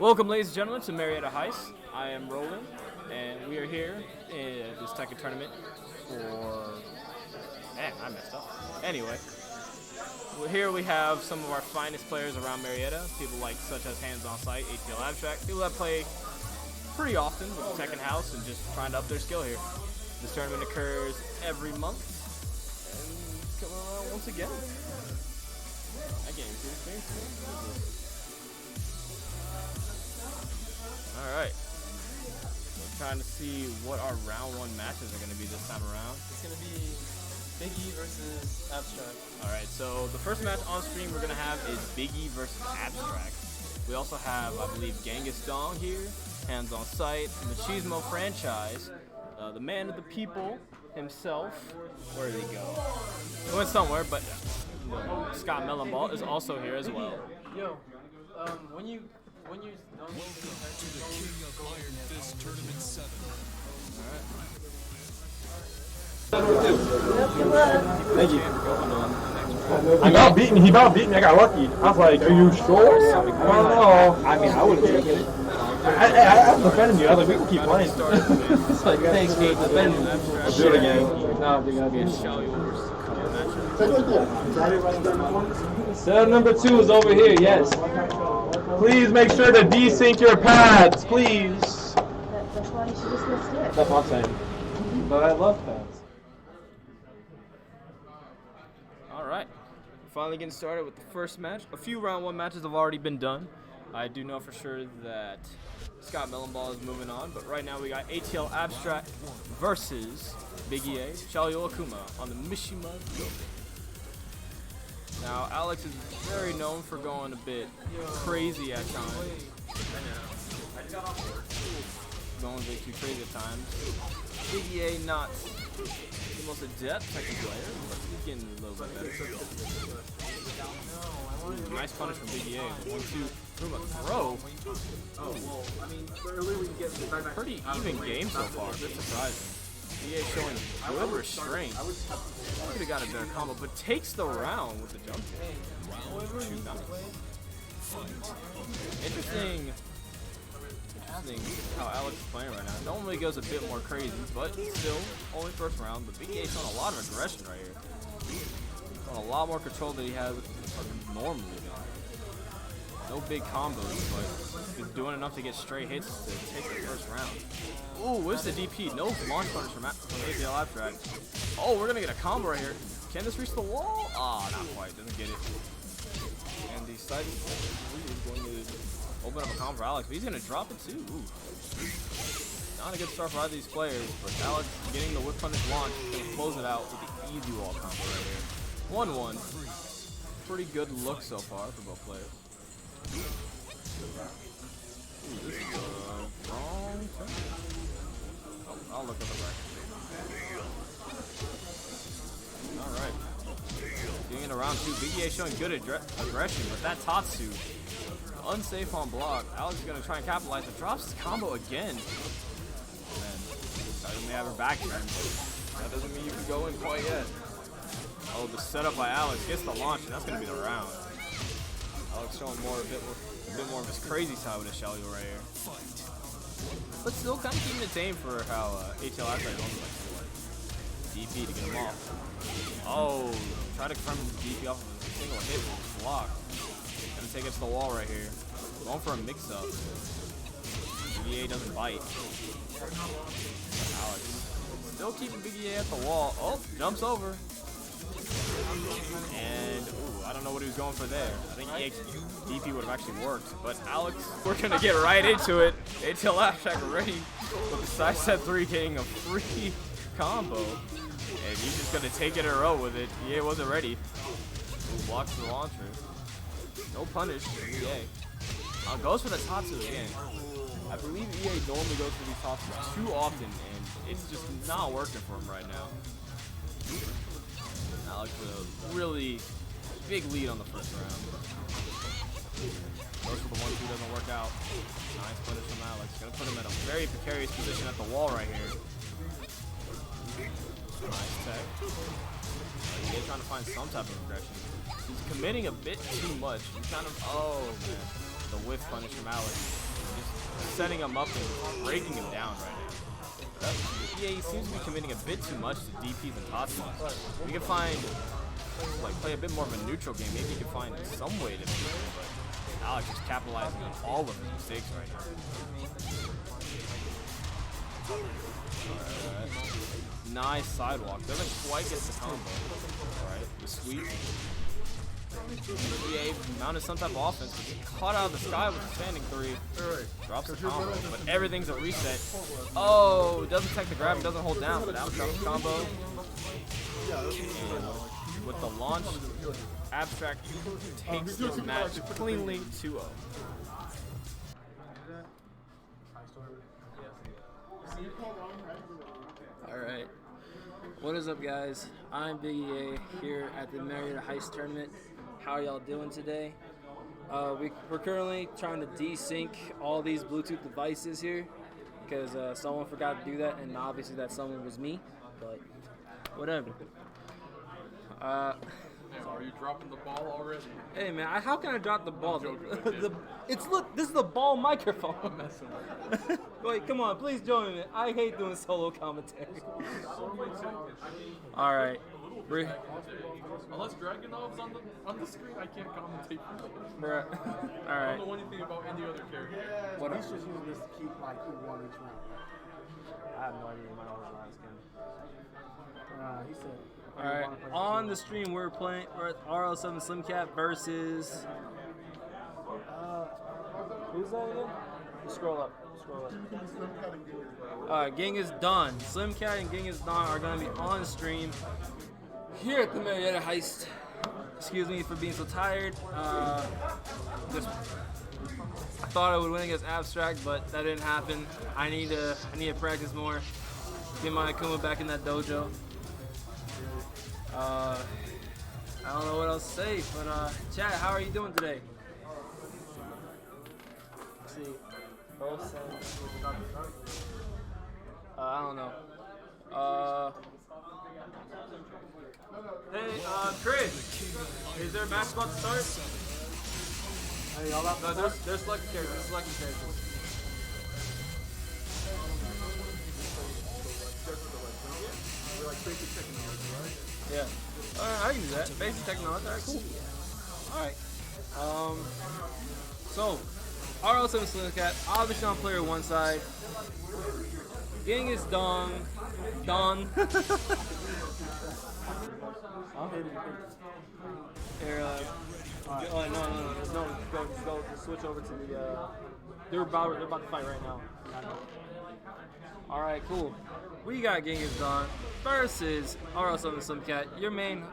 Welcome, ladies and gentlemen, to Marietta Heist. I am Roland, and we are here in this Tekken tournament for... Man, I messed up. Anyway, here we have some of our finest players around Marietta, people like such as Hands on Sight, ATL Abstract, people that play pretty often with the Tekken House and just trying to up their skill here. This tournament occurs every month, and coming around once again. That game is pretty fancy. Alright, we're trying to see what our round one matches are going to be this time around. It's going to be Biggie versus Abstract. Alright, so the first match on stream we're going to have is Biggie versus Abstract. We also have, I believe, Genghis Dong here, Hands on Sight, Machismo Franchise, the man of the people himself. Where did he go? He went somewhere, but Scott Melonball is also here as well. Yo, when you don't Welcome to the King of Iron Fist Tournament 7. Thank you. He about beat me. I got lucky. I was like, "Are you sure?" I don't know. I mean, I would have taken it. I was defending you. I was like, "We can keep playing." It's like, thanks for defending. Let's do it again. Set number 2 is over here. Yes. Please make sure to desync your pads, please. That's why you should just go stick. That's what I'm saying. But I love pads. Alright, finally getting started with the first match. A few round one matches have already been done. I do know for sure that Scott Melonball is moving on, but right now we got ATL Abstract versus Big EA, Shalyo Akuma on the Mishima building. Now, Alex is very known for going a bit crazy at times. Going a bit too crazy at times. Big EA not the most adept Tekken player, but he's getting a little bit better. Ooh, nice punish from Big EA. 1-2 from a throw. Pretty even game so far. That's surprising. EA showing good restraint. Could have got a better combo, but takes the round with the jump kick. Interesting how Alex is playing right now. Normally goes a bit more crazy, but still only first round. But Big EA showing a lot of aggression right here. Showing a lot more control than he has normally. No big combos, but he's doing enough to get straight hits to take the first round. Ooh, where's the DP? No launch punish from ATL Abstract. Oh, we're gonna get a combo right here. Can this reach the wall? Ah, not quite. Doesn't get it. And the side is going to open up a combo for Alex, but he's gonna drop it too. Ooh. Not a good start for either of these players, but Alex getting the whip punish launch and close it out with the easy wall combo right here. 1-1. Pretty good look so far for both players. Ooh, this is wrong turn. Oh, I'll look at the back. Alright. Getting into round 2. Big EA showing good aggression, but that Tatsu unsafe on block. Alex is going to try and capitalize. It drops the combo again. And doesn't have her back turn. That doesn't mean you can go in quite yet. Oh, the setup by Alex gets the launch, and that's going to be the round. Alex showing a bit more of his crazy side with his Shalyo right here. But still kind of keeping it tame for how ATL Abstract only likes to work. DP to get him off. Oh, try to confirm the DP off of a single hit with his block. Gonna take it to the wall right here. Going for a mix-up. Big EA doesn't bite. Alex still keeping Big EA at the wall. Oh, jumps over. And, ooh, I don't know what he was going for there. I think EA DP would have actually worked. But Alex, we're going to get right into it. ATL Abstract ready with the side step 3 getting a free combo. And he's just going to take it in a row with it. EA wasn't ready. Ooh, blocks the launcher. No punish for EA. Goes for the Tatsu again. I believe EA normally goes for these Tatsus too often, and it's just not working for him right now. Alex with a really big lead on the first round. Goes for the 1-2, doesn't work out. Nice punish from Alex. Gonna put him in a very precarious position at the wall right here. Nice tech. He's trying to find some type of aggression. He's committing a bit too much. He's kind of, oh man. The whiff punish from Alex. setting him up and breaking him down right now. Yeah, he seems to be committing a bit too much to DPs and Tatsumas. We can find, like, play a bit more of a neutral game. Maybe you can find some way to beat him, but Alex is capitalizing on all of his mistakes right now. Alright. Nice sidewalk. Doesn't quite get the combo. Alright, the sweep. VA mounted some type of offense, but caught out of the sky with a standing 3. Drops the combo, but everything's a reset. Oh, doesn't tech the grab and doesn't hold down, but Abstract combo. And with the launch, Abstract takes this match cleanly 2-0. Alright, what is up guys? I'm Big EA here at the Marietta Heist tournament. How are y'all doing today? We're currently trying to desync all these Bluetooth devices here because someone forgot to do that, and obviously that someone was me, but whatever. Are you dropping the ball already? Hey man, how can I drop the ball? This is the ball microphone. I'm messing with you. Wait, come on, please join me. I hate doing solo commentary. All right. Unless Dragunov's on the screen, I can't commentate for you. Bruh. All I right. don't know anything about any other character. What He's just using this to keep like who won each round. I have no idea what my last game. He said. All right. On the stream, we're at RL7 Slimcat versus. Who's that again? Scroll up. Genghis Don. Slimcat and Genghis Don are going to be on stream here at the Marietta Heist. Excuse me for being so tired. I thought I would win against Abstract, but that didn't happen. I need to practice more. Get my Akuma back in that dojo. I don't know what else to say, but chat, how are you doing today? Let's see. I don't know. Hey, Chris, is there a match about to start? No, they're selecting characters. Yeah. Alright, I can do that. Basic technology. Alright, cool. Alright. So, RL7 Slimcat, obviously on player 1 side. Genghis Don. Here, no, go, switch over to the, they're about to fight right now. Alright, cool. We got Genghis Don versus RL7 Slimcat, your main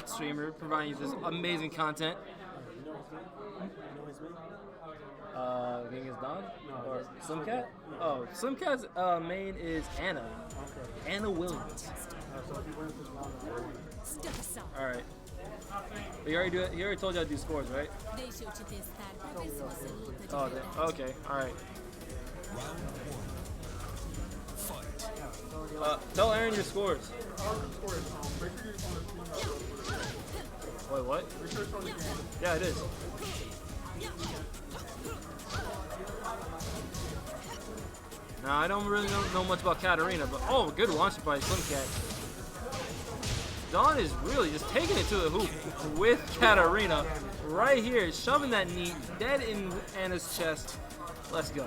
streamer, providing you this amazing content. Genghis Don? Or Slimcat? Oh, Slimcat's main is Anna. Anna Williams. Alright. He already told you how to do scores, right? Oh, okay, alright. Tell Aaron your scores. Wait, what? Yeah, it is. Now, I don't really know much about Katarina, but oh, good launch by Slimcat. Don is really just taking it to the hoop with Katarina right here, shoving that knee dead in Anna's chest. Let's go.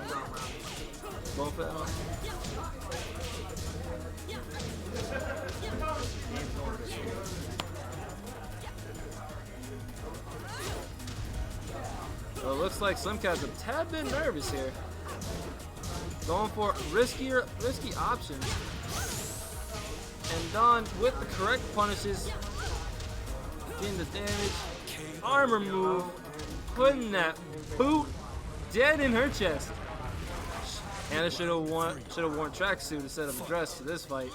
Going for that one. So it looks like Slimcat's a tad bit nervous here. Going for risky options. And Don with the correct punishes, getting the damage, armor move, putting that boot dead in her chest. Anna should have worn tracksuit instead of a dress to this fight.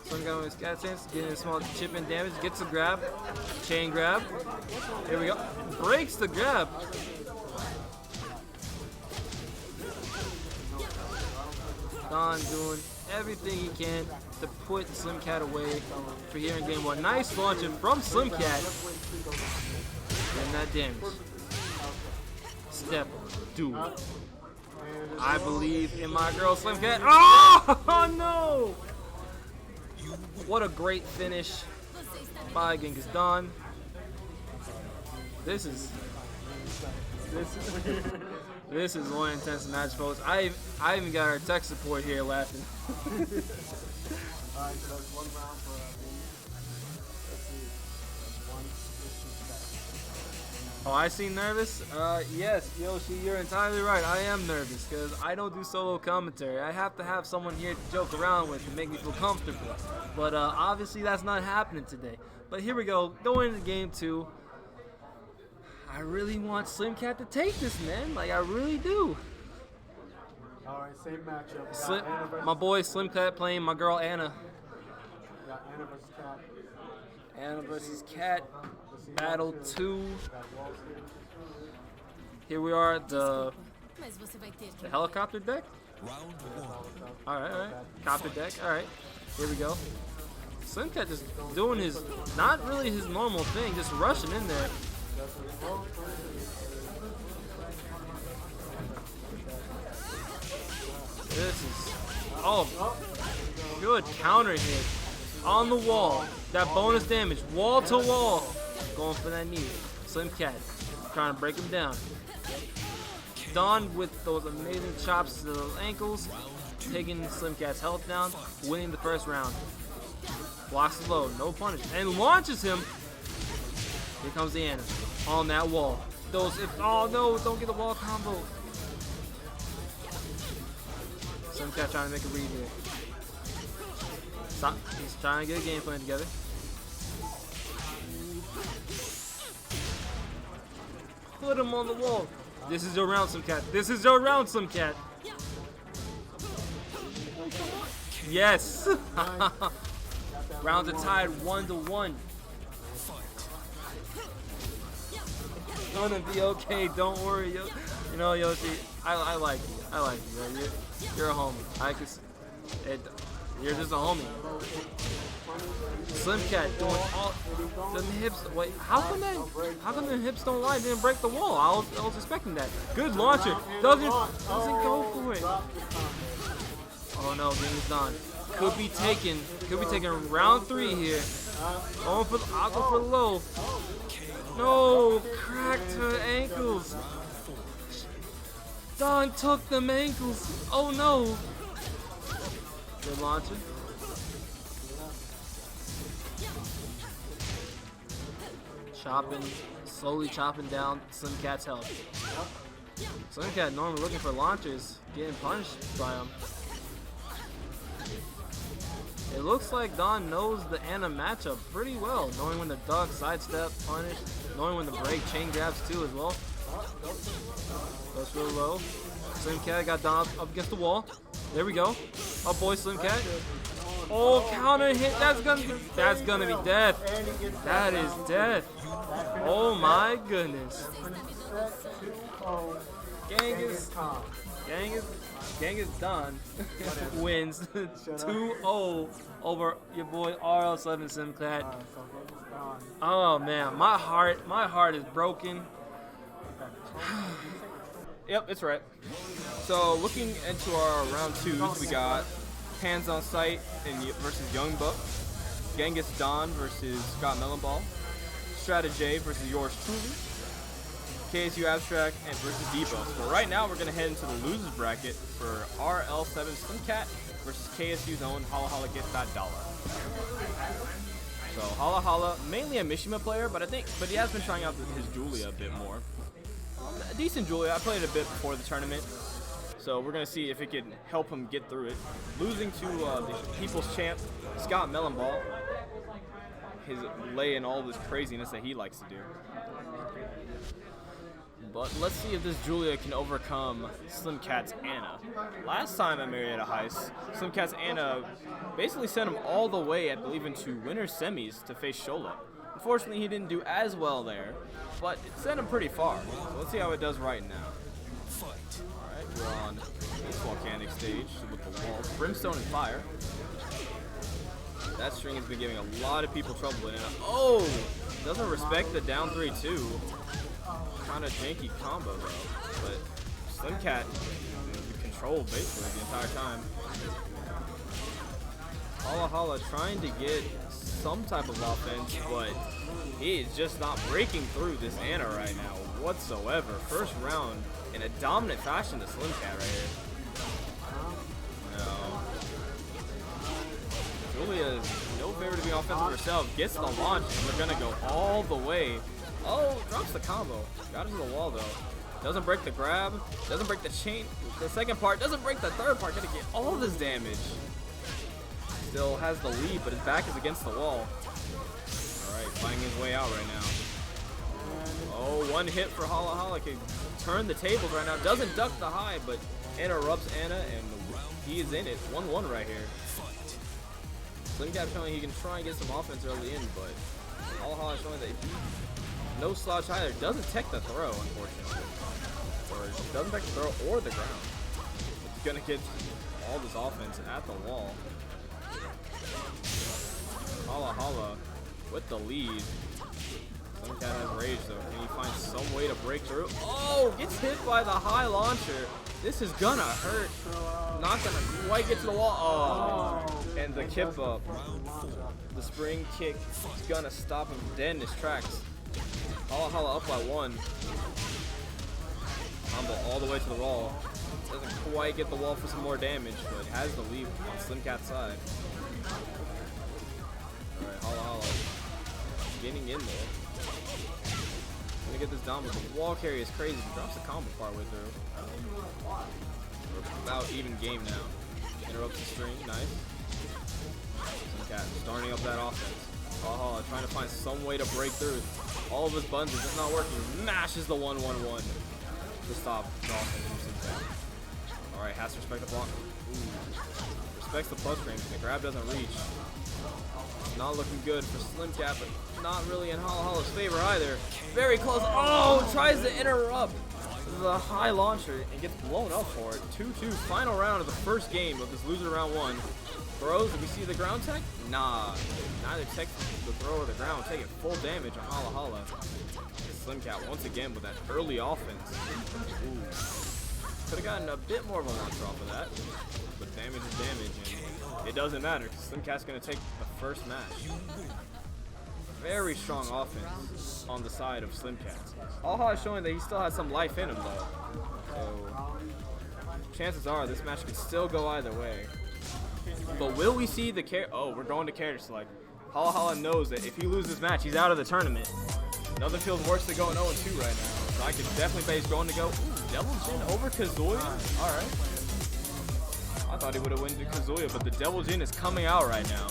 Some guy with his cat sense, getting a small chip in damage, gets a grab, chain grab. Here we go. Breaks the grab. Don doing everything he can to put Slimcat away for here in game 1. Nice launching from Slimcat. And that damage. Step. Dude, I believe in my girl Slim Cat. Oh no! What a great finish by Genghis Don. This is one intense match, folks. I even got our tech support here laughing. Alright, so it's 1 round for let's see. That's 1 disrespect. Oh, I seem nervous? Yes, Yoshi, you're entirely right. I am nervous because I don't do solo commentary. I have to have someone here to joke around with to make me feel comfortable. But obviously that's not happening today. But here we go. Going into game 2. I really want Slim Cat to take this, man. Like, I really do. Alright, same matchup. We got Slim, Anna versus, my boy Slim Cat playing my girl Anna. we got Anna versus Cat. Anna versus Cat. Battle 2. We got Wall Street. Here we are at the Mas você vai ter que helicopter deck. Round 1. Alright. Copter deck. Alright. Here we go. Slim Cat just doing his, not really his normal thing, just rushing in there. This is, oh, good counter hit on the wall. That bonus damage, wall to wall. Going for that knee. Slim Cat trying to break him down. Don with those amazing chops to the ankles, taking Slim Cat's health down, winning the first round. Blocks the low, no punish, and launches him. Here comes the Anna on that wall. Oh no, don't get the wall combo. Slim Cat trying to make a read here. Stop. He's trying to get a game plan together. Put him on the wall. This is your round, Slim Cat. This is your round, Slim Cat. Yes. Rounds are tied 1-1. Gonna be okay. Don't worry, yo. You know, Yoshi, I like you. I like you. Yo. You're a homie. You're just a homie. Slim Cat doing all the hips. Wait, how come the hips don't lie? Didn't break the wall. I was expecting that. Good launcher. Doesn't go for it. Oh no, game is done. Could be taken round 3 here. I'll go for the low. No, cracked her ankles. Don took them ankles. Oh no. Good launcher. Slowly chopping down Slim Cat's health. Slim Cat normally looking for launchers, getting punished by him. It looks like Don knows the Anna matchup pretty well, knowing when to duck, sidestep, punish, knowing when to break, chain grabs too as well. Goes real low. Slim Cat got Don up against the wall. There we go. Oh boy, Slim Cat. Oh, counter hit. That's gonna be death. That is death. Oh my goodness. Genghis Don wins 2-0 over your boy RL7 Slim Cat. Oh man, my heart is broken. Yep, it's right. So looking into our round 2s, we got Hands on Sight versus Young Buck, Genghis Don versus Scott Melonball, Strategy versus yours truly, KSU Abstract and versus Debo. So right now we're gonna head into the losers bracket for RL7 Slim Cat versus KSU's own Hala Hala Get That Dollar. So Hala Hala, mainly a Mishima player, but he has been trying out his Julia a bit more. A decent Julia. I played it a bit before the tournament, so we're gonna see if it can help him get through it. Losing to the People's Champ, Scott Melonball, his laying all this craziness that he likes to do. But let's see if this Julia can overcome Slim Cat's Anna. Last time at Marietta Heist, Slim Cat's Anna basically sent him all the way, I believe, into winter semis to face Shola. Unfortunately, he didn't do as well there, but it sent him pretty far. So let's see how it does right now. Alright, we're on this volcanic stage with the walls, Brimstone and Fire. That string has been giving a lot of people trouble in it. Oh! Doesn't respect the down 3-2. Kind of janky combo though, but Slim Cat controlled basically the entire time. Hala trying to get some type of offense, but he is just not breaking through this Ana right now whatsoever. First round in a dominant fashion to Slim Cat right here. No. Julia is no favor to be offensive herself. Gets the launch, and we're gonna go all the way. Oh, drops the combo. Got into the wall though. Doesn't break the grab. Doesn't break the chain. The second part doesn't break the third part. Gonna get all this damage. Still has the lead, but his back is against the wall. Alright, finding his way out right now. Oh, one hit for Hala. Can turn the tables right now. Doesn't duck the high, but interrupts Ana, and he is in it. 1-1 right here. Slim Cat showing he can try and get some offense early in, but Hala showing that no slouch either. Doesn't tech the throw, unfortunately. Or doesn't tech the throw or the ground. He's gonna get all this offense at the wall. Hala with the lead. Slim Cat has rage though. Can he find some way to break through? Oh, gets hit by the high launcher. This is gonna hurt. Not gonna quite get to the wall. Oh, and the kip up. The spring kick is gonna stop him dead in his tracks. Hala up by 1. Combo all the way to the wall. Doesn't quite get the wall for some more damage, but has the lead on Slim Cat's side. Alright, Hala getting in there. Gonna get this down, but the wall carry is crazy. He drops the combo partway through. We're about even game now. Interrupts the string, nice. Slim Cat starting up that offense. Hala trying to find some way to break through. All of his buttons are just not working. Mashes the 1-1-1 to stop the offense from Slim Cat. Alright, has to respect the block. Ooh. Respects the plus range. The grab doesn't reach. Not looking good for Slim Cat, but not really in Hala's favor either. Very close. Oh, tries to interrupt the high launcher and gets blown up for it. 2-2, final round of the first game of this loser round 1. Throws, did we see the ground tech? Nah, neither tech the throw or the ground taking full damage on Hala. Slim Cat once again with that early offense. Ooh. Could have gotten a bit more of a launcher off of that, but damage is damage, and it doesn't matter because Slim Cat's going to take the first match. Very strong offense on the side of Slim Cat. Hala is showing that he still has some life in him though, so chances are this match could still go either way. But will we see the oh, we're going to character select. Hala knows that if he loses this match, he's out of the tournament. Nothing feels worse than going 0-2 right now. So I can definitely bet he's going to go. Ooh, Devil Jin over Kazuya? Alright. I thought he would have won to Kazuya, but the Devil Jin is coming out right now.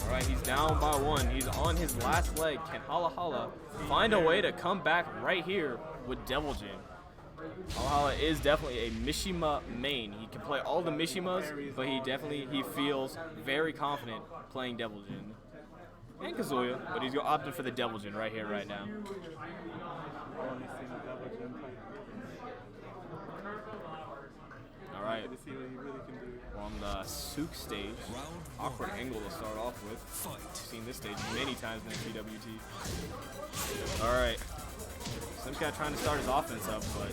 Alright, he's down by 1. He's on his last leg. Can Hala find a way to come back right here with Devil Jin? Hala is definitely a Mishima main. He can play all the Mishimas, but he feels very confident playing Devil Jin. And Kazuya, but he's opting for the Devil Jin right here, right now. Alright, we're on the Souk stage. Awkward angle to start off with. I've seen this stage many times in TWT. Alright. Slim Cat trying to start his offense up, but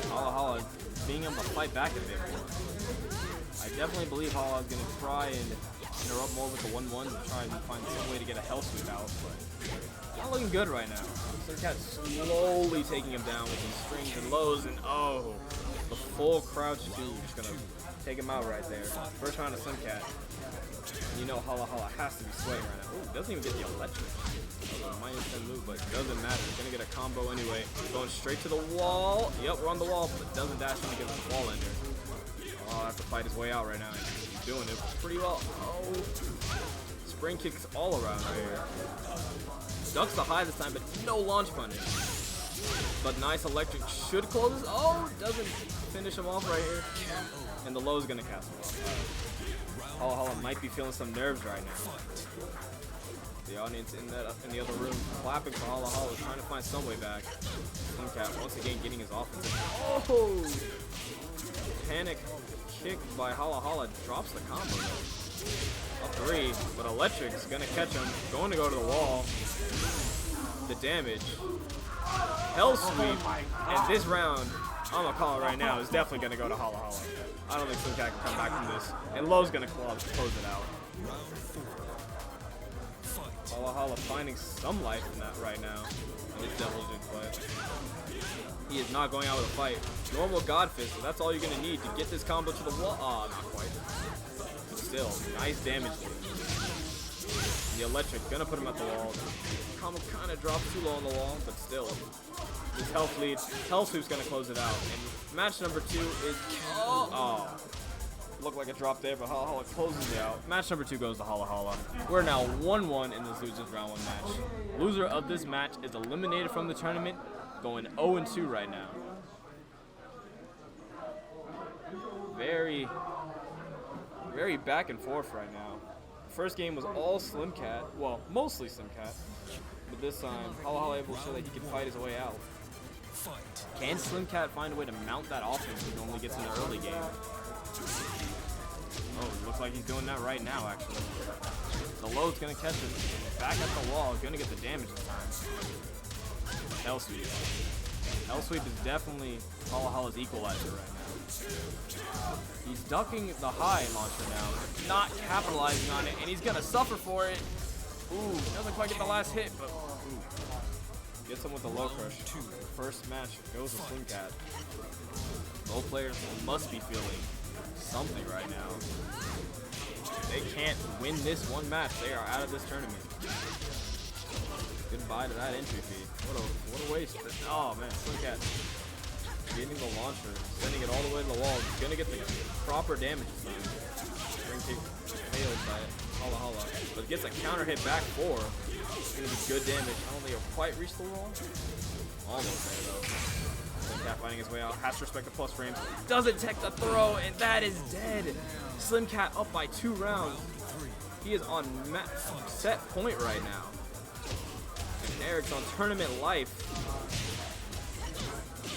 Hala being able to fight back a bit more. I definitely believe Hala is going to try and interrupt more with the 1-1 to try and find some way to get a hell sweep out, but not looking good right now. Slim Cat slowly taking him down with these strings and lows, and oh, the full crouch dude just going to take him out right there. First round of Slim Cat. You know Hala has to be sweating right now. Ooh, doesn't even get the electric. -10 move, but doesn't matter. He's gonna get a combo anyway. Going straight to the wall. Yep, we're on the wall, but doesn't dash when he gets the wall ender. I'll have to fight his way out right now. He's doing it pretty well. Oh, spring kicks all around right here. Ducks the high this time, but no launch punish. But nice electric should close this. Oh, doesn't finish him off right here. And the low is gonna cast him off. Hala might be feeling some nerves right now. The audience in the other room clapping for Hala, trying to find some way back. Slim Cat once again getting his offense. Oh! Panic kick by Hala drops the combo. Up 3, but electric's gonna catch him. Going to go to the wall. The damage. Hell Sweep, and this round, I'm gonna call it right now, is definitely gonna go to Hala Hala. I don't think Slim Cat can come back from this, and Low's gonna close it out. Hala Hala finding some life in that right now. And his Devil Jig play. He is not going out with a fight. Normal God Fist, so that's all you're gonna need to get this combo to the wall. Ah, not quite. But still, nice damage. The electric gonna put him at the wall. Combo kind of drops too low on the wall, but still. This health lead, Hell Sweep's gonna close it out. And match number 2 is looked like a drop there, but Hala Hala closes it out. Match number 2 goes to Hala Hala. We're now 1-1 in this loser's round 1 match. Loser of this match is eliminated from the tournament, going 0-2 right now. Very back and forth right now. First game was all Slim Cat, well, mostly Slim Cat, but this time Hala Hala able to show that he can fight his way out. Can Slim Cat find a way to mount that offense he normally gets in the early game? Oh, looks like he's doing that right now, actually. The Low's gonna catch him. Back at the wall, gonna get the damage this time. Hell Sweep. Hell Sweep is definitely Hala Hala's equalizer right now. He's ducking the high launcher now, not capitalizing on it, and he's gonna suffer for it. Ooh, doesn't quite get the last hit, but ooh. Gets him with the low crush. First match goes to Slim Cat. Both players must be feeling something right now. They can't win this one match. They are out of this tournament. Goodbye to that entry fee. What a waste. Oh man, Slim Cat getting the launcher, sending it all the way to the wall. He's gonna get the proper damage this time. Spring kick failed by Hala Hala, but gets a counter hit back 4. It's gonna be good damage. I don't think he'll quite reach the wall. Almost there though. Slim Cat finding his way out, has to respect the plus frames. Doesn't tech the throw, and that is dead. Slim Cat up by 2 rounds. He is on set point right now. And Eric's on tournament life.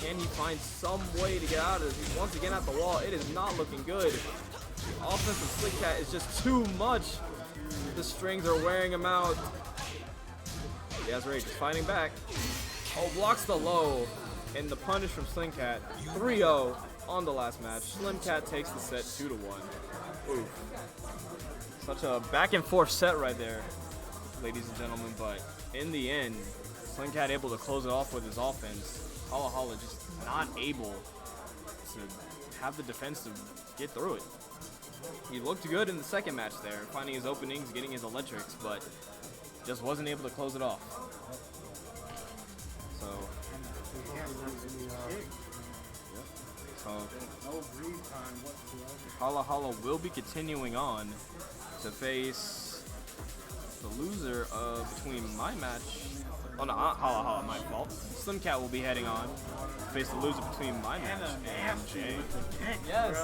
Can he find some way to get out of this? He's once again at the wall. It is not looking good. The offense of Slim Cat is just too much. The strings are wearing him out. He has rage, fighting back. Oh, blocks the low. And the punish from Slim Cat. 3-0 on the last match. Slim Cat takes the set 2-1. Oof. Such a back and forth set right there, ladies and gentlemen. But in the end, Slim Cat able to close it off with his offense. Hala Hala just not able to have the defense to get through it. He looked good in the second match there, finding his openings, getting his electrics, but just wasn't able to close it off. So, Hala Hala will be continuing on to face the loser of between my match. Oh no, not Hala Hala, my fault. Slim Cat will be heading on to face the loser between my match and Jay. Yes.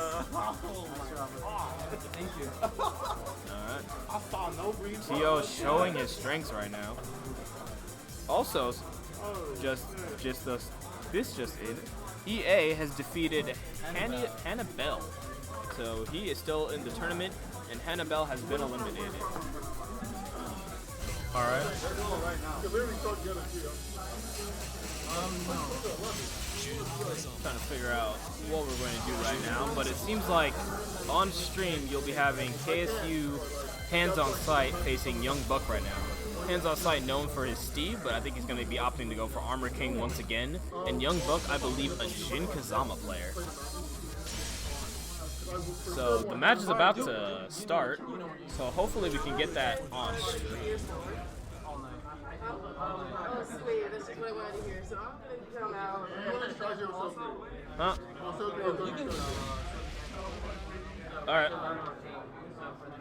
Thank you. Alright. I saw no green. T.O. showing his strengths right now. Also, this just in. EA has defeated Hannibal. So he is still in the tournament, and Hannibal has been eliminated. Alright. Trying to figure out what we're going to do right now, but it seems like on stream you'll be having KSU Hands on Sight facing Young Buck right now. Hands on Sight known for his Steve, but I think he's going to be opting to go for Armor King once again. And Young Buck, I believe, a Jin Kazama player. So the match is about to start, so hopefully we can get that on stream. Oh, sweet. This is what I wanted to hear. So I'm going to come out. Huh? Alright.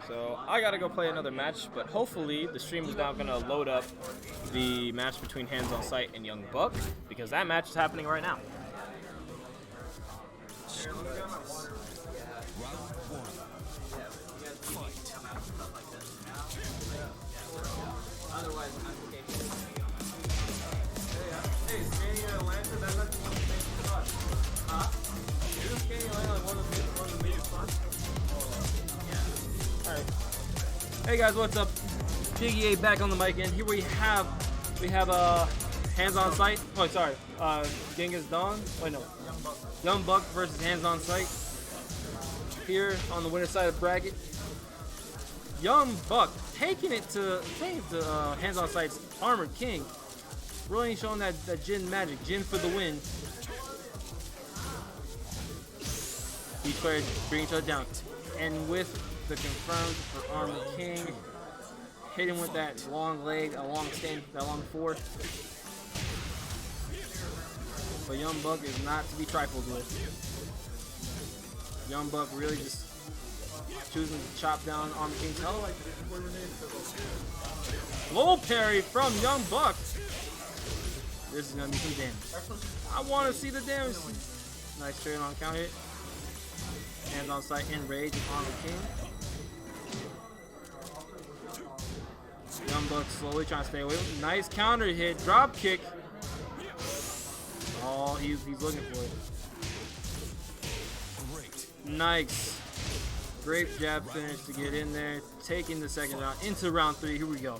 So I gotta go play another match, but hopefully the stream is now gonna load up the match between Hands on Sight and Young Buck, because that match is happening right now. Hey guys, what's up? Big EA back on the mic, and here we have Hands on sight. Oh, sorry. Genghis Dawn. Wait, no. Young Buck versus Hands on sight. Here on the winner's side of the bracket. Young Buck taking it to Hands on sight's Armored King. Really showing that Jin magic. Jin for the win. Each player bring each other down. And with the confirmed for Armored King, hit him with that long leg, that long forward. But Young Buck is not to be trifled with. Young Buck really just choosing to chop down Armored King's health. Low parry from Young Buck. This is gonna be some damage. I want to see the damage. Nice straight on count hit. Hands on sight, enrage of Armored King. Young Buck slowly trying to stay away. Nice counter hit, drop kick. Oh, he's looking for it. Nice. Great jab finish to get in there. Taking the second round into round 3. Here we go.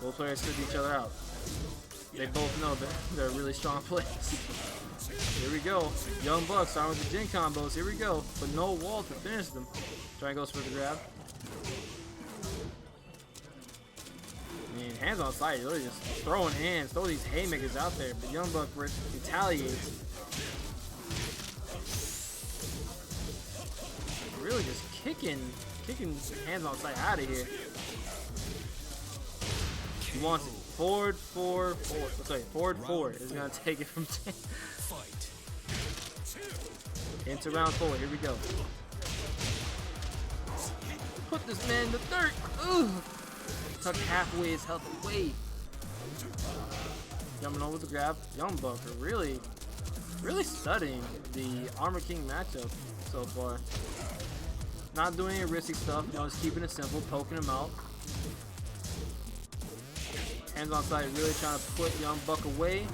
Both players took each other out. They both know that they're really strong players. Here we go. Young Buck starting with the Jin combos. Here we go. But no wall to finish them. Triangles for the grab. I mean, Hands on sight, really just throwing hands, throw these haymakers out there. But Young Buck retaliates. Really just kicking Hands on sight out of here. He wants it. Forward, forward. Is gonna take it from 10. Into round 4. Here we go. Put this man in the dirt. Ooh. Took halfway his health away. Jumping over the grab. Young Buck are really studying the Armored King matchup so far. Not doing any risky stuff, just keeping it simple, poking him out. Hands on sight, really trying to put Young Buck away.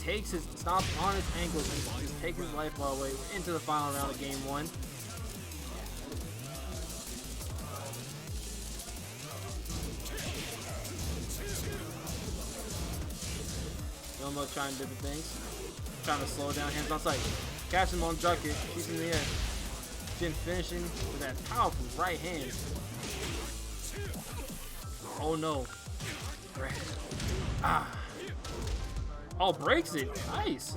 Takes his stomp on his ankles and just takes his life all the way into the final round of game 1. Young Buck trying different things. Trying to slow down Hands on sight. Catch him on drop kick, keeps him in the air. Jin finishing with that powerful right hand. Oh no. Ah. Oh, breaks it. Nice.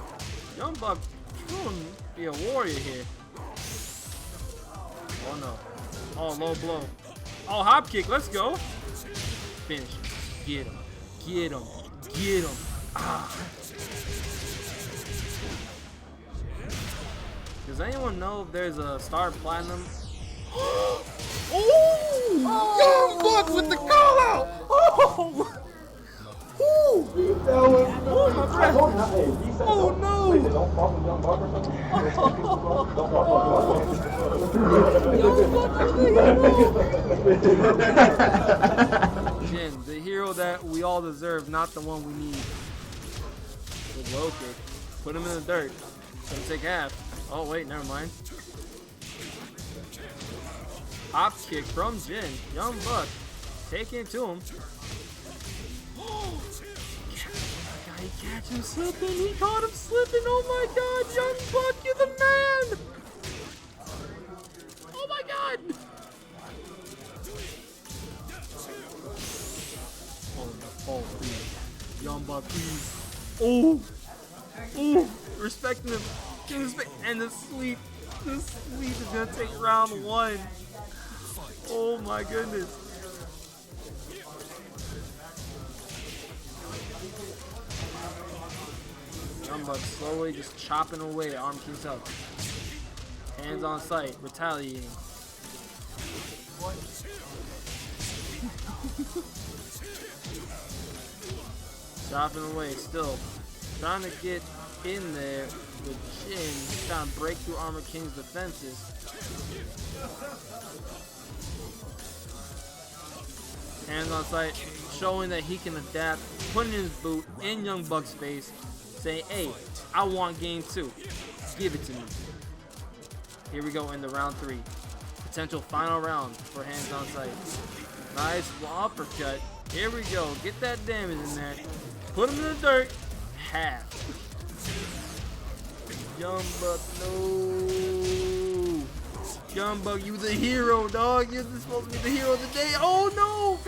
Young Buck trying to be a warrior here. Oh no. Oh, low blow. Oh, hop kick. Let's go. Finish. Get him. Get him. Get him. Ah. Does anyone know if there's a Star Platinum? Oh! Young Buck with the call out! Oh! Oh no! Jin, the hero that we all deserve, not the one we need. With low kick. Put him in the dirt. Gonna take half. Oh wait, never mind. Hop kick from Jin. Young Buck taking it to him. He catch him slipping. He caught him slipping. Oh my god, Young Buck, you're the man. Oh my god. Oh, please. Young Buck, please. Oh. Oh. Respecting him. Give him respect. And the sweep. The sweep is going to take round 1. Oh my goodness. Young Buck slowly just chopping away at Armored King's health. Hands on sight, retaliating. Chopping away, still trying to get in there with Jin, trying to break through Armored King's defenses. Hands on sight, showing that he can adapt, putting his boot in Young Buck's face, saying, hey, I want game 2. Give it to me. Here we go into round 3. Potential final round for Hands on sight. Nice uppercut. Here we go. Get that damage in there. Put him in the dirt. Half. Young Buck, no. Young Buck, you the hero, dog. You're supposed to be the hero of the day. Oh no!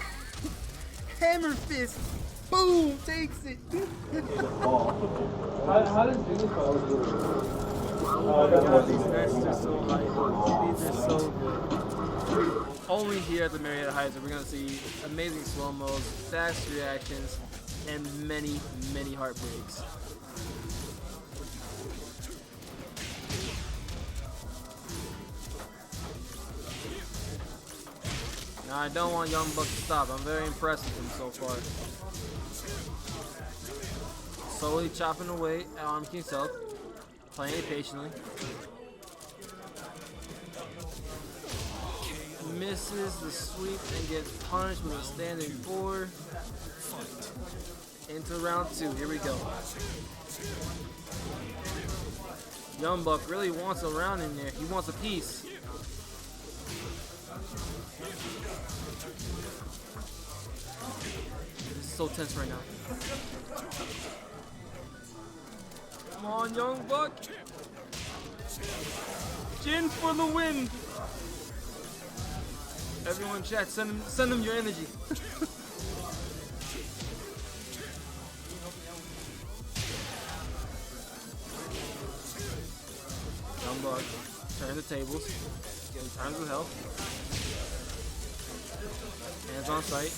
Hammer fist. Boom! Takes it. How does this go? Oh my god, these matches are so hype. These are so good. Only here at the Marietta Heist are we going to see amazing slow-mos, fast reactions, and many, many heartbreaks. Now, I don't want Young Buck to stop. I'm very impressed with him so far. Slowly chopping away at Arm King's health, playing it patiently. Misses the sweep and gets punished with a standing 4. Into round 2. Here we go. Young Buck really wants a round in there. He wants a piece. This is so tense right now. Come on, Young Buck. Jin for the win. Everyone in chat, send him your energy. Young Buck, turn the tables, getting times of health. Hands on sight,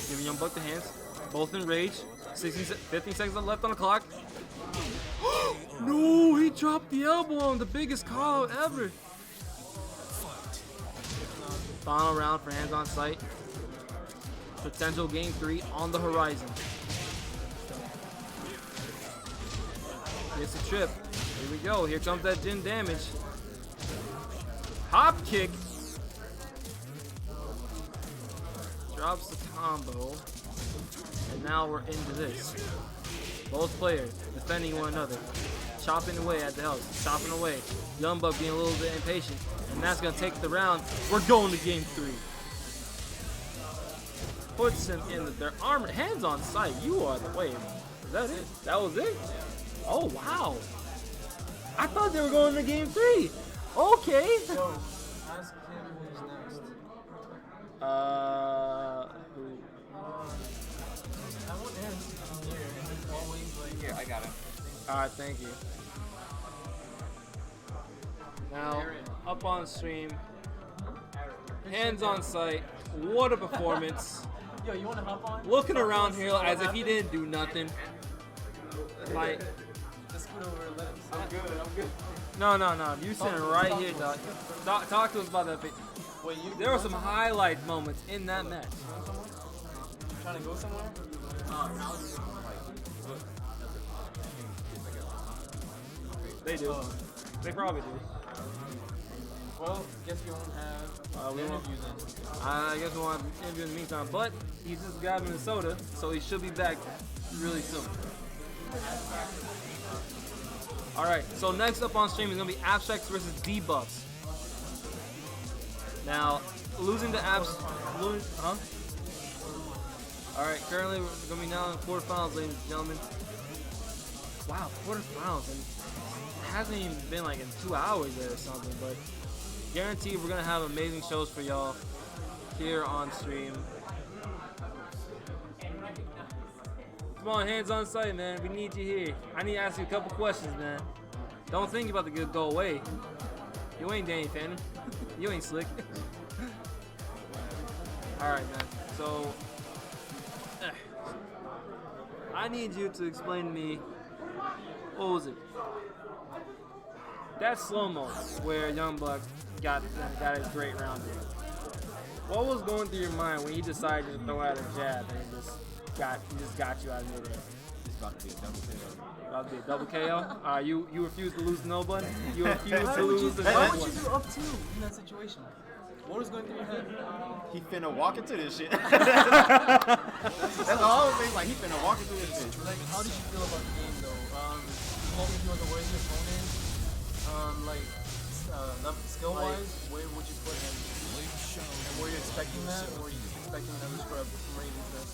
giving Young Buck the hands. Both in rage. 15 seconds left on the clock. No, he dropped the elbow on the biggest call out ever. Final round for hands on sight. Potential game 3 on the horizon. It's a trip. Here we go. Here comes that Jin damage. Hop kick. Drops the combo. And now we're into this. Both players defending one another. Chopping away at the health. Chopping away. Young Buck being a little bit impatient. And that's going to take the round. We're going to game 3. Puts him in their armor. Hands on sight. You are the wave. Is that it? That was it? Oh, wow. I thought they were going to game 3. Okay. So, ask him who's next. Who? I want him here. Always like. Here, I got him. Alright, thank you. Now, up on stream. Hands on sight. What a performance. Yo, you want to hop on? Looking around here as if he didn't do nothing. Like, Just scoot over and let him see. I'm good. no. You sitting right here, dog. Talk to us about that. Wait, you There were some highlight moments in that match. trying to go somewhere? They do. They probably do. Well, guess we won't have We an won't. interview then. I guess we'll have an interview in the meantime. But he's just got Minnesota, so he should be back really soon. Alright, so next up on stream is going to be Abstracts versus Debuffs. Now, losing to huh? Alright, currently we're going to be now in quarterfinals, ladies and gentlemen. Wow, quarterfinals. And it hasn't even been like in 2 hours there or something, but guaranteed we're going to have amazing shows for y'all here on stream. Come on, hands on sight, man. We need you here. I need to ask you a couple questions, man. Don't think about to go away. You ain't Danny Phantom. You ain't slick. Alright, man. So, I need you to explain to me, what was it? That slow-mo where Young Buck got his great round in. What was going through your mind when you decided to throw out a jab and he just got you out of midair? It's about to be a double KO. About to be a double KO? You refuse to lose to no button? You refuse to lose to Why no would you button? do up 2 in that situation? What was going through your head? He finna walk into this shit. That's all I was thinking. Like, he finna walk into this shit. Like, how did you feel about the game though? What was your the worst opponent? Skill-wise, where would you put him? And were you expecting that, or were you just expecting another scrub from Ravens?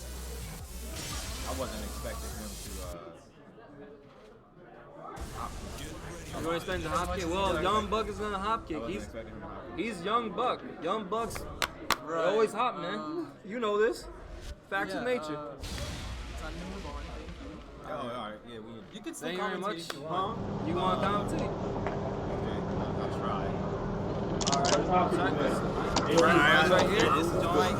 wasn't expecting him to. You want to spend the hop kick? Well, Young Buck is gonna hop I kick. wasn't expecting him to hop. He's Young Buck. Young Bucks, they always hop, man. You know this. Facts of nature. Time to move on. Oh, all right. Yeah, we. You could still Thank you very much. commentate if you want. You want to commentate? Okay, I'll try. Alright, right here. This joint.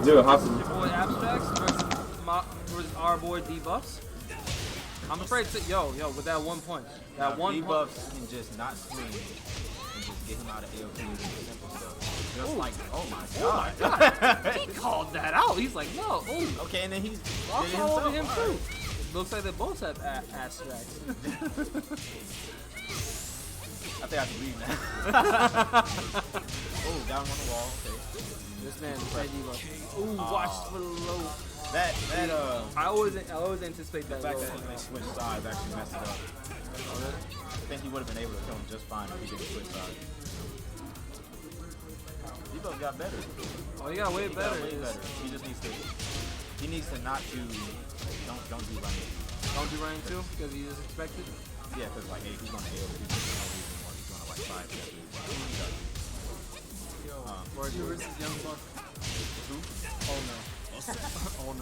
Do it, hop. Your boy Abstracts versus our boy D-Buffs. I'm afraid to, with that 1 point. That one point. Debuffs can just not swing and just get him out of AOP and simple stuff. Just like, oh my god. He called that out. He's like, no. Ooh. Okay, and then he's Walks all over him too. Looks like they both have abstracts. I think I can leave now. Oh, got him on the wall. Okay. This man is playing D-Buff. Ooh, watch below. That I always anticipate the that. fact Low. that they switched sides actually messed it up. I think he would have been able to kill him just fine if he didn't switch sides. Debuff got better. Oh, he got way better. Way better. He just needs to. He needs to not do. Don't do running. Don't do running too, because he just expected. Yeah, because like, hey, he's on the AOP. He's going to like 5 steps. You versus Young Buck. Oh no. Oh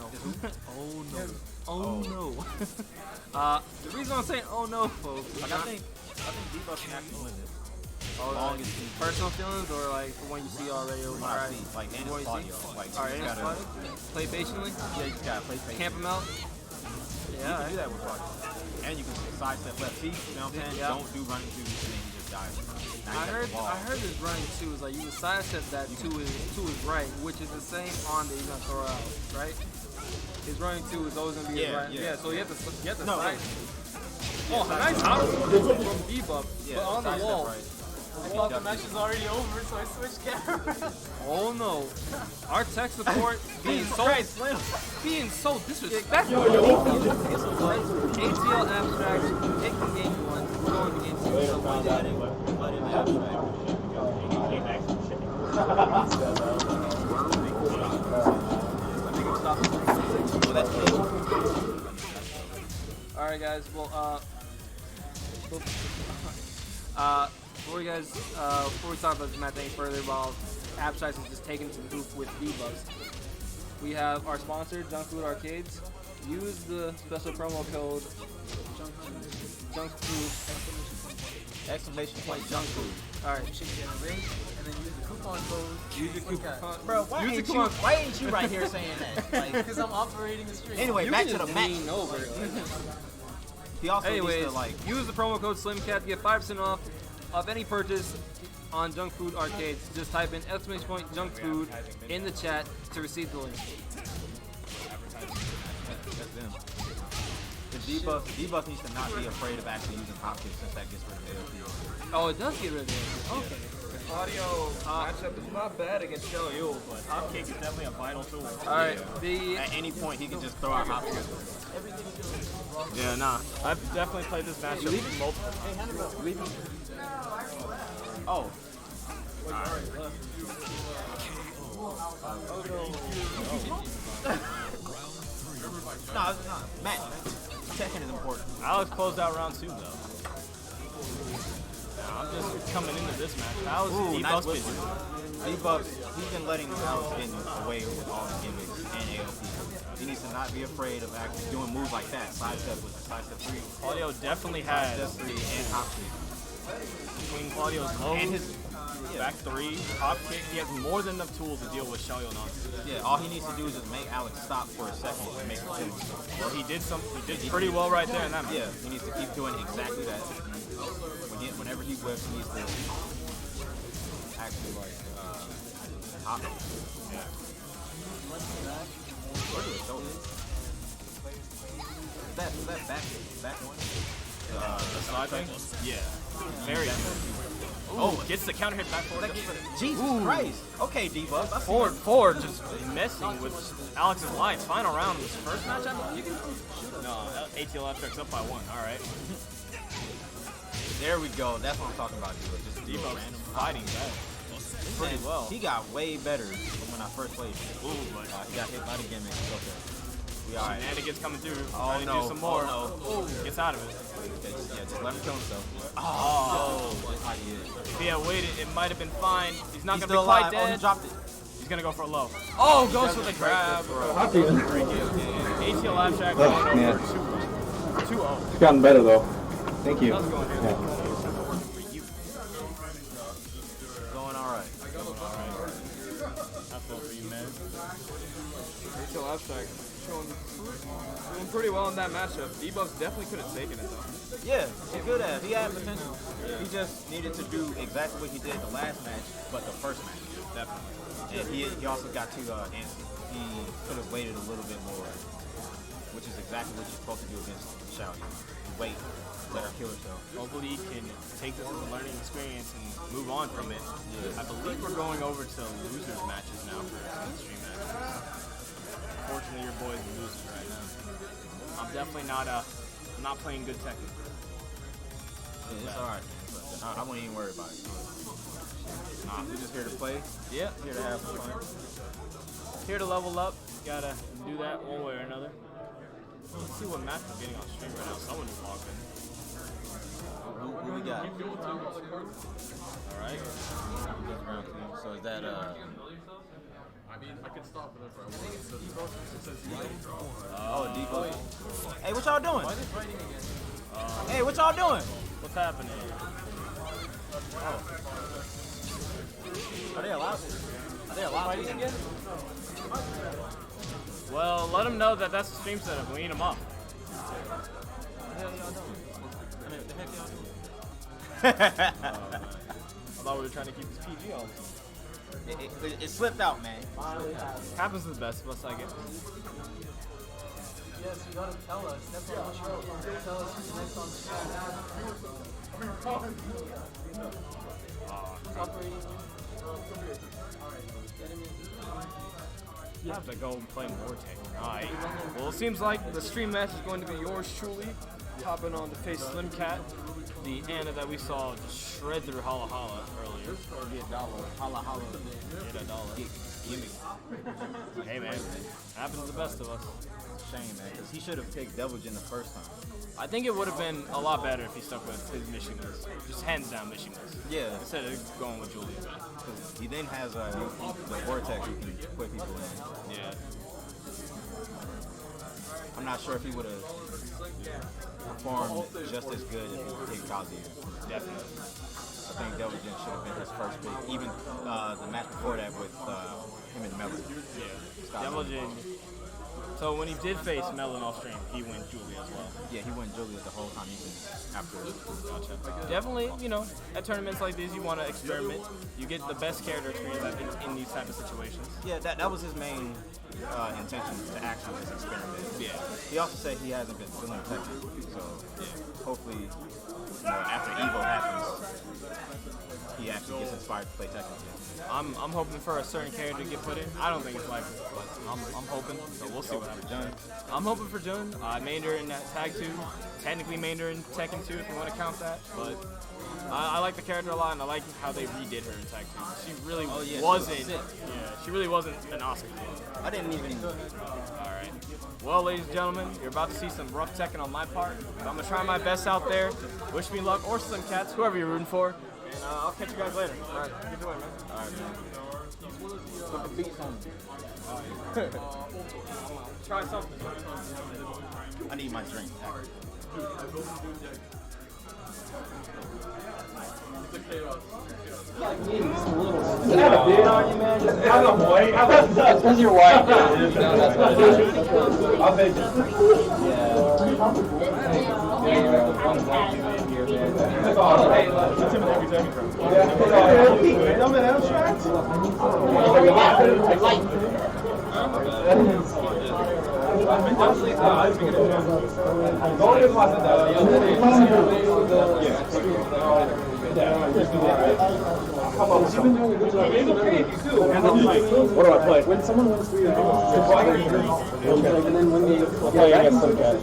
no. Oh no. The reason I'm saying oh no, folks, is Like, not I think Debuff can actually win this. like personal feelings or like for when you see already or When I see, like, and What it's you audio. see? Like, Alright, you and gotta, play patiently, yeah, you just gotta play safe. camp him out. You Yeah, can do that with audio. And you can sidestep left feet, you know what I'm saying? Yeah. Don't do running twos, and then he just dies. Now I you got heard the wall. this running two is like you can sidestep that to his right, which is the same arm that he's gonna throw out, right? His running two is always gonna be his Yeah, right. yeah. So you have to No, side. yeah, Oh, nice out from debuff, Yeah, but on the sidestep wall. right. I thought the match was already over, so I switched cameras. Oh no, our tech support being so disrespectful. ATL abstract, taking game one. We're going to game two. Let him abstract. Well, that's good. All right, guys. Well, before we talk about this match any further, while Abstract is just taking some booth with debuffs, we have our sponsor, Junk Food Arcades. Use the special promo code Junk Food. Exclamation point junk food. All right. You should get a ring, and then use the coupon code. Use your coupon. Bro, why ain't you right here saying that? Like, Because I'm operating the stream. anyway, You back can to the just match. lean over. He also Anyways, needs to like. use the promo code SlimCat to get 5% off of any purchase on Junk Food Arcades. Just type in exclamation point Junk Food in the chat to receive the link. That's them. The debuff needs to not be afraid of actually using hop kicks since that gets rid of AOP. Oh, it does get rid of it. Okay. Audio matchup is not bad against Shoyu, but hop kick is definitely a vital tool. All right. At any point, he can just throw out hop kicks. Yeah, nah. I've definitely played this matchup multiple times. Oh. No, it's not. Match. Second is important. Alex closed out round 2 though. Now, I'm just coming into this match. How's Nice Debuff's whistle. been? Debuffs, he's been letting Alex get away with all the gimmicks and AOP. He needs to not be afraid of actually doing moves like that. Sidestep with sidestep 3. Claudio definitely has Sidestep 3 and hop kick. between Claudio's low, And his back 3, hop kick. He has more than enough tools to deal with Xiaoyo nonsense. Yeah, all he needs to do is just make Alex stop for a second and make it two. Well, he did pretty well right there in that match. Yeah, he needs to keep doing exactly that. Whenever he whips, he needs to actually like hop. Yeah. Or do it shoulder. Is that back one? The slide thing? Yeah. Very good. Oh, gets the counter hit back forward. Jesus Christ! Okay, debuff. I see Forward, just messing with Alex's life. Final round of his first match, I believe. No, ATL abstracts up by 1. All right. There we go. That's what I'm talking about, dude. Just Debuff random fighting back. pretty And well. He got way better than when I first played him. Ooh, but He got hit by the gimmick. It's okay. We all right. shenanigans coming through. Oh, Trying to no. do some more. Oh, Gets out of it. Yeah, just let him kill himself. Oh. He is. If he had waited, it might have been fine. He's not He's going to be still quite alive. Oh, he dead. dropped it. He's going to go for a low. Oh, goes for the grab. ATL abstract going man. over 2-0. It's gotten better though. Thank you. How's it going here? Yeah. Going all right. I feel for you, man. ATL abstract doing pretty well in that matchup. Debuffs definitely could have taken it though. Yeah, he could have. He had potential. He just needed to do exactly what he did the last match, but the first match. Definitely. And he also got too antsy. He could have waited a little bit more, which is exactly what you're supposed to do against Shouty. Wait, let her kill herself. Hopefully he can take this as a learning experience and move on from it. I believe we're going over to losers matches now for stream matches. Unfortunately, your boy's a loser right now. I'm definitely not playing good Tekken. It's alright. I wouldn't even worry about it. We're just here to play. Yeah, Here to have fun. here to level up. Gotta do that one way or another. Let's see what match we're getting on stream right now. Someone just logged in. Who we got? Alright. So is that I mean, I could stop it if I wanted. oh, Depot. Hey, what y'all doing? Hey, what y'all doing? What's happening? Are they allowed? Are they allowed fighting again? Well, let them know that that's the stream setup. We need them up. I thought we were trying to keep this PG all the time. It slipped out, man. Happens to the best of us, I guess. Yes, you gotta tell us. That's what I'm sure. Tell us who's next on Stop rating. You have to go and play more Tekken. Alright. Well, it seems like the stream match is going to be yours truly. Hopping on to face Slim Cat, the Anna that we saw just shred through Hala Hala earlier. Or get dollar. Holla holla. Get a dollar. Gimme. Hey man, happens to the best of us. Shame, man, because he should have picked Devil Jin the first time. I think it would have been a lot better if he stuck with his Mishimas. Just hands down Mishimas. Yeah. Instead of going with Julian. Because he then has the Vortex who can put people in. Yeah. I'm not sure if he would have performed just as good if he picked Kazuya. Definitely. I think Devil Jin should have been his first pick. Even the match before that with him and Melon. Yeah. Devil Jin. So when he did face Melon off stream, he went Julia as well. Yeah, he went Julia the whole time, even afterwards. Definitely, you know, at tournaments like these, you want to experiment. You get the best character experience, I think, in these type of situations. Yeah, that was his main intention, to actually just experiment. Yeah. He also said he hasn't been feeling Tekken, so hopefully, after Evo happens, he actually gets inspired to play Tekken again. I'm hoping for a certain character to get put in. I don't think it's likely, but I'm hoping. So we'll see what happens. I'm hoping for Jun. I mained her in that Tag 2. Technically mained her in Tekken 2 if you want to count that. But I like the character a lot, and I like how they redid her in Tag 2. She really wasn't. She really wasn't an Oscar. I didn't even. All right. Well, ladies and gentlemen, you're about to see some rough Tekken on my part. But I'm gonna try my best out there. Wish me luck, or Slim Cats, whoever you're rooting for. And I'll catch you guys later. All right. Get doing, man. All right, man. Put the beats on. Try something. I need my drink. Yeah, dude. I'm white. Because you're white. I'll take it. I'm an abstract. What do I play? When someone wins 3 and then when we play against some guys.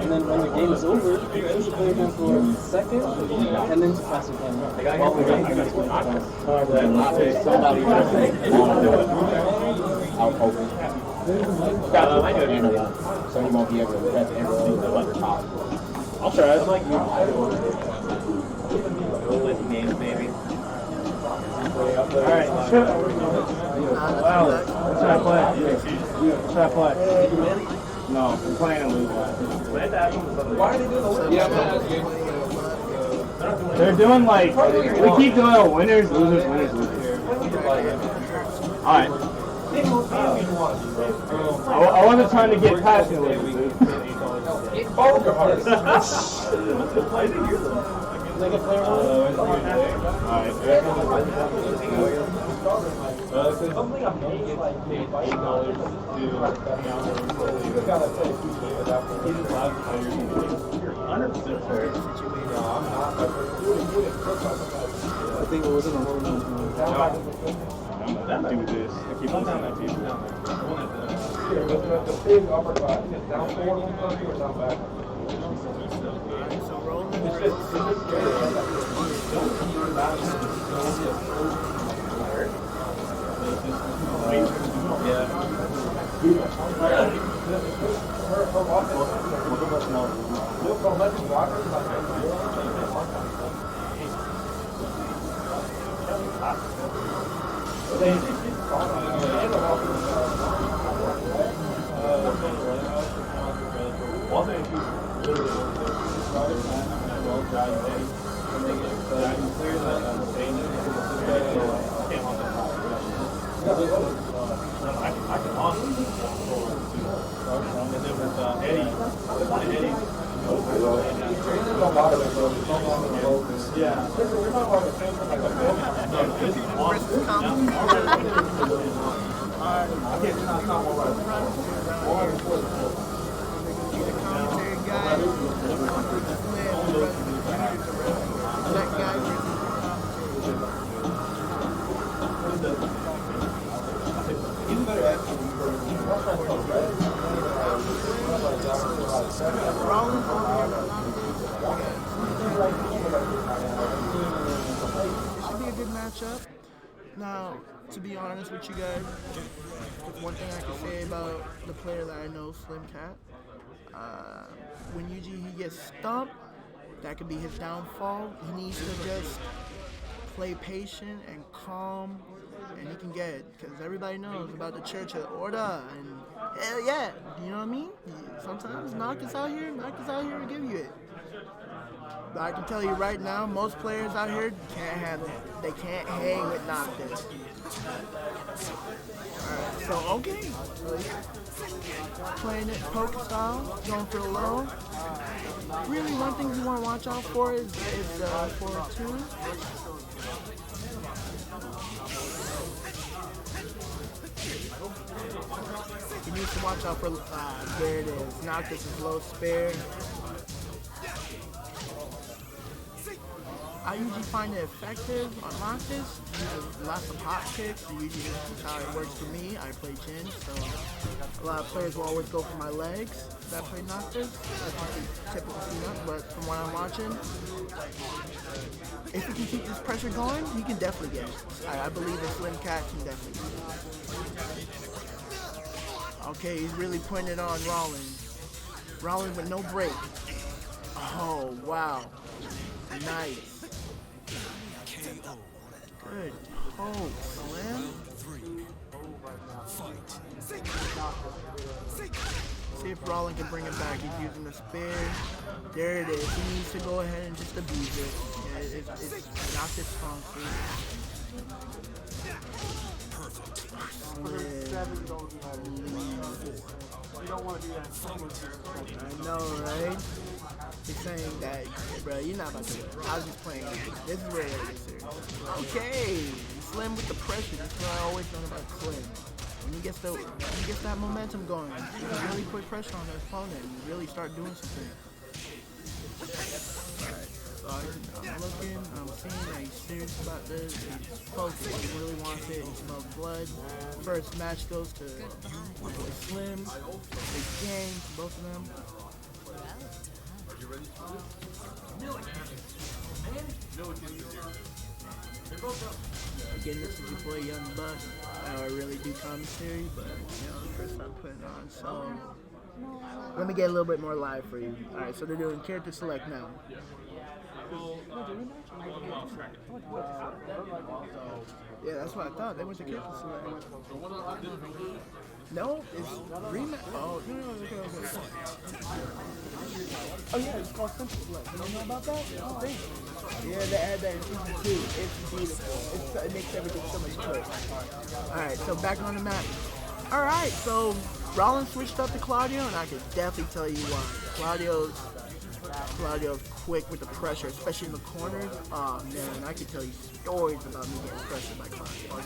And then when the game is over, push the player down for a second, and then pass it down. Somebody I'll open. So he won't be able to press and I'll try it. Games, baby. Alright. Wow. Let's try to play. Let's try to play. No, we're playing and losing. Why are they doing the They're doing like, we keep doing a winners, losers, winners, losers. Alright. I wasn't trying to get passionate with you, dude. I think it wasn't a whole I'm do this. I keep listening to people. Should be a good matchup. Now, to be honest with you guys, one thing I can say about the player that I know, Slim Cat, when usually he gets stumped, that could be his downfall. He needs to just play patient and calm, and he can get it. Because everybody knows about the Church of Order, and hell yeah, you know what I mean? Sometimes Noctis out here to give you it. But I can tell you right now, most players out here can't handle it. They can't hang with Noctis. Alright, so okay. Playing it poker style, going for the low. Really, one thing you want to watch out for is 4-2. You need to watch out for, there it is. Noctis is low spare. I usually find it effective on Noctis. Uses lots of hot kicks. Usually this is how it works for me. I play Jin, so a lot of players will always go for my legs that play Noctis. That's what you typically see that, but from what I'm watching, if you can keep this pressure going, you can definitely get it. I believe the Slim Cat can definitely get it. Okay, he's really putting it on Rollins. Rollins with no break. Oh, wow. Nice. Good poke, Slim. See if Rollins can bring it back. He's using the spear. There it is. He needs to go ahead and just abuse it. Yeah, it's not this strong suit. You don't want to do that. I know, right? He's saying that, bro, you're not about to. I was just playing. This is where it gets serious. Okay, Slim with the pressure. That's what I always know about Slim. When he gets that momentum going, he can really put pressure on his opponent and really start doing something. Alright, so I'm looking, I'm seeing that he's serious about this. He's focused. He really wants it. He smells blood. First match goes to my boy Slim. Big game, both of them. Again, this is your boy Young Buck. I really do commentary, but you know, the first time putting on. So let me get a little bit more live for you. All right, so they're doing character select now. Yeah, that's what I thought. They went to character select. No, it's rematch. Oh, no, okay. Oh yeah, it's called Simple Select. You don't know about that? I don't think. Yeah, they add that in season 2. It's beautiful. It makes everything so much clearer. Alright, so back on the map. Alright, so Rollins switched up to Claudio, and I can definitely tell you why. Claudio's quick with the pressure, especially in the corners. Oh man, I can tell you stories about me getting pressured by Claudio.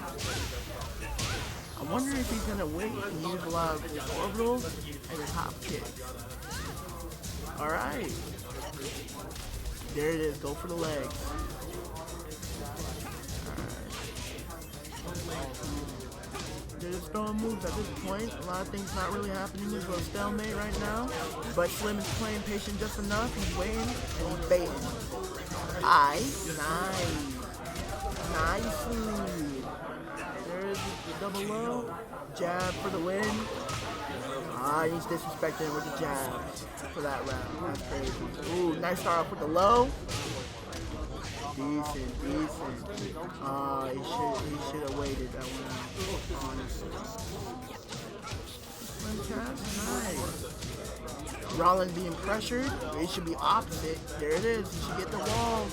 I wonder if he's gonna wait and use a lot of his orbitals and his hop kicks. Alright. There it is, go for the legs. They're just throwing moves at this point. A lot of things not really happening. There's a little stalemate right now. But Slim is playing patient just enough. He's waiting and he's baiting. Nice. There's the double low. Jab for the win. He's disrespecting him with the jab for that round. That's crazy. Ooh, nice start off with the low. Decent. He should have waited that one, honestly. Nice. Rollins being pressured. It should be opposite. There it is. He should get the wall.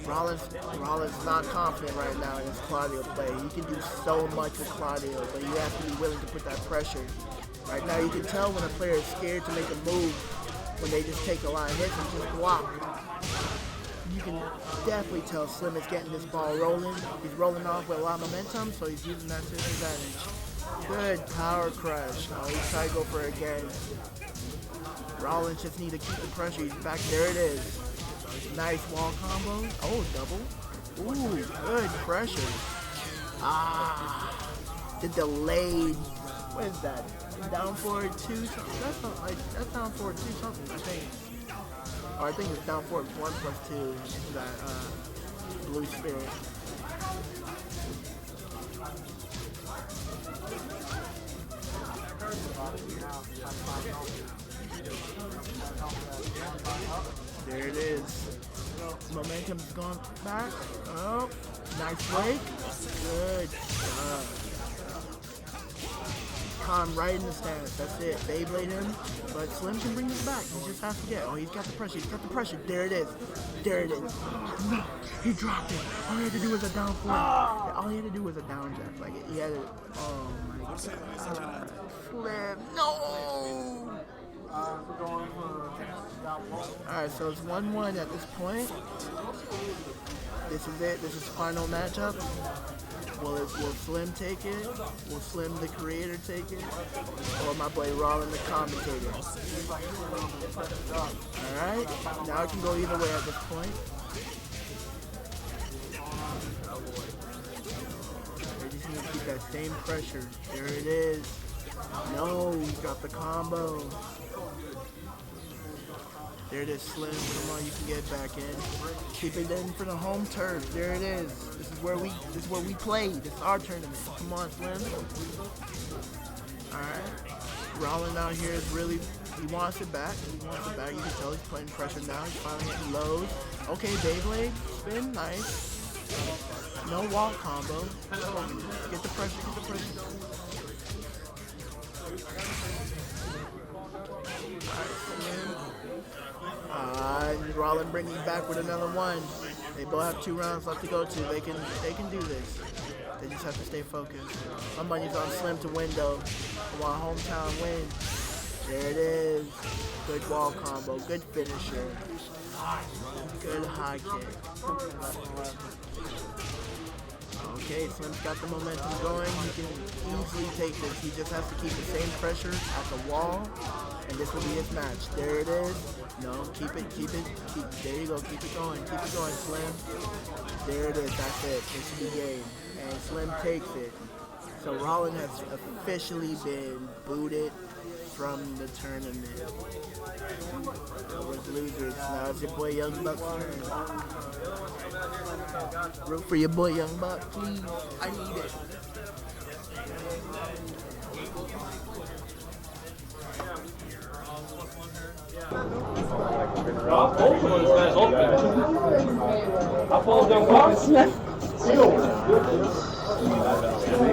Rollins not confident right now in his Claudio play. He can do so much with Claudio, but you have to be willing to put that pressure. Right now, you can tell when a player is scared to make a move when they just take a lot of hits and just block. You can definitely tell Slim is getting this ball rolling. He's rolling off with a lot of momentum, so he's using that to his advantage. Good power crush. Oh, he's trying to go for it again. Rollins just need to keep the pressure. He's back. There it is. Nice wall combo. Oh, double. Ooh, good pressure. The delayed. What is that? Down forward 2 something. That's down forward 2 something, I think. Or I think it's down forward 1+2. That blue spirit. There it is. Momentum's gone back. Oh, nice break. Good job. Calm right in the stance. That's it. Beyblade him. But Slim can bring this back. He just has to get. Oh, he's got the pressure. He's got the pressure. There it is. There it is. No, he dropped it. All he had to do was a down forward. All he had to do was a down jab. Like he had it. Oh my god. Slim. No. Alright, so it's 1-1 at this point. This is it. This is the final matchup. Will Slim take it? Will Slim the creator take it? Or my boy Rollin the commentator? Alright, now it can go either way at this point. They just need to keep that same pressure. There it is. No, he got the combo. There it is, Slim. Come on, you can get back in. Keep it in for the home turf. There it is. This is where we play. This is our tournament. Come on, Slim. Alright. Rollin out here is really, he wants it back. You can tell he's putting pressure now. He's finally hitting lows. Okay, Beyblade. Spin, nice. No wall combo. Get the pressure. Rollin bringing back with another one. They both have 2 rounds left to go to. They can do this. They just have to stay focused. My money's on Slim to win though. I want hometown win. There it is. Good wall combo. Good finisher. Good high kick. Okay, Slim's got the momentum going. He can easily take this. He just has to keep the same pressure at the wall. And this will be his match. There it is. No, keep it. There you go. Keep it going, Slim. There it is. That's it. This is the game. And Slim takes it. So Rollin has officially been booted from the tournament. We're losers. Now it's your boy Young Buck's turn. Root for your boy Young Buck, please. I need it. I followed them box.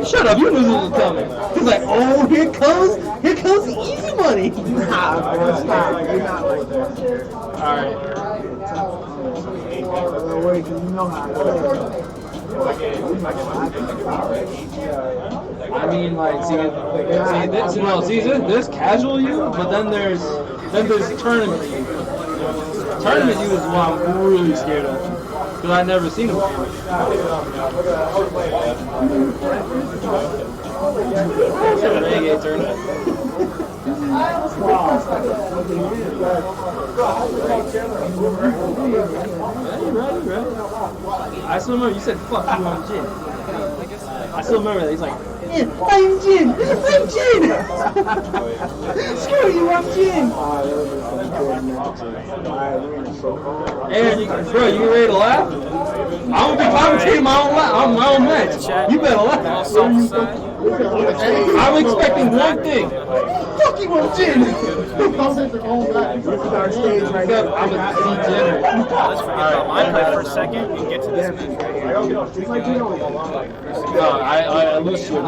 Shut up, you knew this was coming. He's like, oh, here comes the easy money. Nah, bro, stop. You're not like that. Alright. Don't worry, 'cause you know how I play. I mean, like, see, there's casual you, but then there's tournament you. Tournament you is what I'm really scared of, because I've never seen him. Renegade tournament. Right. I still remember you said fuck you on Jin. I still remember that. He's like, I'm Jin! I'm Jin! Screw you, I'm Jin! And bro, you ready to laugh? I'm taking my own match. You better laugh. I'm expecting one thing. Fuck you, I'm Jin! Our stage right now. I'm a degenerate. Let's forget about my play for a second and get to this match right here. No, I lose to him.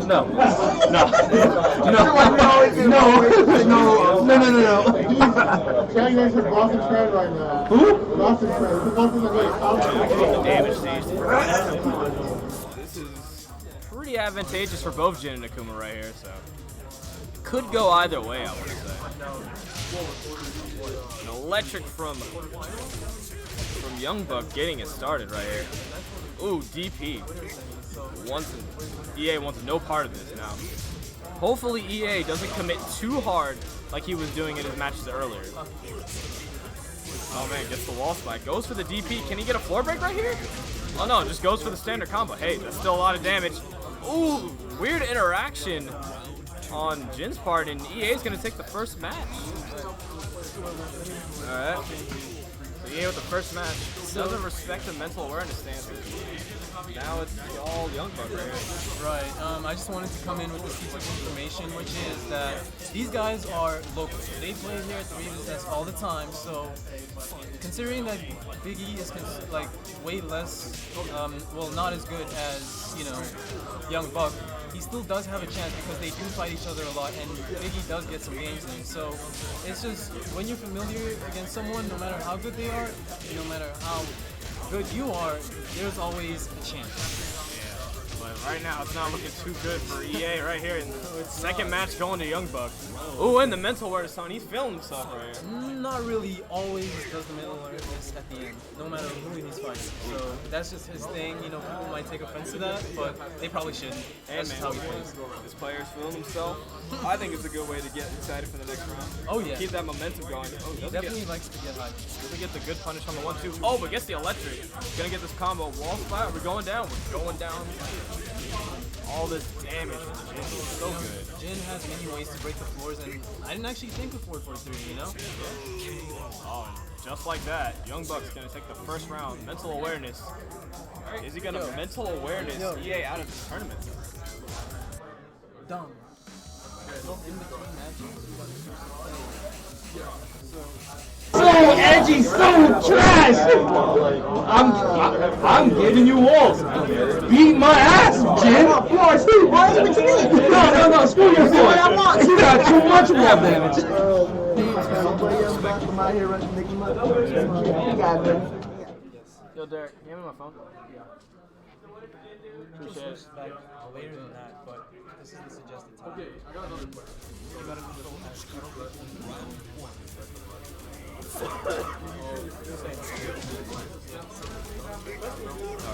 No. Who? Damage stage. This is pretty advantageous for both Jin and Akuma right here, so could go either way, I would say. An electric from Young Buck getting it started right here. Ooh, DP. EA wants no part of this now. Hopefully EA doesn't commit too hard like he was doing in his matches earlier. Oh man, gets the wall spike. Goes for the DP. Can he get a floor break right here? Oh no, just goes for the standard combo. Hey, that's still a lot of damage. Ooh, weird interaction on Jin's part, and EA is going to take the first match. Alright. So EA with the first match. Doesn't respect the mental awareness standard. Now it's all Young Buck right here. Right. I just wanted to come in with this piece of information, which is that these guys are local. They play here at the Revis all the time, so considering that Big E is like way less, well, not as good as, you know, Young Buck, he still does have a chance because they do fight each other a lot, and Big E does get some games in. So it's just when you're familiar against someone, no matter how good they are, no matter how good you are, there's always a chance. But right now, it's not looking too good for EA right here. In the second match going to Young Buck. Ooh, and the mental awareness on. He's feeling himself right here. Not really always does the mental awareness at the end, no matter who he's fighting. So that's just his thing. You know, people might take offense to that, but they probably shouldn't. And That's man, just how he plays. this player's feeling himself. I think it's a good way to get excited for the next round. Oh yeah. Keep that momentum going. Oh, He definitely likes to get hyped. doesn't get the good punish on the 1-2. Oh, but gets the electric. Gonna get this combo. Wall spot. We're going down. We're going down. All this damage from Jin. So good. Jin has many ways to break the floors, and I didn't actually think of 4-4-3, you know? Oh, and just like that, Young Buck's gonna take the first round. Mental awareness. Is he gonna mental awareness EA out of the tournament? Dumb. In between matches, So edgy, so trash. I'm giving you walls. Beat my ass, Jin. You are too. No. Screw your boy. You got too much wall damage. Yo, Derek, hand me my phone. Appreciate it. later than that, but this is the suggested time. Okay, I got another question. You gotta control that.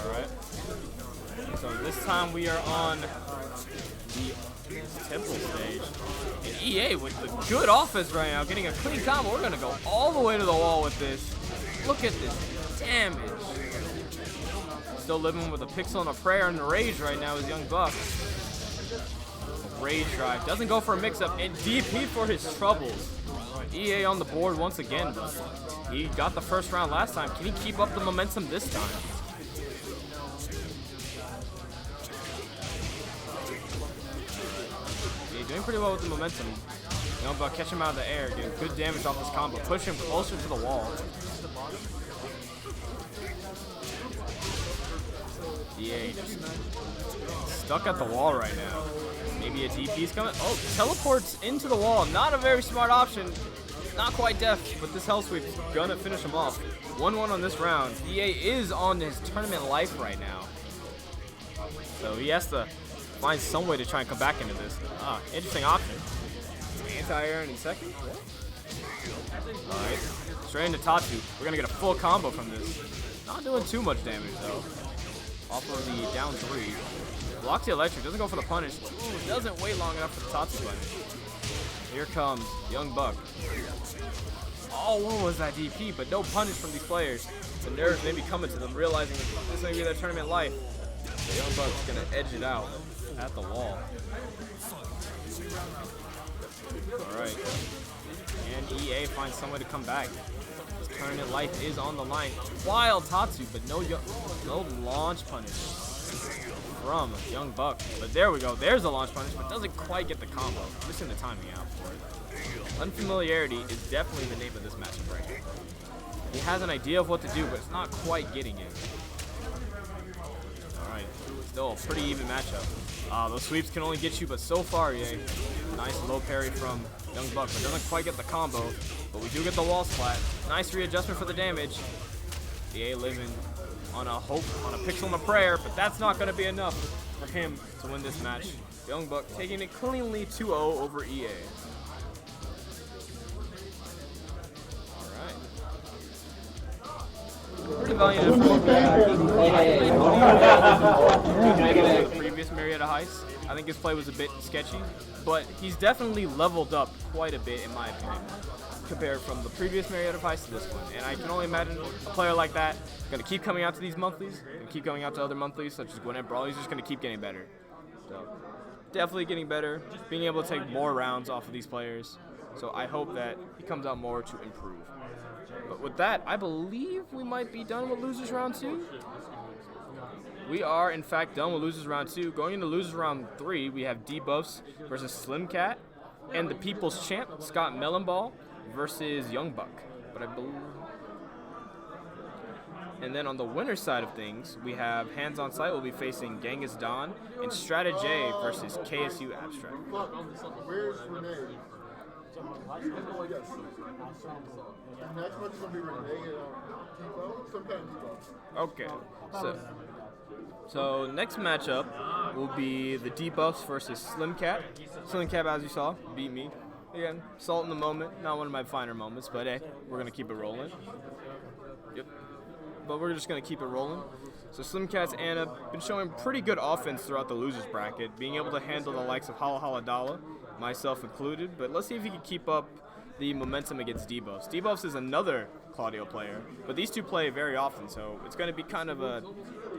Alright. So this time we are on the temple stage. And EA with the good offense right now, getting a clean combo. We're gonna go all the way to the wall with this. Look at this damage. Still living with a pixel and a prayer and a rage right now is Young Buck. rage drive. Doesn't go for a mix-up, and DP for his troubles. EA on the board once again. He got the first round last time. Can he keep up the momentum this time? Yeah, doing pretty well with the momentum. Young Buck catch him out of the air, getting good damage off this combo. Push him closer to the wall. EA just stuck at the wall right now. Maybe a DP's coming. Oh, teleports into the wall. Not a very smart option. Not quite deft, but this hell sweep's gonna finish him off. 1-1 on this round. EA is on his tournament life right now. So he has to find some way to try and come back into this. Interesting option. Anti-air in second. Alright. Straight into Tatsu. We're gonna get a full combo from this. Not doing too much damage though. Off of the down 3. Blocks the electric, doesn't go for the punish. Ooh, doesn't wait long enough for the Tatsu punish. Here comes Young Buck. Oh, what was that DP? But no punish from these players. The nerves may be coming to them, realizing that this may be their tournament life. The Young Buck's gonna edge it out at the wall. Alright. And EA finds some way to come back. His tournament life is on the line. Wild Tatsu, but no launch punish from Young Buck. But there we go. There's a launch punish, but doesn't quite get the combo. Missing the timing out for it. Unfamiliarity is definitely the name of this matchup right here. He has an idea of what to do, but it's not quite getting it. Alright. Still a pretty even matchup. Those sweeps can only get you, but so far, yeah. Nice low parry from Young Buck, but doesn't quite get the combo. But we do get the wall splat. Nice readjustment for the damage. EA living on a hope, on a pixel and a prayer, but that's not going to be enough for him to win this match. Young Buck taking it cleanly 2-0 over EA. Alright. Pretty valiant effort. Previous Marietta Heist. I think his play was a bit sketchy, but he's definitely leveled up quite a bit in my opinion, compared from the previous Marietta Heist to this one. And I can only imagine a player like that going to keep coming out to these monthlies, and keep going out to other monthlies such as Gwinnett Brawl. He's just going to keep getting better. So definitely getting better, being able to take more rounds off of these players. So I hope that he comes out more to improve. But with that, I believe we might be done with Losers Round 2. We are, in fact, done with Losers Round 2. Going into Losers Round 3, we have Debuffs versus Slim Cat, and the People's Champ, Scott Melonball, versus Young Buck. But I believe... And then on the winner's side of things, we have Hands on Sight will be facing Genghis Don, and Strata J versus KSU Abstract. Where's Renee? Next one's gonna be Renee and Tebow. Some kind of Tebow. Okay, so next matchup will be the Debuffs versus Slim Cat. Slim Cat, as you saw, beat me. Again, salt in the moment, not one of my finer moments, but hey, we're gonna keep it rolling. Yep. But we're just gonna keep it rolling. So Slim Cat's Anna been showing pretty good offense throughout the losers bracket, being able to handle the likes of Hala Hala Dala, myself included. But let's see if he can keep up the momentum against Debuffs. Debuffs is another Claudio player, but these two play very often, so it's going to be kind of a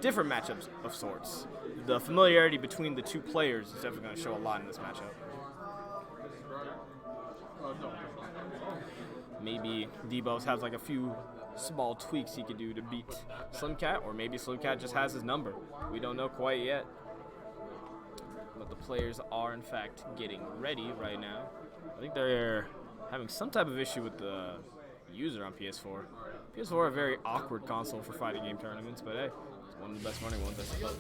different matchup of sorts. The familiarity between the two players is definitely going to show a lot in this matchup. Maybe Debuffs has like a few small tweaks he could do to beat Slim Cat, or maybe Slim Cat just has his number. We don't know quite yet. But the players are, in fact, getting ready right now. I think they're having some type of issue with the user on PS4. PS4 a very awkward console for fighting game tournaments, but hey, it's one of the best running ones, I suppose.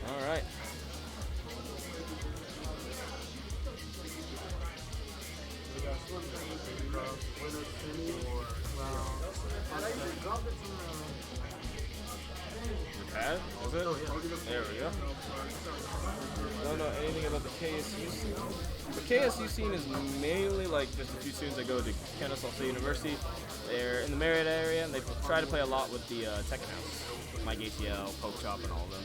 All right. Pad? Is it? There we go. Don't know anything about the KSU scene. The KSU scene is mainly like just a few students that go to Kennesaw State University. They're in the Marietta area, and they try to play a lot with the Tekken House, Mike ATL, Poke Chop, and all of them.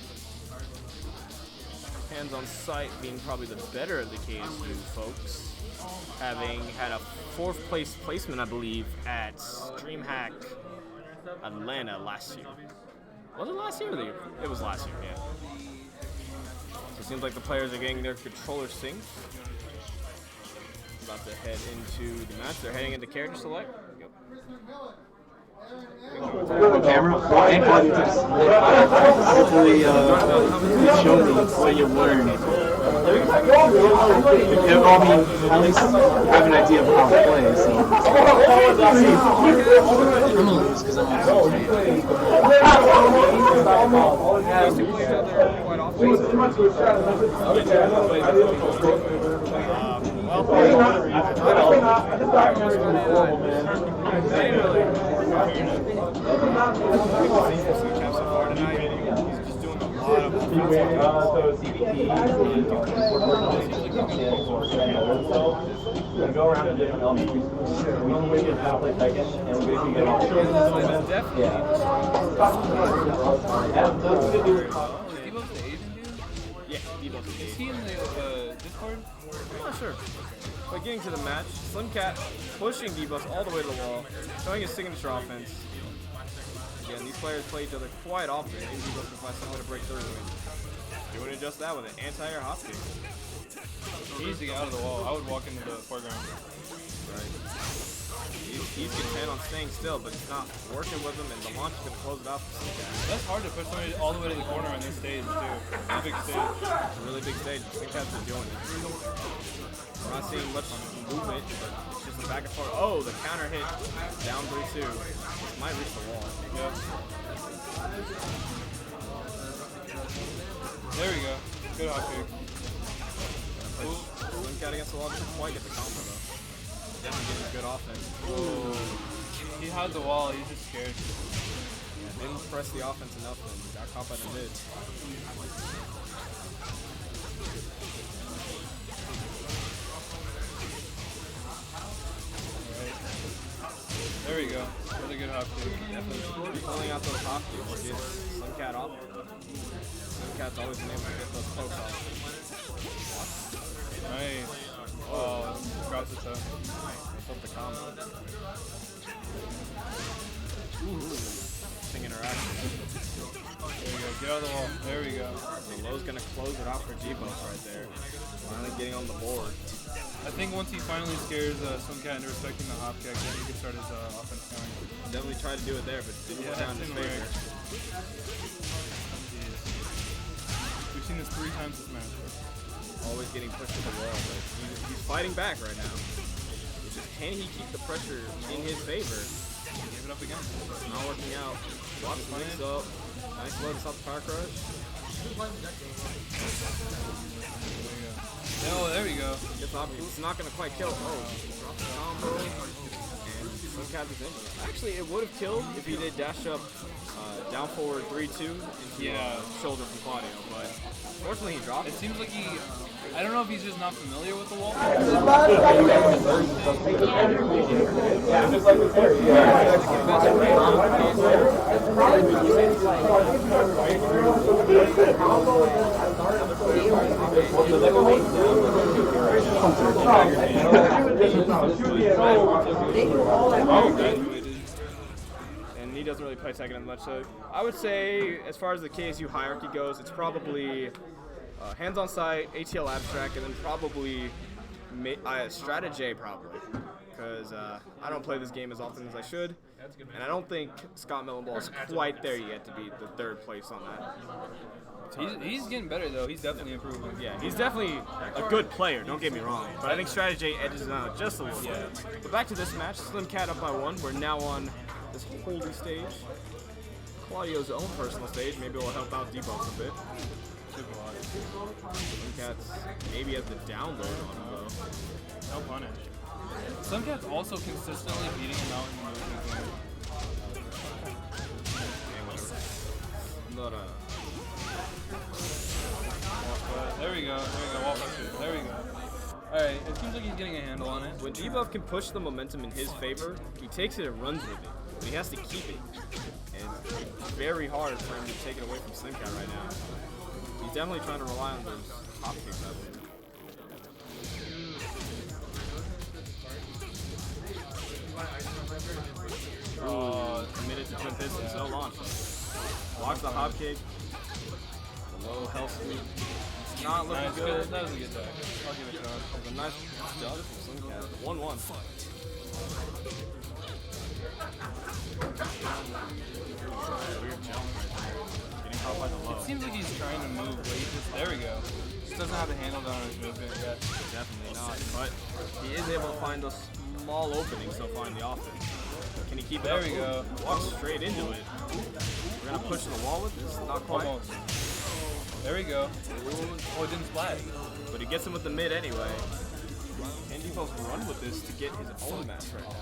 Hands on sight being probably the better of the KSU folks, having had a 4th place placement, I believe, at DreamHack Atlanta last year. Was it last year or the year? It was last year, yeah. So it seems like the players are getting their controller synced. About to head into the match. They're heading into character select. Yep. Camera and hopefully show me what you've learned. I mean, at least have an idea of how to play, so. I'm gonna lose because I'm Go around to different elements. We only get how to play second, and we basically get all Debo's the Asian dude? Yeah, Debo's the Is he in the Discord? I'm not sure. But getting to the match, Slimcat pushing Debus all the way to the wall, showing his signature offense. Again, these players play each other quite often. Maybe Debus can find some way to break through. Doing just that with an anti-air hop kick. He needs to get out of the wall. I would walk into the foreground. Right. He's content on staying still, but it's not working with him, and the launch is going to close it out for Slimcat. That's hard to push somebody all the way to the corner on this stage, too. It's a big stage. It's a really big stage. Slimcat's been doing it. We're not seeing much movement, but it's just a back and forth. Oh, the counter hit down 3-2. Might reach the wall. Yep. There we go. Good hot kick. Slimcat against the wall doesn't quite get the combo though. Definitely getting good offense. Ooh. He had the wall, he's just scared. Yeah, didn't press the offense enough and got caught by the mid. There we go. Really good hop kick. Definitely pulling out those hop kicks gets Slimcat off. Slimcat's always been able to get those pokes off. Nice. Oh, drops it though. Flip the combo. Ooh. Thing interaction. There we go. Get out of the wall. There we go. So Low's gonna close it out for G-Buff right there. Finally getting on the board. I think once he finally scares Slimcat into respecting the hop kick, then he can start his offense going. Definitely tried to do it there, but didn't go down in his favor. We've seen this 3 times this match. Always getting pushed to the wall, but he's fighting back right now. It's just, can he keep the pressure in his favor? Give it up again. It's not working out. Walks the mix up. Nice low to stop the power crush. Oh, there we go. It's not going to quite kill. Oh, drop the combo. And Slimcat is in. Actually, it would have killed if he did dash up down forward 3-2 into shoulder from Claudio, but fortunately he dropped it. It seems like he, I don't know if he's just not familiar with the wall. And he doesn't really play second as much, so I would say as far as the KSU hierarchy goes, it's probably hands on sight, ATL abstract, and then probably Strat probably, because I don't play this game as often as I should, and I don't think Scott Millenball is quite there yet to be the 3rd place on that. He's getting better though. He's definitely improving. Yeah, he's definitely a good player, don't get me wrong, but I think Strategy edges him out just a little bit. But back to this match, Slimcat up by 1. We're now on this holy stage. Claudio's own personal stage. Maybe it will help out debuffs a bit. Slimcat's maybe has the download on him though. No punish. Slimcat's also consistently beating him out in the movement game. But there we go. Wall pressure. There we go. Alright, it seems like he's getting a handle on it. when debuff can push the momentum in his favor, he takes it and runs with it. But he has to keep it. And it's very hard for him to take it away from Slimcat right now. He's definitely trying to rely on those hop kicks, I believe. Committed to twin pistols, no launch. Blocks the hop kick. The low health sweep. It's not looking good. That was a good tag. I'll give it to him. It was a nice dub from Slimcat. 1-1. Weird jump right there. Getting caught by the low. It seems like he's trying to move, but he just, there we go. Just doesn't have the handle down on his movement yet. Definitely not, but he is able to find those small openings so far in the offense. Can he keep it up? There we go. Walk straight into it. We're gonna push the wall with this. Not quite. Almost. There we go. Oh, it didn't splat. But he gets him with the mid anyway. Can Defoe's run with this to get his own match right now?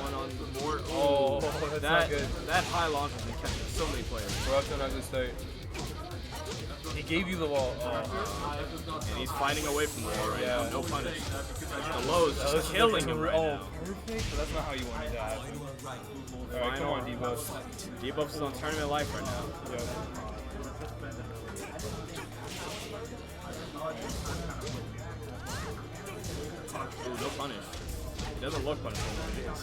One on the board. Oh, that's not good. That high launch has been catching so many players. We're up to an ugly start. He gave you the wall. And he's fighting away from the wall right now. No punish. The low is That just killing him right now. Perfect, but that's not how you wanted to happen. Alright, come on, Debuff. Debuff's on tournament life right now. Yep. Ooh, no punish. It doesn't look punishable when it is.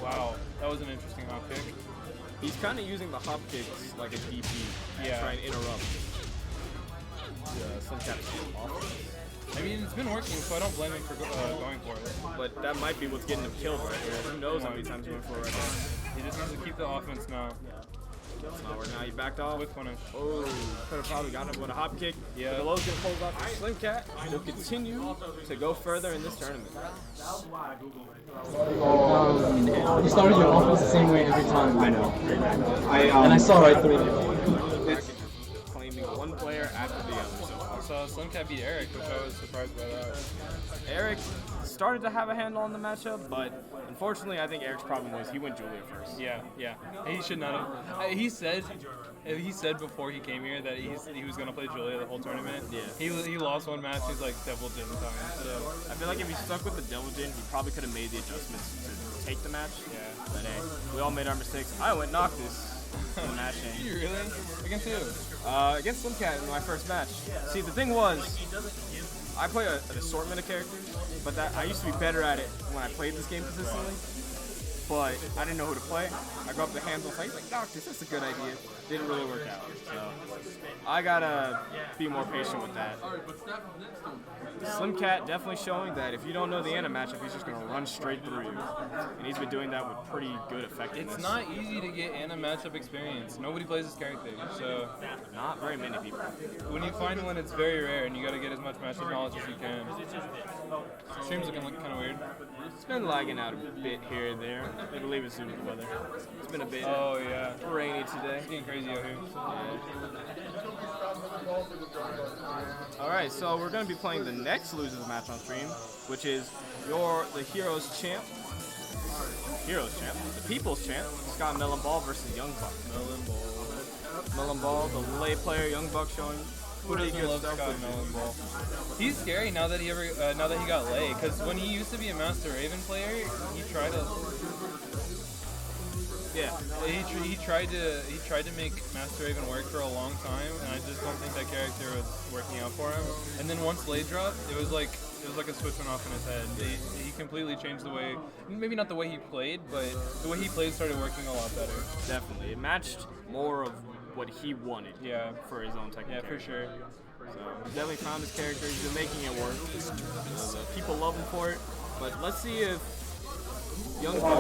Wow, that was an interesting hop kick. He's kind of using the hop kicks like a DP to try and interrupt some kind of offense. I mean, it's been working, so I don't blame him for going for it. But that might be what's getting him killed right here. Who knows how many times he went for it right now. He just needs to keep the offense now. It's not working out. He backed off. With punish. Oh, could have probably gotten him with a hop kick. Yeah. But the low's going to hold off for Slimcat. He'll continue to go further in this tournament. You started your offense the same way every time. I know. And I saw right through it. It's claiming one player after the other so far. So Slimcat beat Eric, which I was surprised by that. Eric started to have a handle on the matchup, but unfortunately, I think Eric's problem was he went Julia first. Yeah. He should not have. He said before he came here that he was gonna play Julia the whole tournament. Yeah. He lost one match. He's like Devil Jin time. So I feel like if he stuck with the Devil Jin, he probably could have made the adjustments to take the match. yeah. But hey, we all made our mistakes. I went Noctis in the match. Did you really? Against who? Against Slimcat in my first match. See, the thing was, I play an assortment of characters, but I used to be better at it when I played this game consistently. But I didn't know who to play. I go up to Hansel and like, Noctis, that's a good idea. Didn't really work out. So I gotta be more patient with that. Slimcat definitely showing that if you don't know the Ana matchup, he's just gonna run straight through you. And he's been doing that with pretty good effectiveness. It's not easy to get Ana matchup experience. Nobody plays this character, so Not very many people. when you find one, it's very rare, and you gotta get as much matchup knowledge as you can. Stream's looking kind of weird. It's been lagging out a bit here and there. I believe it's due to the weather. It's been a bit Oh yeah, rainy today. it's getting crazy out here. Alright, so we're going to be playing the next losers match on stream, which is the Heroes champ. The People's champ, Scott Melon Ball versus Young Buck. Melon Ball, the lay player, Young Buck showing pretty good Love stuff. Scott Melon Ball. He's scary now that he got lay, because when he used to be a Master Raven player, he tried to. Yeah. He tried to make Master Raven work for a long time, and I just don't think that character was working out for him. And then once Lay dropped, it was like a switch went off in his head. He completely changed the way, maybe not the way he played, but the way he played started working a lot better. Definitely. It matched more of what he wanted for his own technical Yeah, for sure. So he's definitely found his character. He's been making it work. People love him for it. But let's see if Young Buck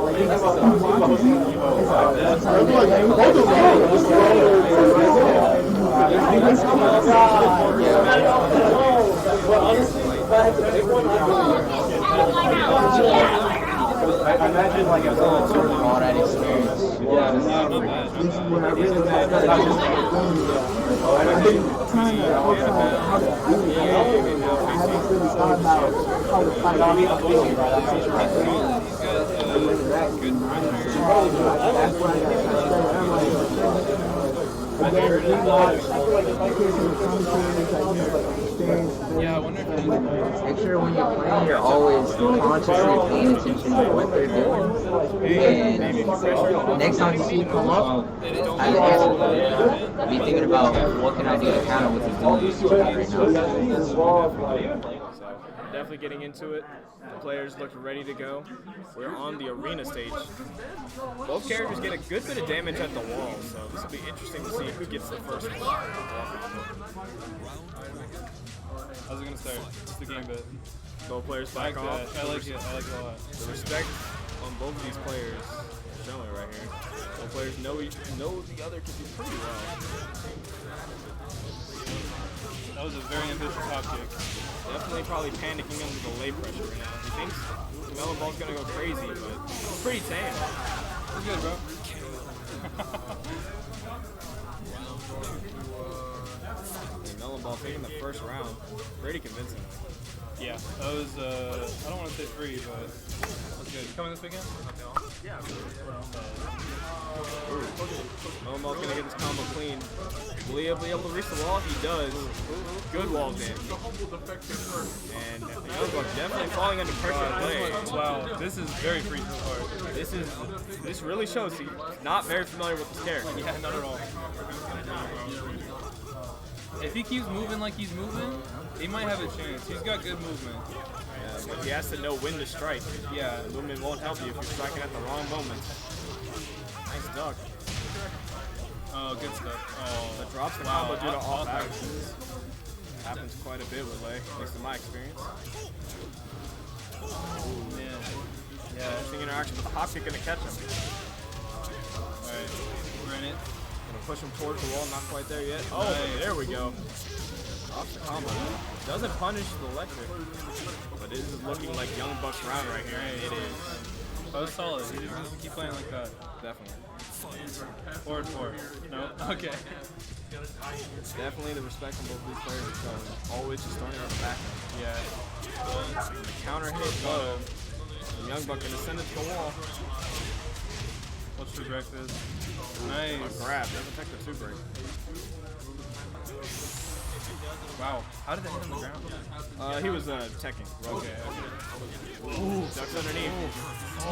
I imagine like it was a sort of already experience. Good pressure. That's why I got Yeah, I wonder if Make sure when you're playing, you're always consciously paying attention to what they're doing. And next time you see him come up, as an answer, be thinking about what can I do to counter what he's doing right now. So definitely getting into it. The players look ready to go. We're on the arena stage. Both characters get a good bit of damage at the wall, so this will be interesting to see who gets the first one. How's it gonna start? It's the game bit. Both players back off. I like it. I like it a lot. The respect on both of these players is showing right here. Both players know the other can do pretty well. That was a very ambitious hop kick. Definitely probably panicking under the lay pressure right now. He thinks Melon Ball's gonna go crazy, but it's pretty tame. It's good, bro. Melon Ball taking the first round. Pretty convincing. Yeah, that was, I don't want to say free, but that's good. You coming this weekend? Yeah. Melon Ball's gonna get this combo clean. Will he be able to reach the wall? He does. Good wall damage. And Youngbuck definitely falling under pressure to play. Wow, this is very free so far. This really shows he's not very familiar with this character. Yeah, not at all. If he keeps moving like he's moving, he might have a chance. He's got good movement. Yeah, but he has to know when to strike. Yeah. The movement won't help you if you're striking at the wrong moment. Nice duck. Oh, good stuff. Oh, But drops the combo due to off actions. Happens quite a bit with Lay, at least in my experience. Ooh, man. Yeah. Interesting interaction with the hop kick gonna catch him. Alright, we're in it. Gonna push him towards the wall, not quite there yet. Oh, Nice. there we go. Drops the combo. Doesn't punish the electric, but it is looking like Youngbuck's round right here. It is. That was solid. He just needs to keep playing like that. Definitely. Forward 4. No? Okay. Definitely the respect from both these players are showing. Always just throwing out the back end. Yeah. Counter hit low. Youngbuck gonna send it to the wall. What's the break this? Nice. A grab, doesn't take the 2 break. Wow. How did that hit on the ground? He was teching. Okay. Ooh, ducks underneath.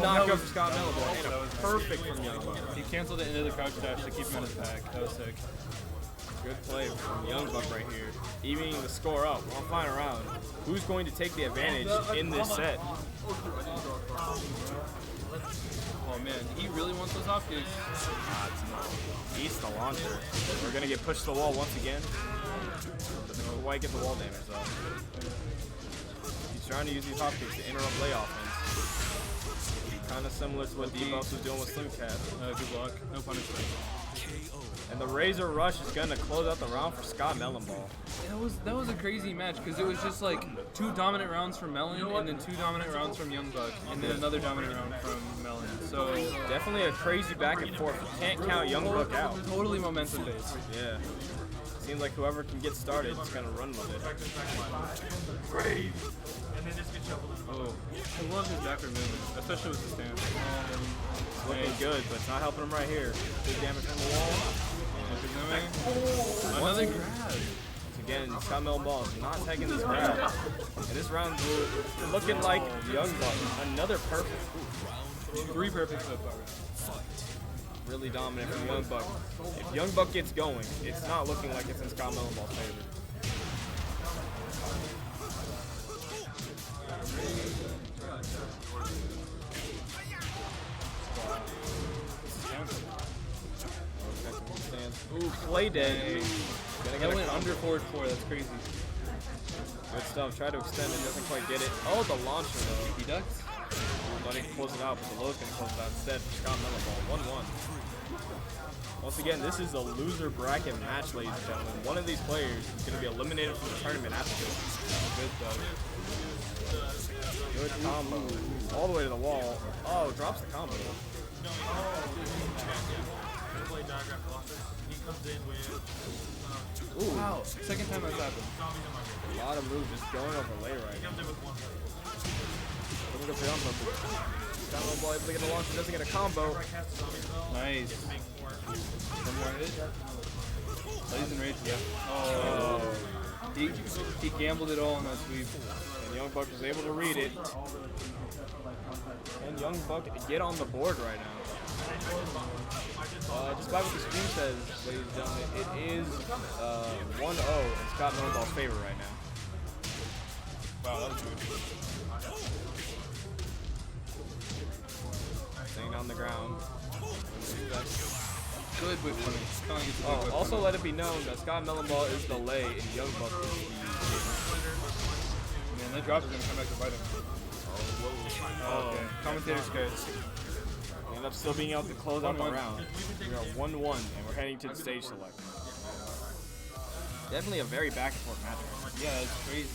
Knock up Scott Melliball. And a perfect from Youngbuck. He canceled it into the crouch dash to keep him in his pack. That was sick. Good play from Youngbuck right here. Evening the score up. We're on final round. Who's going to take the advantage in this set? Oh man, he really wants those off kicks. East the launcher. We're going to get pushed to the wall once again. Doesn't quite get the wall damage though. He's trying to use these hop kicks to interrupt lay offense. Kind of similar to what D-Buffs was doing with Slim Cat. Good block. No punishment. And the Razor Rush is going to close out the round for Scott Melonball. That was a crazy match because it was just like 2 dominant rounds from Melon and then 2 dominant rounds from Youngbuck and then another dominant round from Melon. So definitely a crazy back and forth. You can't count Youngbuck out. Totally momentum based. Yeah. Seems like whoever can get started is going to run with it. Oh, I love his backward movement, especially with the stance. Looking good, but it's not helping him right here. Big damage from the wall. Another grab. Again, Scott Melonball is not taking this grab. And this round looking like Youngbuck. Another perfect. 3 perfects so far. Really dominant from Youngbuck. If Youngbuck gets going, it's not looking like it's in Scott Melonball's favor. Ooh, play dead. That went under forward 4, that's crazy. Good stuff, try to extend it, doesn't quite get it. Oh, the launcher though. He ducks? Letting close it out, but the low's gonna close it out instead for Scott Melonball. 1-1. Once again, this is a loser bracket match, ladies and gentlemen. One of these players is gonna be eliminated from the tournament after this. Good though. Good combo. All the way to the wall. Oh, drops the combo. Ooh. Wow, second time that's happened. A lot of moves just going over lay right now. Looking good for Youngbuck. Scott Melonball able to get the launcher, doesn't get a combo. Nice. One more hit. Oh, he's enraged again. Oh. He gambled it all on that sweep. And Young Buck was able to read it. And Young Buck get on the board right now. Despite what the screen says, ladies and gentlemen, it is 1-0 in Scott Melonball's favor right now. Wow, that was good. Staying on the ground. Good whip running. Also let it be known that Scott Melonball is the lay and Young Buck is the... Man, that drop is going to come back to bite him. Oh, okay. Commentator's good. We end up still being able to close out the round. We are 1-1 and we're heading to the stage select. Definitely a very back and forth match. Yeah, it's crazy.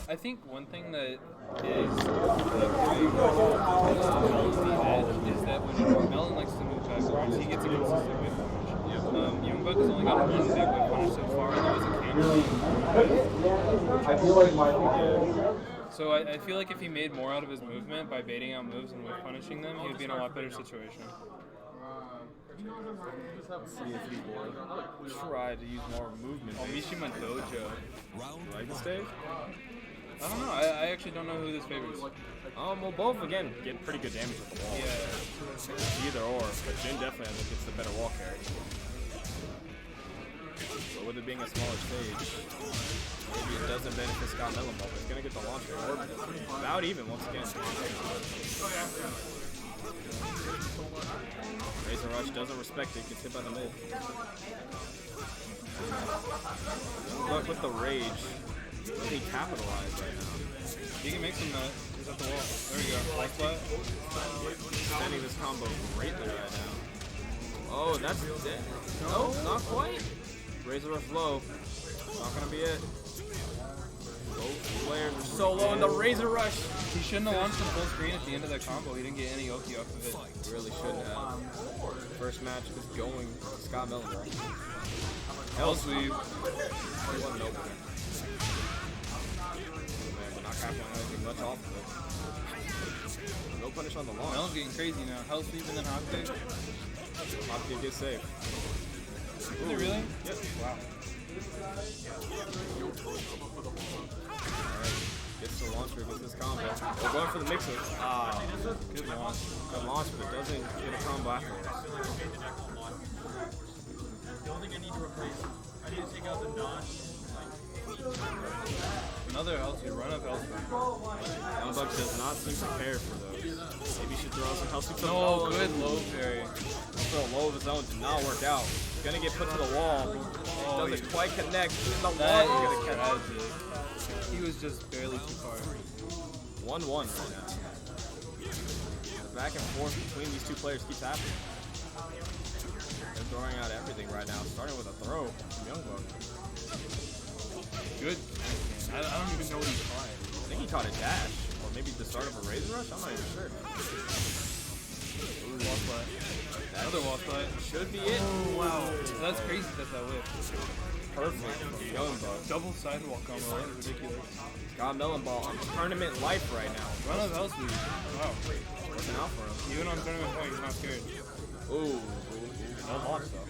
I think one thing that is that when Melon likes to move backwards, he gets a consistent whip punish. Young Buck has only got one big whip punish so far, and that was a cannon. I feel like my So I feel like if he made more out of his movement by baiting out moves and whip punishing them, he would be in a lot better situation. See if he will try to use more movement. Oh, Mishima Dojo. You like the stage? I don't know. I actually don't know who this favors. Well, both again get pretty good damage with the wall. Yeah. Either or, but Jin definitely I think gets the better wall carry. So with it being a smaller stage, maybe it doesn't benefit Scott Melonball, but it's gonna get the launcher. Or about even once again. Razor Rush doesn't respect it, gets hit by the mid. But with the rage, really capitalized right now. He can make some he's at the wall. There we go. Light flat. Defending this combo greatly right now. Oh, that's it. No, not quite. Razor Rush low. Not gonna be it. Both players are so low in the Razor Rush. He shouldn't have launched the full screen at the end of that combo. He didn't get any Oki off of it. He really shouldn't have. First match is going Scott Melonball. Hell sweep. He wasn't open. Not capturing anything much off of it. No punish on the launch. Melon's getting crazy now. Hell sweep and then hop kick. Hop kick gets saved. Is it really? Yep. Wow. Alright. Gets the launcher with this combo. We're going for the mixer. Good launch. Good launch, but doesn't get a combo afterwards. The only thing I need to replace, I need to take out the notch. Another L2 run up L2. Young Buck does not seem prepared for those. Maybe he should throw out some health soup. No, good low parry. Throw a low of his own did not work out. He's gonna get put to the wall. Doesn't quite connect. In the wall, he's gonna catch it. He was just barely too far. 1-1 right now. The back and forth between these two players keeps happening. They're throwing out everything right now, starting with a throw from Young Buck. Good. I don't even know what he caught. I think he caught a dash, or maybe the start of a Razor Rush? I'm not even sure. Ooh, wall flat. Another wall flat. Should be it. Oh, wow. That's crazy that whip. Perfect from Young Buck. Double sidewalk combo. That is ridiculous. Scott Melonball on tournament life right now. Run up L sweep. Wow. Working out for him. Even on tournament point, he's not scared. Ooh. No launch though.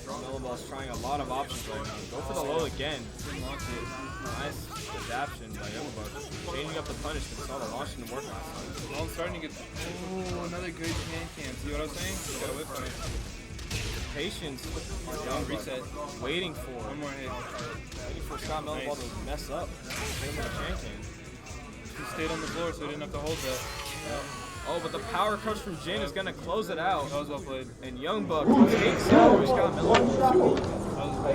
Melonball's trying a lot of options right now. Go for the low again. Nice adaptation by Young Buck. Changing up the punishment. Saw the launch didn't work last time. Well, I'm starting to get. Oh, another good can. See what I was saying? Got a whip on it. Patience on Young Buck. Reset. Waiting for One more hit. Waiting for Scott Melonball to mess up. Hit him with a can. He stayed on the floor, so he didn't have to hold that. Oh, but the power crush from Jin is going to close it out. That was well played. And Young Buck takes over Scott Melonball.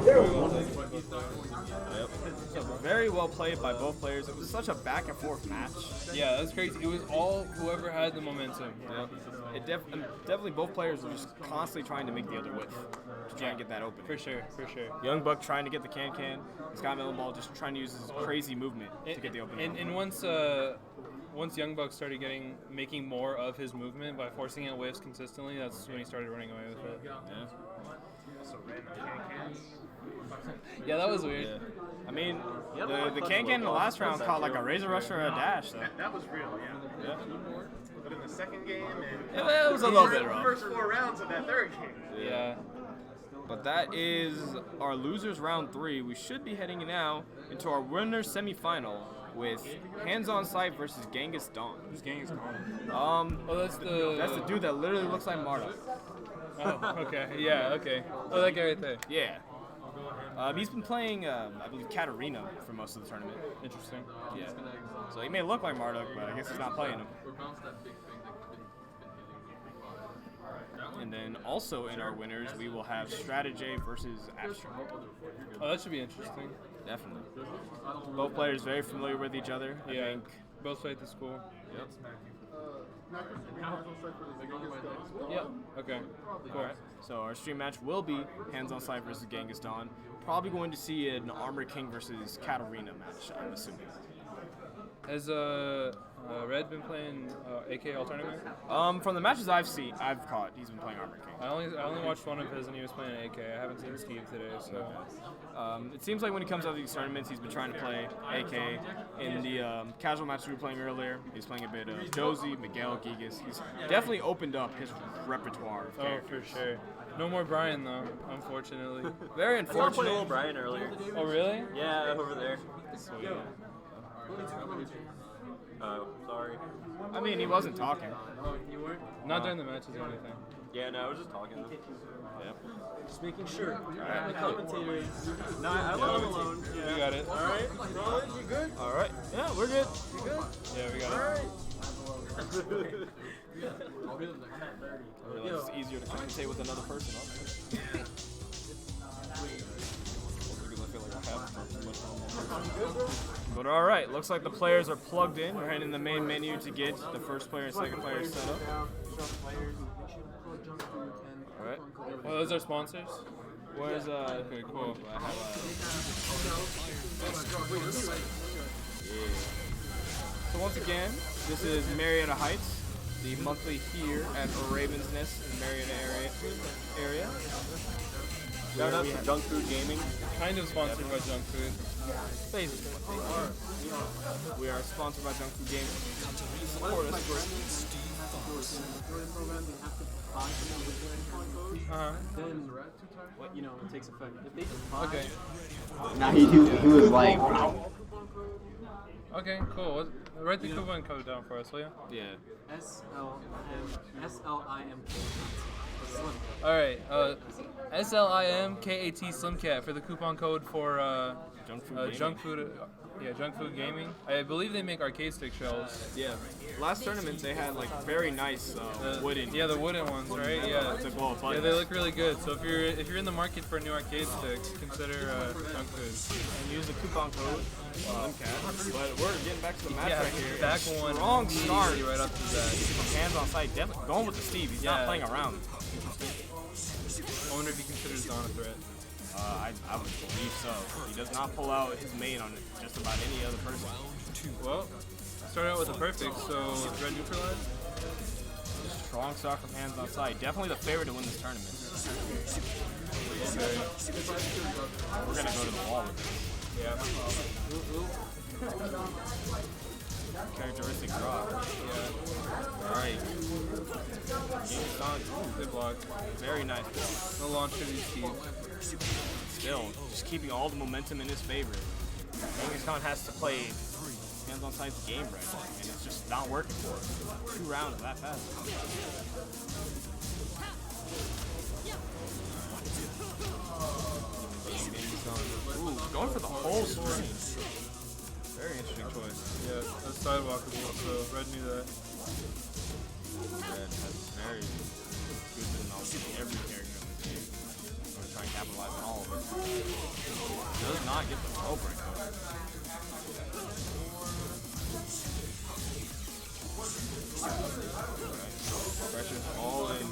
Very well played. Yep. So very well played by both players. It was such a back and forth match. Yeah, that's crazy. It was all whoever had the momentum. Yep. It definitely both players were just constantly trying to make the other whiff to try and get that open. For sure, for sure. Young Buck trying to get the can. Scott Melonball just trying to use his crazy movement to get the open. And once once Young Buck started making more of his movement by forcing out waves consistently, that's when he started running away with it. Yeah, that was weird. Yeah. I mean, the can in the last round caught like a razor rush or a dash. So. That was real, yeah. But in the second game, and It was a little bit rough. First 4 rounds of that third game. Yeah. But that is our losers round 3. We should be heading now into our winners semifinal with Hands on Sight versus Genghis Dawn. Who's Genghis Dawn? That's the dude that literally looks like Marduk. Oh, okay. Yeah, okay. Oh, that guy right there. Yeah. He's been playing, I believe, Katarina for most of the tournament. Interesting. Yeah. So he may look like Marduk, but I guess he's not playing him. And then also in our winners, we will have Strategy versus Abstract. Oh, that should be interesting. Definitely. Both players very familiar with each other. I think. Both play at the school. Yep. Yep. Okay. Cool. Alright. So our stream match will be Hands on Sight versus Genghis Dawn. Probably going to see an Armor King versus Katarina match, I'm assuming. Has Red been playing AK all tournament? From the matches I've caught, he's been playing Armor King. I only watched one of his and he was playing AK. I haven't seen Steve today, so. It seems like when he comes out of these tournaments, he's been trying to play AK. In the casual match we were playing earlier, he's playing a bit of Josie, Miguel, Gigas. He's definitely opened up his repertoire of characters. For sure. No more Brian though, unfortunately. Very I played a unfortunate. little Brian earlier. Oh really? Yeah, over there. Sweet. Sorry. I mean, he wasn't talking. You weren't? Not during the matches or anything. Yeah, no, I was just talking. Yep. Just making sure. Alright. The commentators. No, I let him alone. We got it. Alright, Rollins, you good? Alright. Yeah, we're good. You good? Yeah, we got Alright. I realize it's easier to commentate with another person, honestly. Because I feel like I have too much on. But alright, looks like the players are plugged in. We're heading in the main menu to get the first player and second player set up. Alright. Oh, those are sponsors? Where's Okay, cool. I have So once again, this is Marietta Heights, the monthly here at Raven's Nest in Marietta area. Shout out to Junk Food Gaming. Kind of sponsored by Junk Food. Basically. We are sponsored by Junk Food Gaming. Support us. Then what it takes effect. If they just buy, Okay. Now he was like, Okay, cool. Write the coupon code down for us, will you? Yeah. SLIM. Alright, SLIMKAT Slimcat for the coupon code for Junk Food Gaming. I believe they make arcade stick shells. Yeah. Last tournament they had like very nice wooden. Yeah, the wooden ones, right? Yeah. Yeah, they look really good. So if you're in the market for a new arcade stick, consider Junk Food. And use the coupon code Slimcat. But we're getting back to the match right here. Back one. Strong start right up to that. From Hands on Sight. Definitely going with the Steve. He's not playing around. I wonder if he considers Dawn a threat. I would believe so. He does not pull out his main on just about any other person. Well, start out with a perfect, so red neutralize. Strong start from Hands on Sight. Definitely the favorite to win this tournament. Okay. We're gonna go to the wall with this. Yeah. Characteristic drop. Yeah. Alright. Game's on. Good block. Very nice. No launch to these teams. Still, just keeping all the momentum in his favor. Genghis Khan has to play Hands on Sight's game right now, and it's just not working for him. 2 rounds that fast. Ooh, going for the whole string. Very interesting choice. Yeah, that's sidewalkable, so red knew that. Red has very good knowledge of every character in this game. I'm going to try and capitalize on all of it. Does not get the throw break though. Pressure's all in.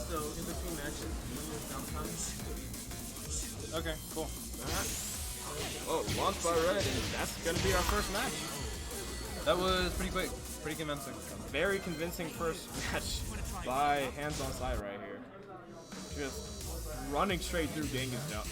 So in between matches, downtime. Okay, cool. Oh, launched by Red, and that's going to be our first match. That was pretty quick, pretty convincing. Very convincing first match by Hands on Side right here. Just running straight through Genghis Don.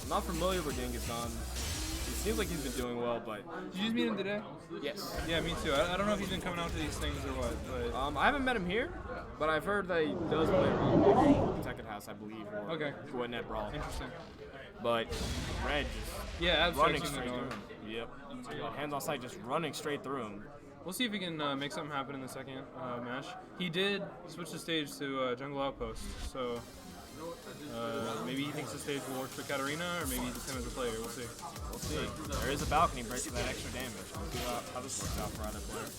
I'm not familiar with Genghis Don. It seems like he's been doing well, but... Did you just meet him today? Yes. Yeah, me too. I don't know if he's been coming out to these things or what, but... I haven't met him here, but I've heard that he does play around Tekken House, I believe, or Gwinnett Brawl. Interesting. But Red just running straight through him. Yep. Hands on Sight just running straight through him. We'll see if he can make something happen in the second match. He did switch the stage to Jungle Outpost, so maybe he thinks the stage will work for Katarina, or maybe just him as a player. We'll see. We'll see. There is a balcony break for that extra damage. We'll see how this works out for either player.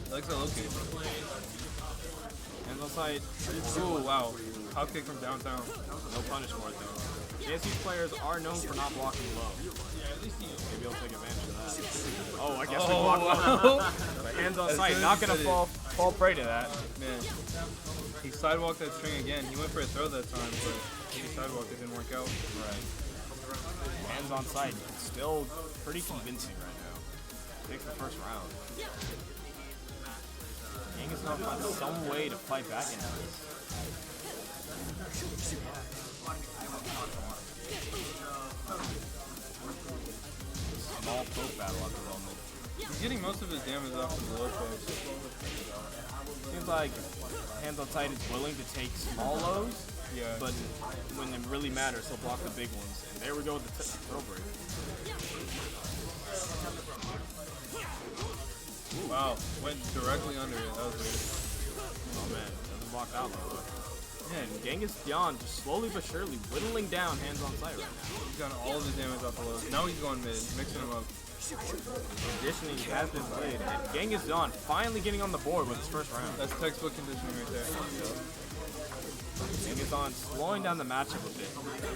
I like the locate. Hands on Sight. Ooh, wow. Hop kick from downtown. No punish for it though. JSU players are known for not blocking low. Maybe he'll take advantage of that. Oh, I guess we blocked low. But Hands on Sight, not gonna fall prey to that. Man, he sidewalked that string again. He went for a throw that time, but he sidewalked it, didn't work out. Right. Hands on Sight, still pretty convincing right now. Takes the first round. Genghis not found some way to fight back into this. Small poke battle at the moment. He's getting most of his damage off of the low post. Seems like Hands on Sight is willing to take small lows, but when it really matters, he'll block the big ones. And there we go with the throw break. Wow, went directly under it. That was weird. Oh man, doesn't block that low. Man, Genghis Dion just slowly but surely whittling down Hands on Sight right now. He's gotten all of his damage off the lows. Now he's going mid, mixing them up. Conditioning has been played, and Genghis Dion finally getting on the board with his first round. That's textbook conditioning right there. Genghis Dion slowing down the matchup a bit.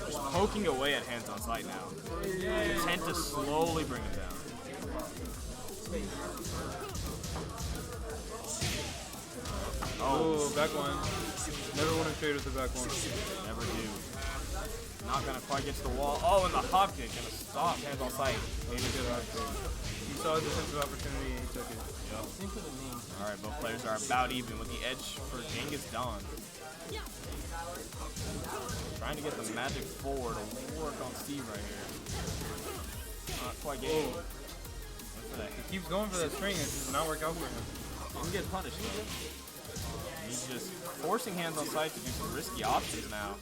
Just poking away at Hands on Sight now. Intent to slowly bring him down. Oh, back one. Never want to trade with the back one. Never do. Not gonna quite get to the wall. Oh, and the hop kick gonna stop Hands on Sight. He saw a defensive opportunity and he took it. Yep. Alright, both players are about even with the edge for Genghis Don. Trying to get the magic forward to work on Steve right here. Not quite getting it. He keeps going for that string, it does not work out for him. Didn't get punished though. He's just forcing Hands on Sight to do some risky options now.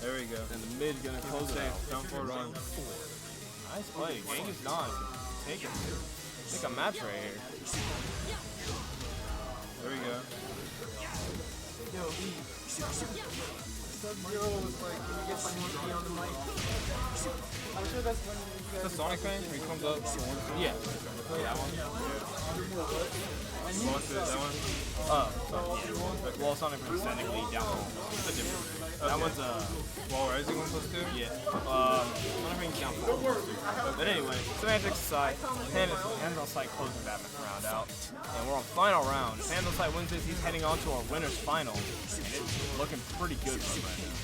There we go. And the mid gonna close it out. Down forward run. Nice play. Genghis Don take a match right here. There we go. I'm sure that's when you Is that Sonic fan? Where he comes up? Yeah. That one? That one? Well, Sonic is technically down. It's a different thing. That one's Wall Rising 1+2? Yeah. Sonic Ring's down 4. But anyway, semantics aside, Hands on Sight closing that round out. And we're on final round. If Hands on Sight wins this, he's heading on to our winner's final. And it's looking pretty good for him right now.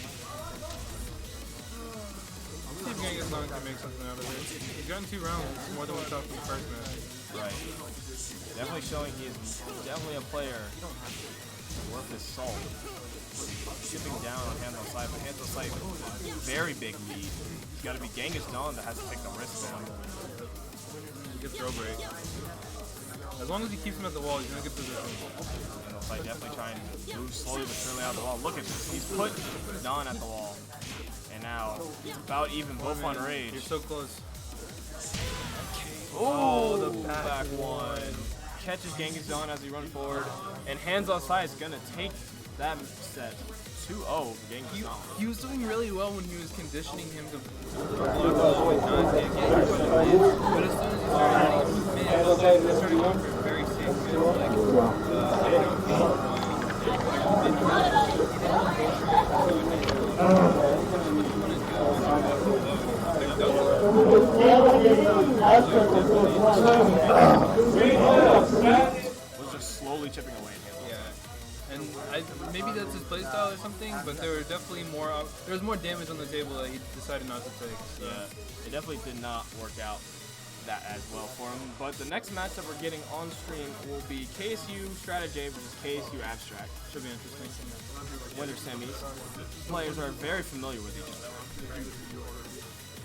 See if Genghis Don can make something out of it. He's gotten 2 rounds, more than one shot from the first match. Right. Definitely showing he is definitely a player worth his salt. Shipping down on Hands on Sight, but Hands on Sight, very big lead. It's got to be Genghis Don that has to take the risk on. Good throw break. As long as he keeps him at the wall, he's in a good position. Hands on Sight definitely trying to move slowly but surely out the wall. Look at this. He's put Don at the wall. And now it's about even, both on rage. You're so close. Oh, the back one. Catches Genghis Don as he runs forward. And Hands on Sight is going to take that set 2-0 for Genghis Don. He was doing really well when he was conditioning him to block the not take it. But as soon as he started hitting mid, he started going for very safe mid. Was just slowly chipping away at him. Yeah, and maybe that's his playstyle or something, but there were definitely more. There was more damage on the table that he decided not to take. So. Yeah, it definitely did not work out. that as well for him. But the next matchup we're getting on stream will be KSU Strategy versus KSU Abstract. Should be interesting. Winter semis. Players are very familiar with each other.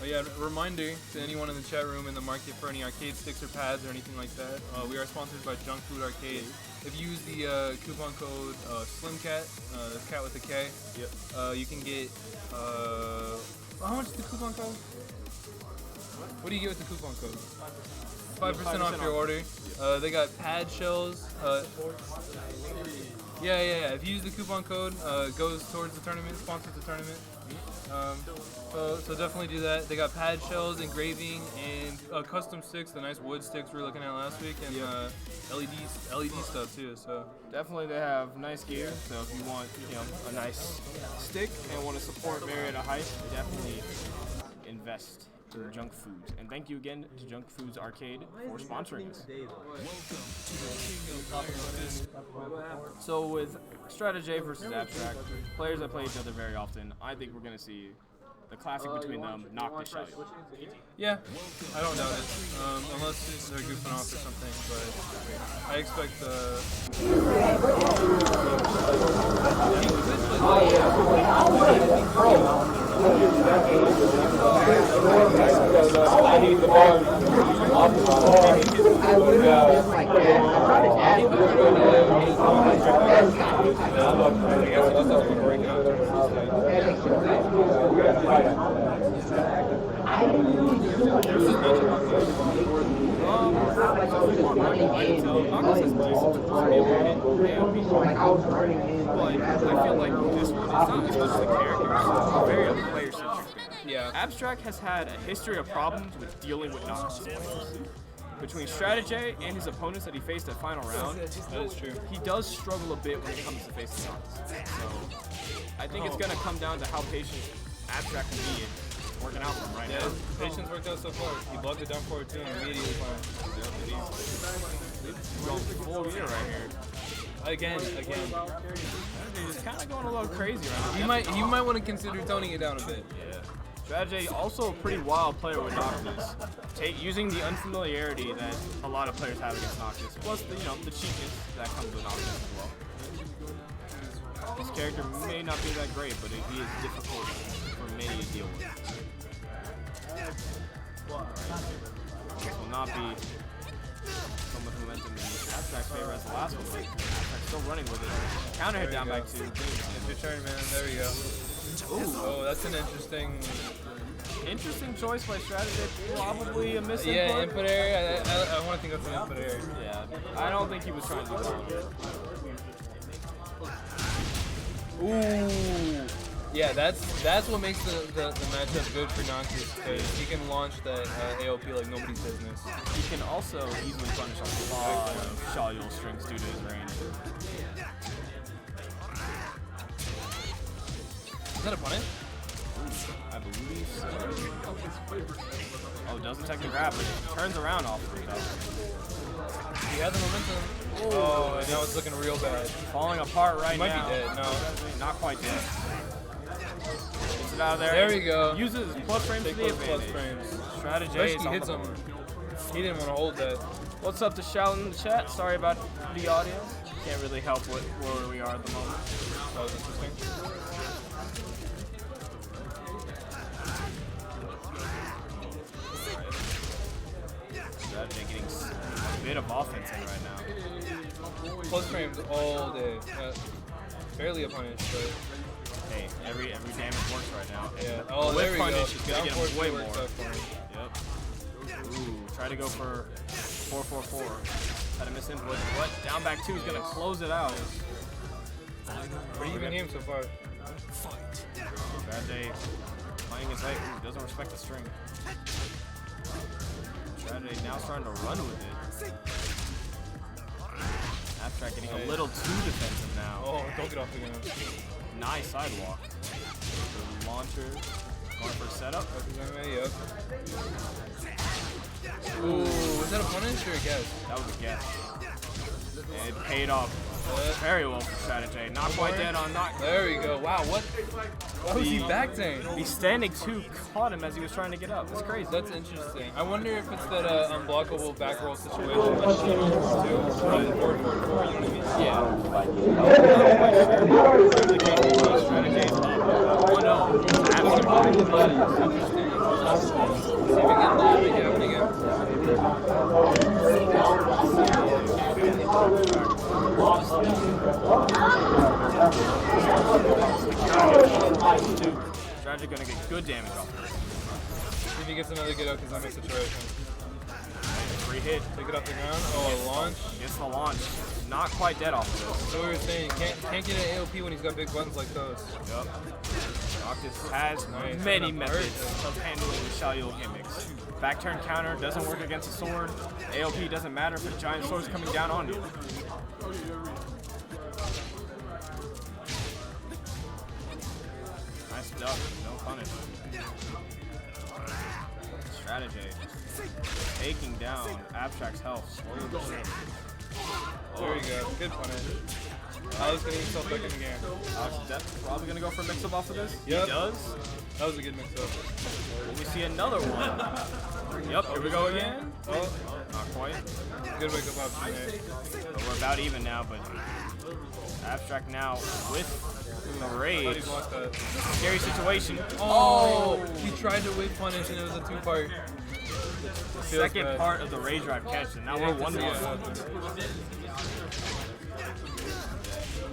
Oh yeah, reminder to anyone in the chat room in the market for any arcade sticks or pads or anything like that. We are sponsored by Junk Food Arcade. If you use the coupon code SlimCat, cat with a K, you can get, how much is the coupon code? What do you get with the coupon code? 5% off your order. They got pad shells. Yeah. If you use the coupon code, it goes towards the tournament, sponsors the tournament. So definitely do that. They got pad shells, engraving, and custom sticks, the nice wood sticks we were looking at last week, and LED stuff too. So definitely they have nice gear. So if you want, a nice stick and want to support Marietta Heist, definitely invest in Junk Foods. And thank you again to Junk Foods Arcade for sponsoring us. So with Strategy versus Abstract, players that play each other very often, I think we're going to see the classic between them knock the shot. Yeah, I don't doubt it. Unless they're goofing off or something, but I expect Abstract has had a history of problems with dealing with Noctis players. Between Strategy and his opponents that he faced at final round, that is true. He does struggle a bit when it comes to facing Noctis. So I think it's going to come down to how patient Abstract can be in working out for him right now. Patience worked out so far. He blocked it down forward too and immediately fired. He's going full gear right here. Again. He's kind of going a little crazy right now. He might want to consider toning it down a bit. Yeah. Strategy also a pretty wild player with Noctis. Using the unfamiliarity that a lot of players have against Noctis, plus the the cheapness that comes with Noctis as well. His character may not be that great, but he is difficult for many to deal with. This will not be so much momentum in Abstract's favor as the last one, but Abstract's still running with it. Counter hit down back two. It's your turn, man. There we go. Ooh. Oh, that's an interesting choice by Strategy. Probably a misinput. Yeah, input error. I want to think that's an input error. Yeah, I don't think he was trying to do that. Ooh. Yeah, that's what makes the matchup good for Noctis, because he can launch that AOP like nobody's business. He can also easily punish a lot of Shao strings due to his range. Is that a punish? I believe so. Oh, doesn't take the grab, but turns around off of it though. He has the momentum. Oh, and now it's looking real bad. Falling apart right now. He might be dead. No. Not quite dead. Gets it out of there. There we go. Uses plus frames to the advantage. Strategy hits him. He didn't want to hold that. What's up to Shout in the chat? Sorry about the audio. Can't really help with where we are at the moment. That was interesting. Strategy getting a bit of offense in right now. Plus frames all day. Barely a punish, but hey, every damage works right now. Yeah. Oh, there we punish go. Is gonna get him way more. Yep. Ooh, try to go for 4-4-4. Had a misinput. What? Down back two is gonna close it out. Pretty even game so far. Strategy playing his height. Ooh, doesn't respect the string. Strategy now starting to run with it. Abstract getting a little too defensive now. Oh, don't get off again. Nice sidewalk. The launcher. Going for a setup. Yep. Ooh, was that a punish or a guess? That was a guess. And it paid off Very well for strategy. Not quite dead on knock. There we go. Wow, what? Why was he back tank? The standing 2 caught him as he was trying to get up. That's crazy. That's interesting. I wonder if it's that unblockable back roll situation. Strategy gonna get good damage off this. See if he gets another get out because I'm in situation. Free hit. Take it off the ground. Oh, a launch. Gets the launch. Not quite dead off of this. So we were saying, can't get an AOP when he's got big buttons like those. Yep. Noctis has many methods of handling the Xiaoyu gimmicks. Back turn counter doesn't work against a sword. AOP doesn't matter if a giant sword is coming down on you. Nice duck, no punish. Strategy. Taking down Abstract's health slowly but surely. There you go, good punish. Alex getting himself back in the game. Alex is probably going to go for a mix-up off of this. Yep. He does. That was a good mix-up. Will we see another one? Yep, here we go again. Oh, not quite. Good wake-up option there. But we're about even now, but Abstract now with the rage. Scary situation. Oh, he tried to wave punish and it was a 2-part. Second part of the rage drive catch, and now we're 1-1.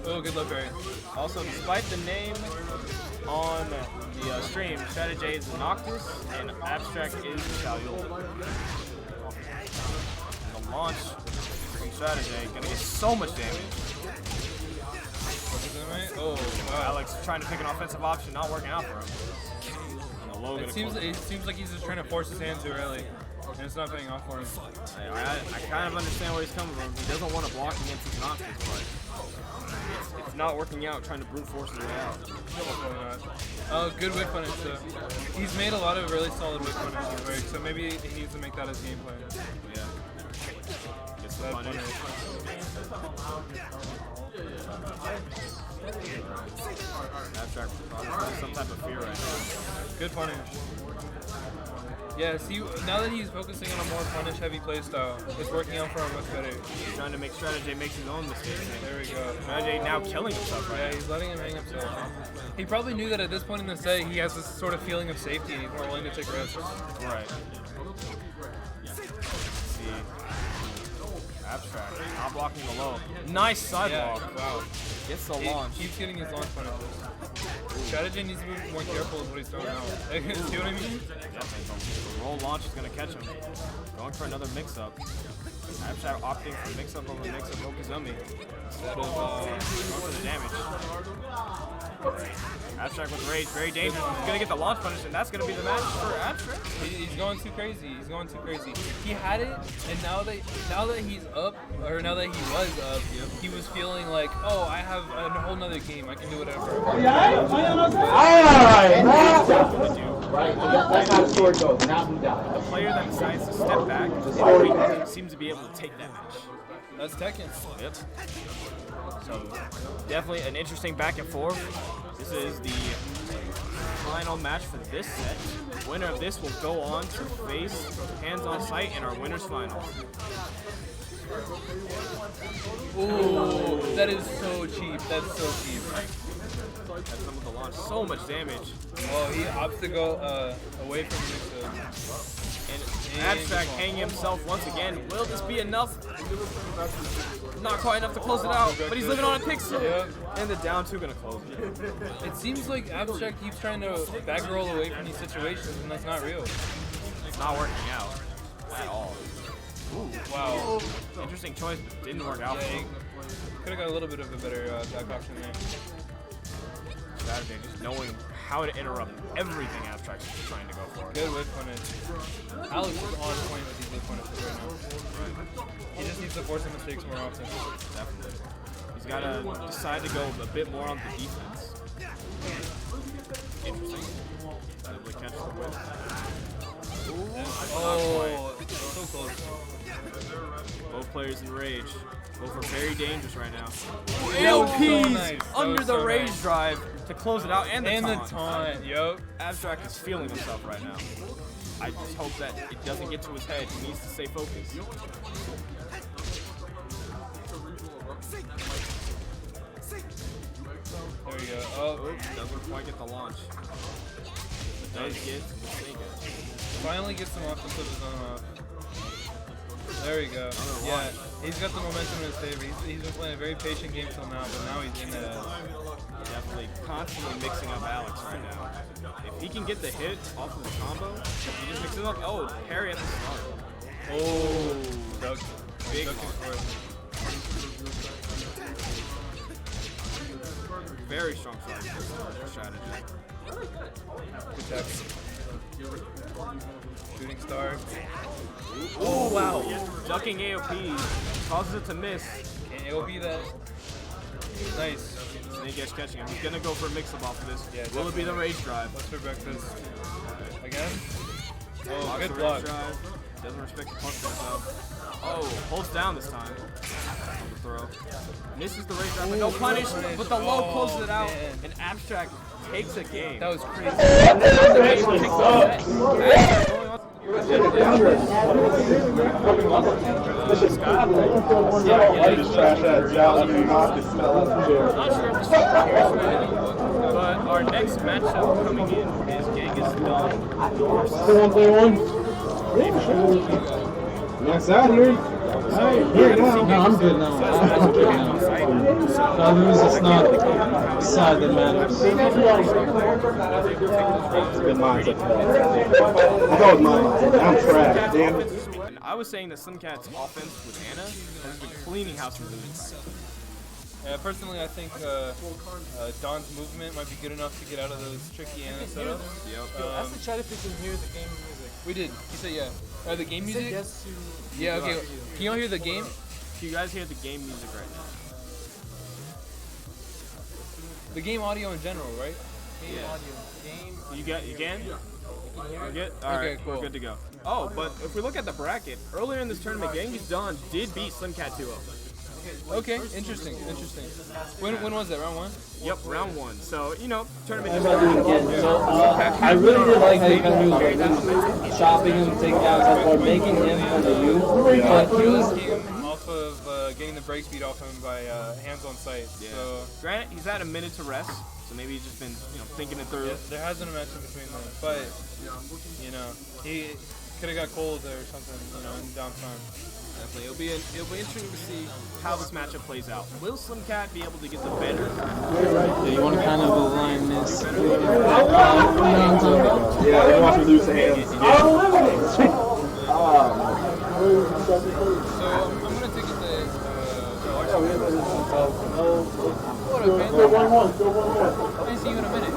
Oh, good luck, Barry. Also, despite the name on the stream, Strategy is Noctis and Abstract is Xiaoyu. And the launch from Strategy gonna get so much damage. Oh, wow. Alex trying to pick an offensive option, not working out for him. And the low it seems like he's just trying to force his hand too early, and it's not paying off for him. I kind of understand where he's coming from. He doesn't want to block against his Noctis, but it's not working out trying to brute force his way out. Oh, good whip punish though. He's made a lot of really solid whip punishes, so maybe he needs to make that his game plan. Yeah. Gets the punish. Abstract probably some type of fear right now. Good punish. Yeah, see, now that he's focusing on a more punish-heavy playstyle, it's working out for him much better. He's trying to make Strategy makes his own mistakes. There we go. Strategy now killing himself right Yeah, now. he's letting him hang himself. He probably knew that at this point in the set, he has this sort of feeling of safety and he's more willing to take risks. Right. See. Abstract. Not blocking the low. Nice sidewalk. Yeah, wow. Gets the He launch. keeps getting his launch punishes. Strategy needs to be more careful with what he's throwing out. See what I mean? The roll launch is going to catch him. Going for another mix-up. Abstract opting for mix-up over mix-up Okizumi. Instead of going for the damage. Abstract with rage, very dangerous. He's going to get the launch punish, and that's going to be the match for Abstract. He's going too crazy. He's going too crazy. He had it, and now that he's up, or now that he was up, he was feeling like, oh, I have a whole nother game. I can do whatever. Right, that's how the story goes. Now who dies? The player that decides to step back seems to be able to take that match. That's Tekken. Yep. So definitely an interesting back and forth. This is the final match for this set. Winner of this will go on to face Hands on Sight in our winners final. Ooh, that is so cheap. That's so cheap. That's some of the launch. So much damage. Oh, he opts to go away from the And Abstract hanging himself once again. Will this be enough? Not quite enough to close it out, but he's living on a pixel. Yep. And the down two gonna close it. It seems like Abstract keeps trying to back roll away from these situations, and that's not real. It's not working out at all. Ooh, wow. Interesting choice, but didn't work out. Yeah, could have got a little bit of a better back option there. Strategy, just knowing how to interrupt everything Abstract's trying to go for. Good whip punish. Alex is on point with these whip punishes right now. He just needs to force the mistakes more often. Definitely. He's got to decide to go a bit more on the defense. Interesting. Probably catch the whip. Oh, so close. Both players in rage. Both are very dangerous right now. That was so AOPs nice. under That was the so rage nice. drive to close it out, and the taunt. taunt. Yup. Abstract is feeling himself right now. I just hope that it doesn't get to his head. He needs to stay focused. There we go. Oh, doesn't quite get the launch. But does get the snake edge. finally gets some offensive of his own off. There we go. Yeah, he's got the momentum in his favor. He's been playing a very patient game till now, but now he's in it. Definitely constantly mixing up Alex right now. If he can get the hit off of the combo, he just mixes up. Oh, parry at the start. Oh, big hard. Very strong strategy. Good tech. Shooting star. Oh wow! Ducking AOP causes it to miss. Can't AOP that. Nice. Snake Edge catching him. He's gonna go for a mix-up off of this. Yeah, Will it be the rage drive? What's for breakfast? Again? Oh, Blocks good the block. rage drive. Doesn't respect the punch himself. Oh, holds down this time. On the throw. Misses the rage drive, but no punish. But the low closes it out. Man. And Abstract takes a game. That was crazy. But our next matchup coming in is Genghis Dawn. Play one. Next out here. Here now. No, I'm good now. If I lose, it's not side that matters. Good mindset. That was mine. I'm trash. Damn it. And I was saying that Slimcat's offense with Anna has been cleaning house for losing practice. Personally, I think Don's movement might be good enough to get out of those tricky Anna setups. Yep. Ask the chat if we can hear the game music. We did. He said yeah. The game music? Yes to Yeah, okay. Can y'all hear the game? Can you guys hear the game music right now? The game audio in general, right? game Yeah. audio. Game. You can? We're good? Okay, Alright, cool. we're good to go. Oh, but if we look at the bracket, earlier in this tournament, Genghis Dawn did beat Slimcat 2-0. Okay, interesting. When was that? Round 1? Yep, round 1. So, you know, tournament just I really did like how he was chopping him, taking down his or making him on the U. But he was off of getting the break speed off him by hands on sight. Yeah. So granted, he's had a minute to rest, so maybe he's just been, thinking it through. yeah, there has been a match in between them, but he could have got cold or something, in downtime. Definitely, it'll be interesting to see how this matchup plays out. Will Slimcat be able to get the better? Yeah, you want to kind of align this. Yeah, they want to lose the hands. So I'm gonna take it that. What up, man? I see you in a minute.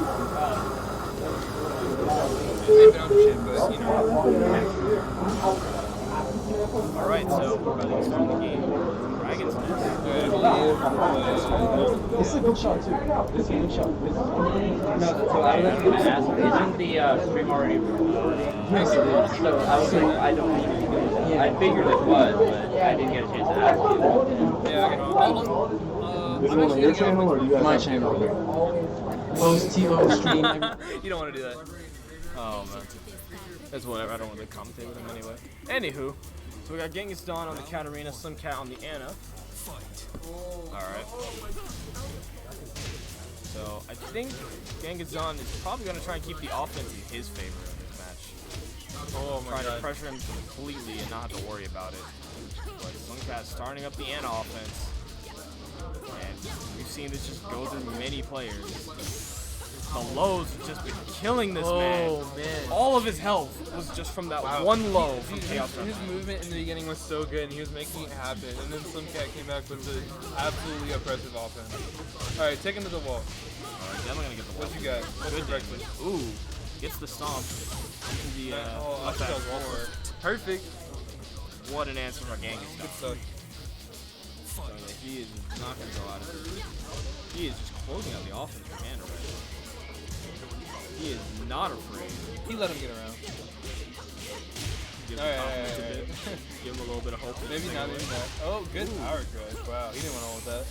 I've been on shit, but Alright, so we're about to get started the game. Dragon's Nest. This is a good shot, too. This is a good shot. So I was going to ask, isn't the stream already recording? So I was like, I don't need to do that. I figured it was, but I didn't get a chance to ask you. yeah, This one on your channel or you guys? My channel. Post TO stream. You don't want to do that. Oh, man. That's whatever. I don't want to commentate with him anyway. Anywho, so we got Genghis Dawn on the Katarina, Slimcat on the Anna. Alright. So I think Genghis Dawn is probably going to try and keep the offense in his favor in this match. Oh my Trying god. to pressure him completely and not have to worry about it. But Slimcat's starting up the Anna offense. And we've seen this just go through many players. The lows have just been killing this man. All of his health was just from that one low from Chaos Run. His movement in the beginning was so good, and he was making it happen. And then Slimcat came back with the absolutely oppressive offense. All right, take him to the wall. Alright, definitely gonna get the wall. What you got? What's your breakfast? Ooh, gets the stomp. The Oh, up that that was wall. more. Perfect. What an answer from Genghis. Good stuff. So yeah, he is not gonna go out of it. He is just closing out the offense for Anna right now. He is not afraid. He let him get around. gives All him right, confidence all a right, bit. Give him a little bit of hope. Maybe not, maybe not. Oh, good power crush. Wow, he didn't want to hold that.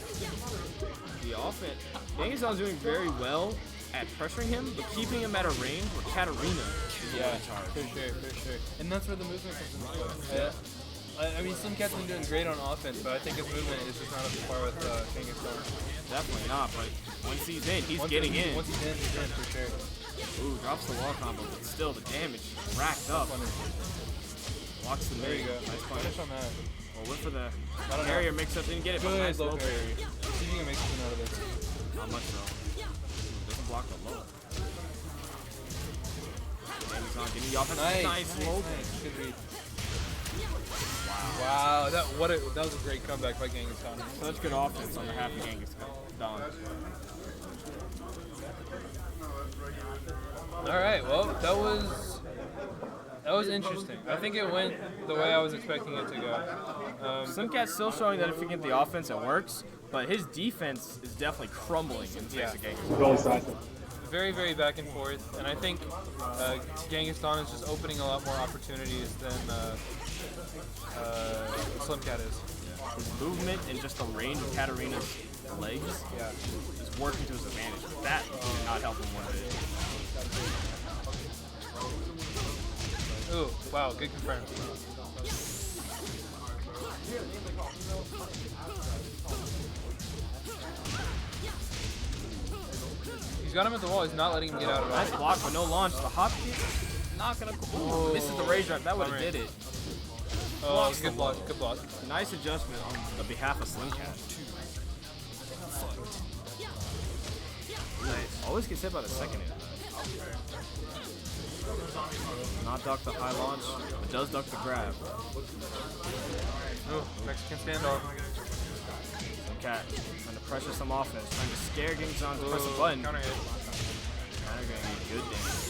The offense, Genghis-Khan's doing very well at pressuring him, but keeping him at a range where Katarina is Yeah, in charge. for sure. And that's where the movement comes into play. Yeah. I mean, Slim Cat's been doing great on offense, but I think his movement is just not up to par with Genghis-Khan. Definitely not, but once he's in, he's getting in. Once he's in for sure. Ooh, drops the wall combo, but still the damage racked up. Locks the There you mid. go. Nice Punish on that. Well, went for the I don't know. barrier mix-up, didn't get it, but Good nice low low parry. parry. See if you can make something out of this. Not much though. Doesn't block the low. Genghis-Khan getting the offense. Nice low. Good read. Wow, that was a great comeback by Genghis-Khan. Such good offense on behalf of Genghis-Khan. Don. All right, well, that was interesting. I think it went the way I was expecting it to go. Slimcat's still showing that if you get the offense, it works, but his defense is definitely crumbling in the face of Genghis-Khan. Very, very back and forth, and I think Genghis-Khan is just opening a lot more opportunities than Slimcat is. His movement and just the range of Katarina's legs is working to his advantage. That did not help him one bit. Ooh, wow, good confirm. He's got him at the wall. He's not letting him get out of it. Nice block, but no launch. The hop kick, not gonna. Ooh, misses the rage drive. That would have did it. Oh, good block, good block. Nice adjustment on the behalf of Slimcat. Nice. Always gets hit by the second hit. Not duck the high launch, but does duck the grab. Oh, Mexican standoff. Cat trying to pressure some offense, trying to scare Genghis-Khan to press a button. Counter hit. Counter getting good damage.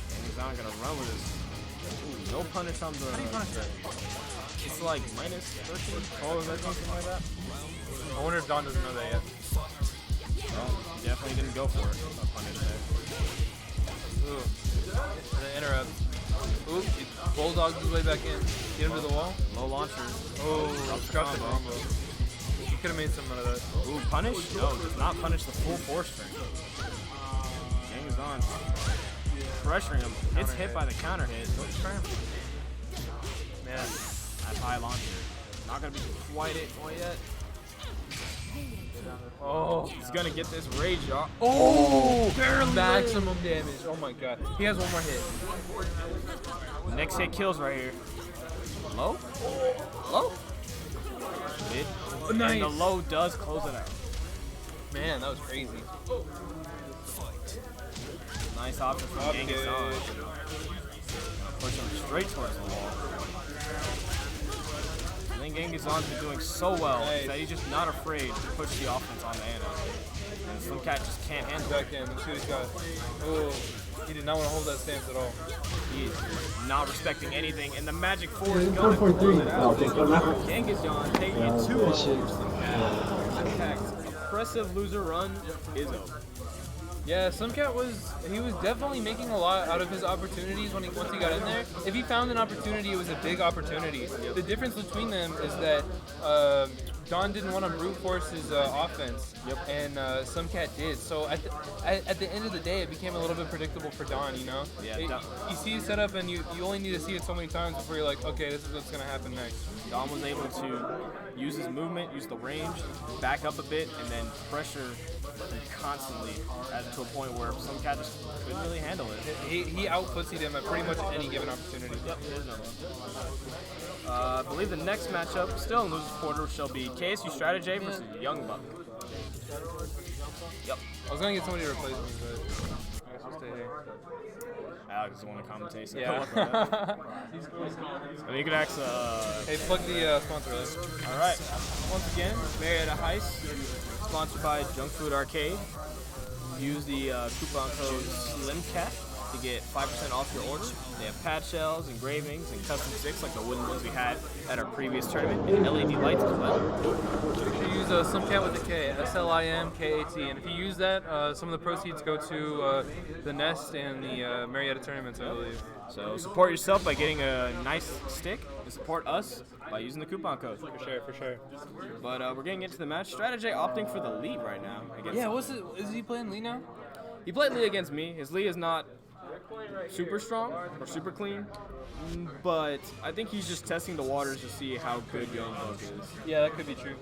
Genghis-Khan gonna run with this. Ooh, no punish on the. How do you punish that? It's like minus 13, 12 or 13, something like that. I wonder if Don doesn't know that yet. Well, he definitely didn't go for it. A punish there. Ooh. And an interrupt. Ooh, he bulldogs his way back in. Get him to the wall. Low launcher. Oh, dropped the combo. He could have made some out of that. Ooh, punish? No, does not punish the full force string. Genghis-Khan pressuring him. Gets hit by the counter hit. Man, that high launcher. Not gonna be quite it yet. Oh, he's gonna get this rage off. Oh, barely maximum damage. Oh my god. He has one more hit. Next hit kills right here. Low? Low? Mid. Nice. And the low does close it out. Man, that was crazy. Nice option from Genghis-Khan. Push him straight towards the wall. I think Genghis-Khan's been doing so well that he's just not afraid to push the offense on the Anna. And Slimcat just can't handle back in. Let's see what he's got. Oh, he did not want to hold that stance at all. He is not respecting anything, and the Magic 4 is going to close it out. Genghis-Khan taking it 2-0 for Slimcat. Impressive loser run is over. Yeah, Slimcat was definitely making a lot out of his opportunities once he got in there. If he found an opportunity, it was a big opportunity. The difference between them is that Don didn't want to brute force his offense, and Slimcat did. So at the end of the day, it became a little bit predictable for Don. You know, you see his setup, and you only need to see it so many times before you're like, okay, this is what's gonna happen next. Don was able to use his movement, use the range, back up a bit, and then pressure constantly to a point where Slimcat just couldn't really handle it. He out-pussied him at pretty much any given opportunity. Yep, it is another one. I believe the next matchup, still in loser's quarter, shall be KSU Strategy versus Young Buck. Yep. I was gonna get somebody to replace me, but I guess we'll stay here. Alex doesn't want to commentate, so yeah. I mean, you can ask. Hey, plug the sponsor list. All right. Once again, Marietta Heist, sponsored by Junk Food Arcade. Use the coupon code SLIMCAT to to get 5% off your order. They have pad shells, engravings, and custom sticks like the wooden ones we had at our previous tournament, and LED lights as well. You use Slimcat with a K, SLIMKAT, and if you use that, some of the proceeds go to the Nest and the Marietta tournaments, I believe. So support yourself by getting a nice stick, and support us by using the coupon code. For sure, for sure. But we're getting into the match. Strategy opting for the lead right now. Yeah, is he playing Lee now? He played Lee against me. His Lee is not super strong or super clean, but I think he's just testing the waters to see how good Youngbuck is. Yeah, that could be true.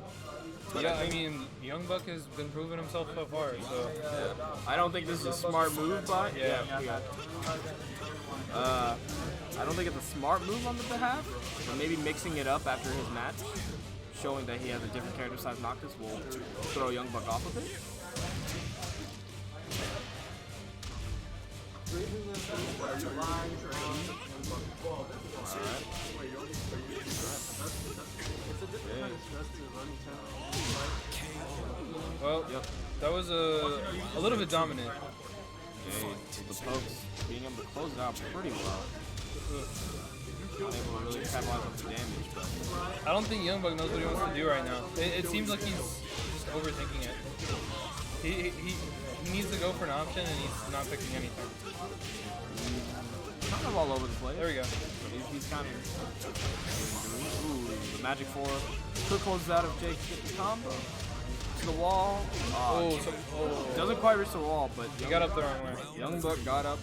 Yeah, I mean, Youngbuck has been proving himself so far, so... Yeah. I don't think this is a smart move by... Yeah. I don't think it's a smart move on the behalf, but maybe mixing it up after his match, showing that he has a different character size Noctis will throw Youngbuck off of it. Well, that was a little bit dominant. The pokes being able to close it out pretty well. Not able to really capitalize on the damage, but I don't think Youngbuck knows what he wants to do right now. It seems like he's just overthinking it. He needs to go for an option and he's not picking anything. Kind of all over the place. There we go. He's kind of... Ooh, the Magic 4. Quick closes out of Jake to get the combo. To the wall. Doesn't quite reach the wall, but... He got up the wrong way. Youngbuck got up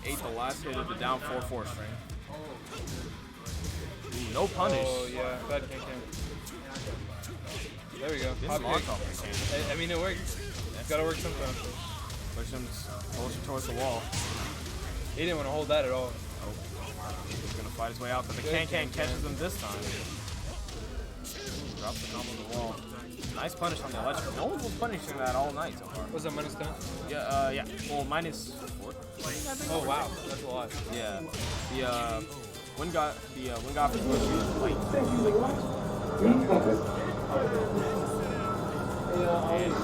and ate the last hit of the down 4-4 string. Ooh, no punish. Oh, yeah. Bad can. There we go. Hop kick. I mean, it works. It's got to work sometimes. Push him closer towards the wall. He didn't want to hold that at all. He's going to fight his way out, but the can catches him this time. Drops the combo on the wall. Nice punish on the electric. No one was punishing that all night so far. Was that -10? Yeah. Well, -4. Oh wow, that's a lot. Yeah. The wind got was late.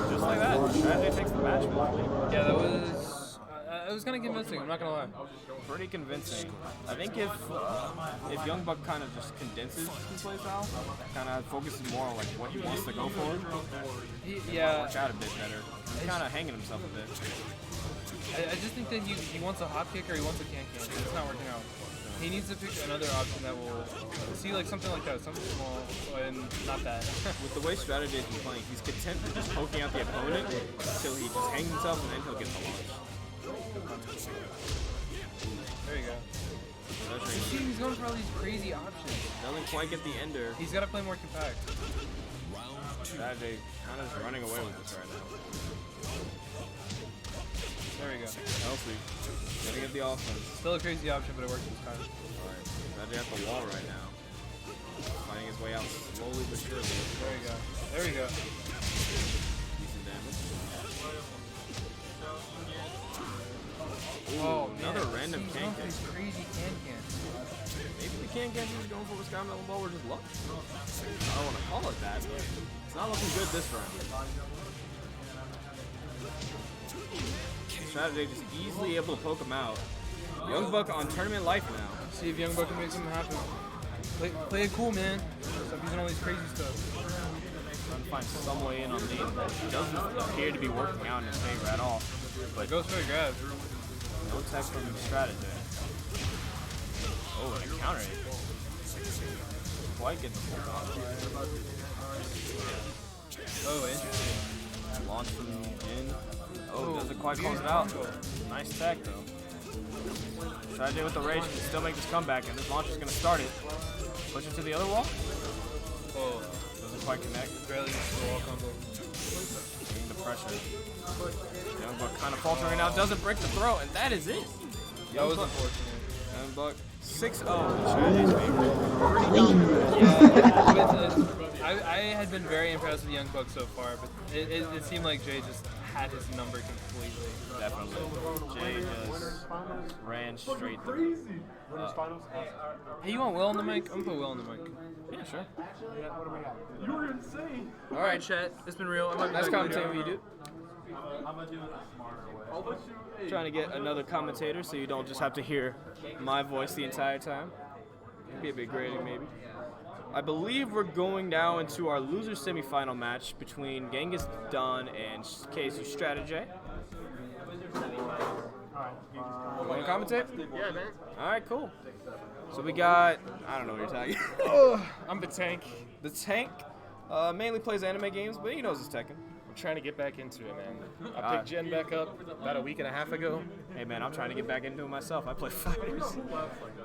Just like that, Strategy takes the match. Yeah, that was. It was kind of convincing. I'm not gonna lie. Pretty convincing. I think if Youngbuck kind of just condenses his play style, kind of focuses more on like what he wants to go for, work out a bit better. He's kind of hanging himself a bit. I just think that he wants a hop kick or he wants a can. It's not working out. He needs to pick another option that will see like something like that, something small, and not that. With the way Strategy has been playing, he's content with just poking out the opponent until he just hangs himself and then he'll get the launch. There you go. He's going for all these crazy options. Doesn't quite get the ender. He's got to play more compact. Strategy kind of is running away with this right now. There we go. Healthy. Gotta get the offense. Still a crazy option, but it works this time. Alright. Strategy at the wall right now. Finding his way out slowly but surely. There you go. There we go. Decent damage. Ooh, Oh, another random can. Crazy can. Maybe the can is going for a Sky Melon Ball or just luck. I don't want to call it that, but it's not looking good this round. Strategy just easily able to poke him out. Youngbuck on tournament life now. See if Youngbuck can make something happen. Play it cool, man. Stop using all these crazy stuff. Trying to find some way in on Lee. It doesn't appear to be working out in his favor at all. But goes for the grab. No tech from Strategy. Oh, and a counter hit. Quite gets the pull off. Oh, interesting. Launch from Jin. Oh, doesn't quite close it out. Nice tech though. Strategy with the rage can still make this comeback, and this launch is going to start it. Push it to the other wall. Oh, doesn't quite connect. Barely gets the wall combo. Getting the pressure. Youngbuck kind of faltering now, doesn't break the throw, and that is it. That was unfortunate. Youngbuck 6-0 in Strategy's favor. I had been very impressed with Youngbuck so far, but it seemed like Jay just had his number completely. Definitely. Jay just ran straight through. Hey, you want Will on the mic? I'm gonna put Will on the mic. Yeah, sure. You were insane. Alright, chat. It's been real. Nice commentating with you, dude. Trying to get another commentator so you don't just have to hear my voice the entire time. Be a bit grading maybe. I believe we're going now into our loser semifinal match between Genghis Don and KSU Strategy. Want to commentate? Yeah, man. Alright, cool. So we got, I don't know what you're talking. I'm the tank. The tank mainly plays anime games, but he knows his Tekken. I'm trying to get back into it, man. I picked Jen back up about a week and a half ago. Hey man, I'm trying to get back into it myself. I play fighters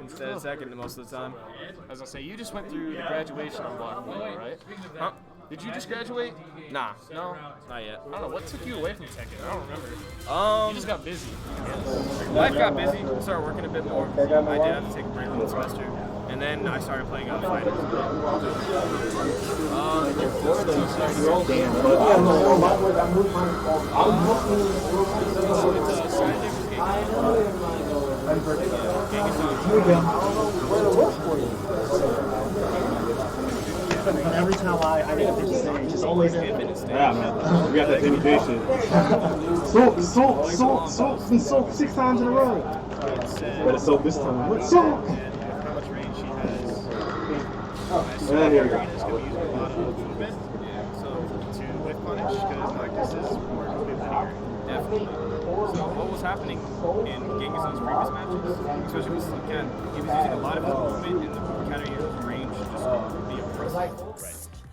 instead of Tekken most of the time. As I say, you just went through the graduation on Block 1, right? Huh? Did you just graduate? Nah. No? Not yet. I don't know. What took you away from Tekken? I don't remember. You just got busy. Life got busy. Started working a bit more. I did have to take a break from the semester. And then I started playing other fighters. Every time I get a bitch stage, it's always Yeah, man. We got that imitation. Soak 6 times in a row. Better soak this time. Let's soak. How much range she has. Yeah, here we go. So to whip punish, because Noctis is more linear. Definitely. So what was happening in Genghis' previous matches, especially with Ken, he was using a lot of his movement in the counter his range to just be impressive. Right.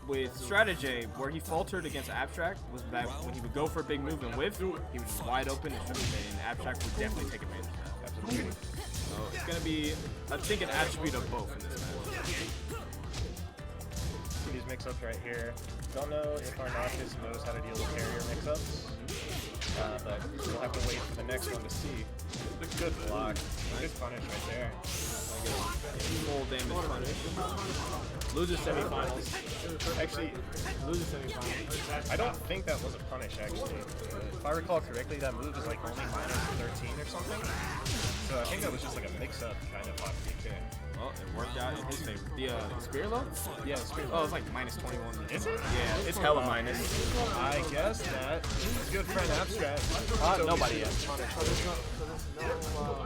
With Strategy, where he faltered against Abstract, was that when he would go for a big move and whiff, he was just wide open and Abstract would definitely take advantage of that. Absolutely. So it's going to be, I think, an attribute of both in this match. See these mix-ups right here. Don't know if our Noctis knows how to deal with carrier mix-ups. But we'll have to wait for the next one to see. Good block. Good punish right there. Full damage punish. Loses semifinals. Actually, loses semifinals. I don't think that was a punish, actually. If I recall correctly, that move was like only -13 or something. So I think that was just like a mix-up kind of off DK. Well, it worked out in his favor. The spear low? Yeah, the spear. Oh, it's like -21. Is it? Yeah, it's hella minus. I guess that good friend Abstract. Nobody yet.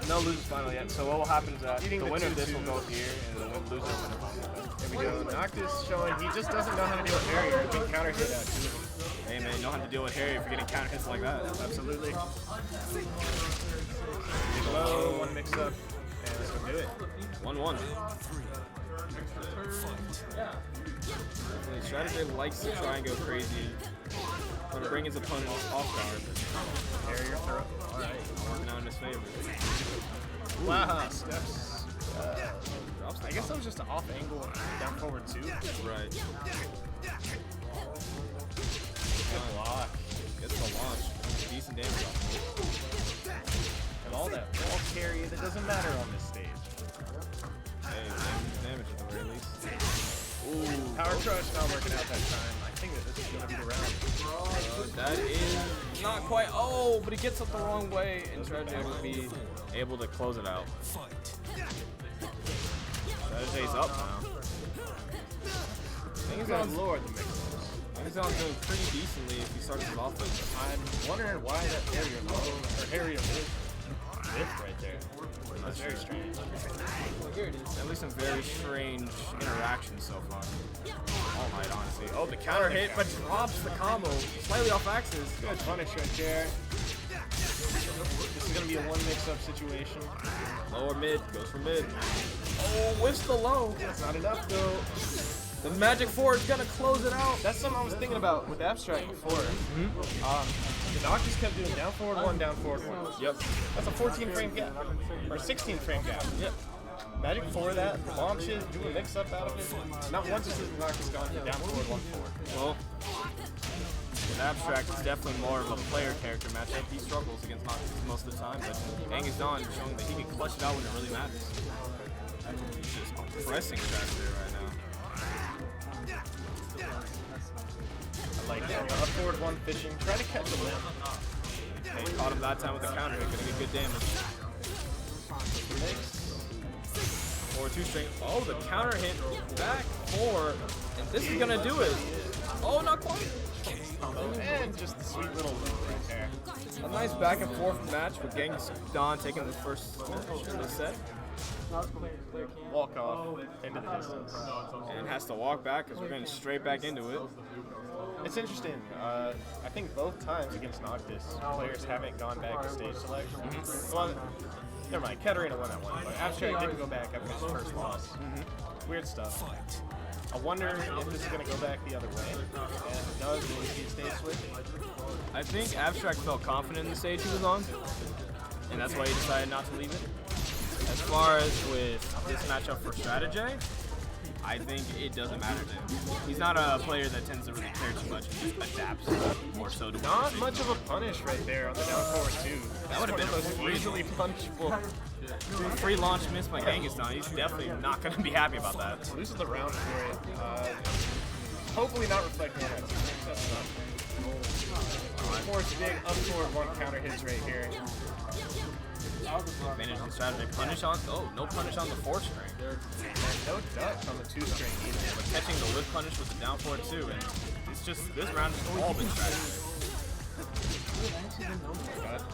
No losers final yet. So what will happen is that the winner of this will go here, and the loser will win the final. There we go. Noctis showing he just doesn't know how to deal with Harrier. He can counter hit that too. Hey man, you know how to deal with Harrier if you're getting counter hits like that. Absolutely. Low, one mix up, and let's go do it. 1-1. Strategy likes to try and go crazy, but to bring his opponent off guard. Harrier throw. Alright. Working out in his favor. Wow, steps. I guess that was just an off angle down forward too. Right. Good block. Gets the launch. Decent damage off. And all that wall carry that doesn't matter on this stage. Hey, damage at the very least. Ooh, Power Crush not working out that time. I think that this is gonna be the round. That is not quite. Oh, but he gets up the wrong way, and Strategy will be able to close it out. Strategy's up now. Good lord, the mix-ups. Amazon's doing pretty decently if he starts his offense. I'm wondering why that Harrier low or Harrier lift right there. That's very strange. Here it is. At least some very strange interactions so far. All night, honestly. Oh, the counter hit, but drops the combo slightly off axis. Good punish right there. This is gonna be a one mix-up situation. Lower mid, goes for mid. Oh, whiffs the low. That's not enough though. The Magic 4 is gonna close it out. That's something I was thinking about with Abstract before. The Noctis kept doing down forward one, down forward one. Yep. That's a 14 frame gap. Or 16 frame gap. Yep. Magic 4 that, bomb shit, do a mix up out of it. Not once has the Noctis gone for down forward, one forward. Well, with Abstract, it's definitely more of a player character matchup. He struggles against Noctis most of the time, but Genghis Don is showing that he can clutch it out when it really matters. He's just pressing Strategy right now. I like that. Up forward one fishing, try to catch a limb. Hey, caught him that time with the counter, gonna get good damage. Or 2 string. Oh, the counter hit back 4, and this is gonna do it. Oh, not quite. And just a sweet little low right there. A nice back and forth match with Genghis Khan taking the first match in the set. Walk off into the distance. And has to walk back because we're getting straight back into it. It's interesting. I think both times against Noctis, players haven't gone back to stage select. Well, never mind. Katarina won that one, but Abstract didn't go back after his first loss. Weird stuff. I wonder if this is going to go back the other way. And if it does, will we see a stage switch? I think Abstract felt confident in the stage he was on, and that's why he decided not to leave it. As far as with this matchup for Strategy, I think it doesn't matter to him. He's not a player that tends to really care too much and just adapts more so to Not much of a punish right there on the down forward too. That would have been most easily punchable. Free launch miss by Genghis Khan. He's definitely not going to be happy about that. Loses the round for it. Hopefully not reflecting on that. That's not. Force big up toward one counter hits right here. Advantage on strategy. Punish on. Oh, no punish on the 4-string. And no duck on the 2-string either. But catching the whip punish with the down forward too, and it's just this round has all been strategy.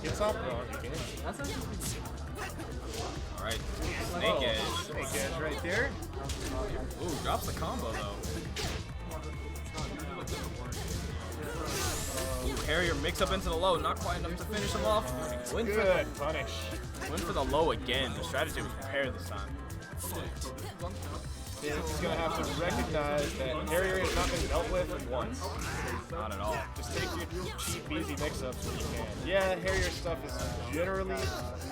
Gets off wrong again. All right, snake edge. Snake edge right there. Ooh, drops the combo though. Harrier mix up into the low, not quite enough to finish him off. Win for Good punish. Win for the low again. The strategy was prepared this time. Yeah, he's going to have to recognize that Harrier has not been dealt with once. Not at all. Just take your cheap, easy mix-ups when you can. Yeah, Harrier stuff is generally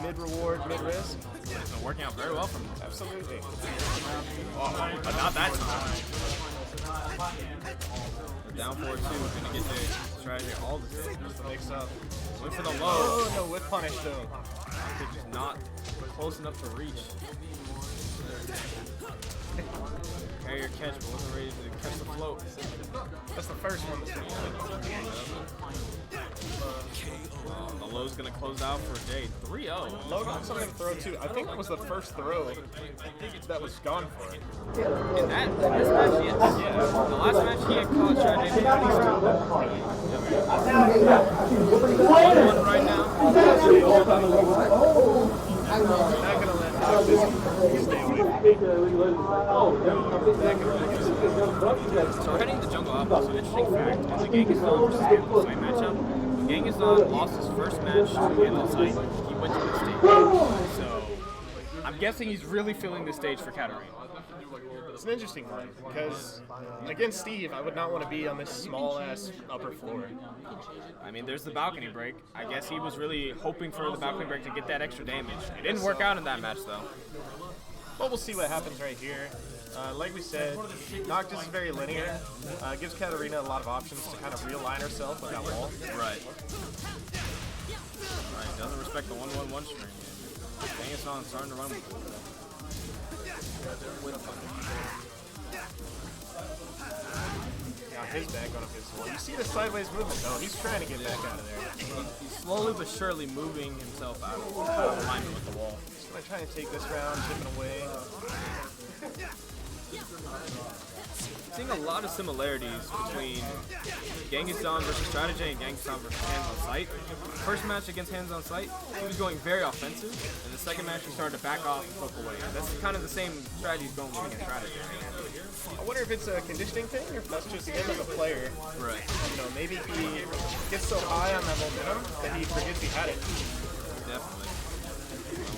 mid-reward, mid-risk. It's been working out very well for him. Absolutely. Oh, but not that time. Down forward 2 is going to get the strategy all the time. Just the mix-up. Went for the low. Oh, no whip punish though. Just not close enough to reach. Harrier catch, but wasn't ready to catch the float. That's the first one. The low's gonna close out for a day. 3-0. Low got something to throw too. I think it was the first throw that was gone for it. In this match, yes. Yeah. The last match he had caught strategy. 1-1 right now. Not gonna let Noctis stay away. So we're heading to Jungle Alpha. So interesting fact in the Genghis Khan versus Handle Sight matchup. Genghis Khan lost his first match to Handle Sight. He went to the stage. So I'm guessing he's really feeling the stage for Katarina. It's an interesting one because against Steve, I would not want to be on this small-ass upper floor. I mean, there's the balcony break. I guess he was really hoping for the balcony break to get that extra damage. It didn't work out in that match, though. Well, we'll see what happens right here. Like we said, Noctis is very linear. Gives Katarina a lot of options to kind of realign herself with that wall. Right. Right, doesn't respect the 1-1-1 string. Genghis Khan starting to run with it. Now his back on a pistol. You see the sideways movement though. He's trying to get back out of there. He's slowly but surely moving himself out of alignment with the wall. He's going to try and take this round, chipping away. Seeing a lot of similarities between Genghis Khan versus Strategy and Genghis Khan versus Hands on Sight. First match against Hands on Sight, he was going very offensive, and the second match he started to back off and flip away. That's kind of the same strategy he's going with against Strategy. I wonder if it's a conditioning thing or if that's just him as a player. Right. You know, maybe he gets so high on that momentum that he forgets he had it. Definitely.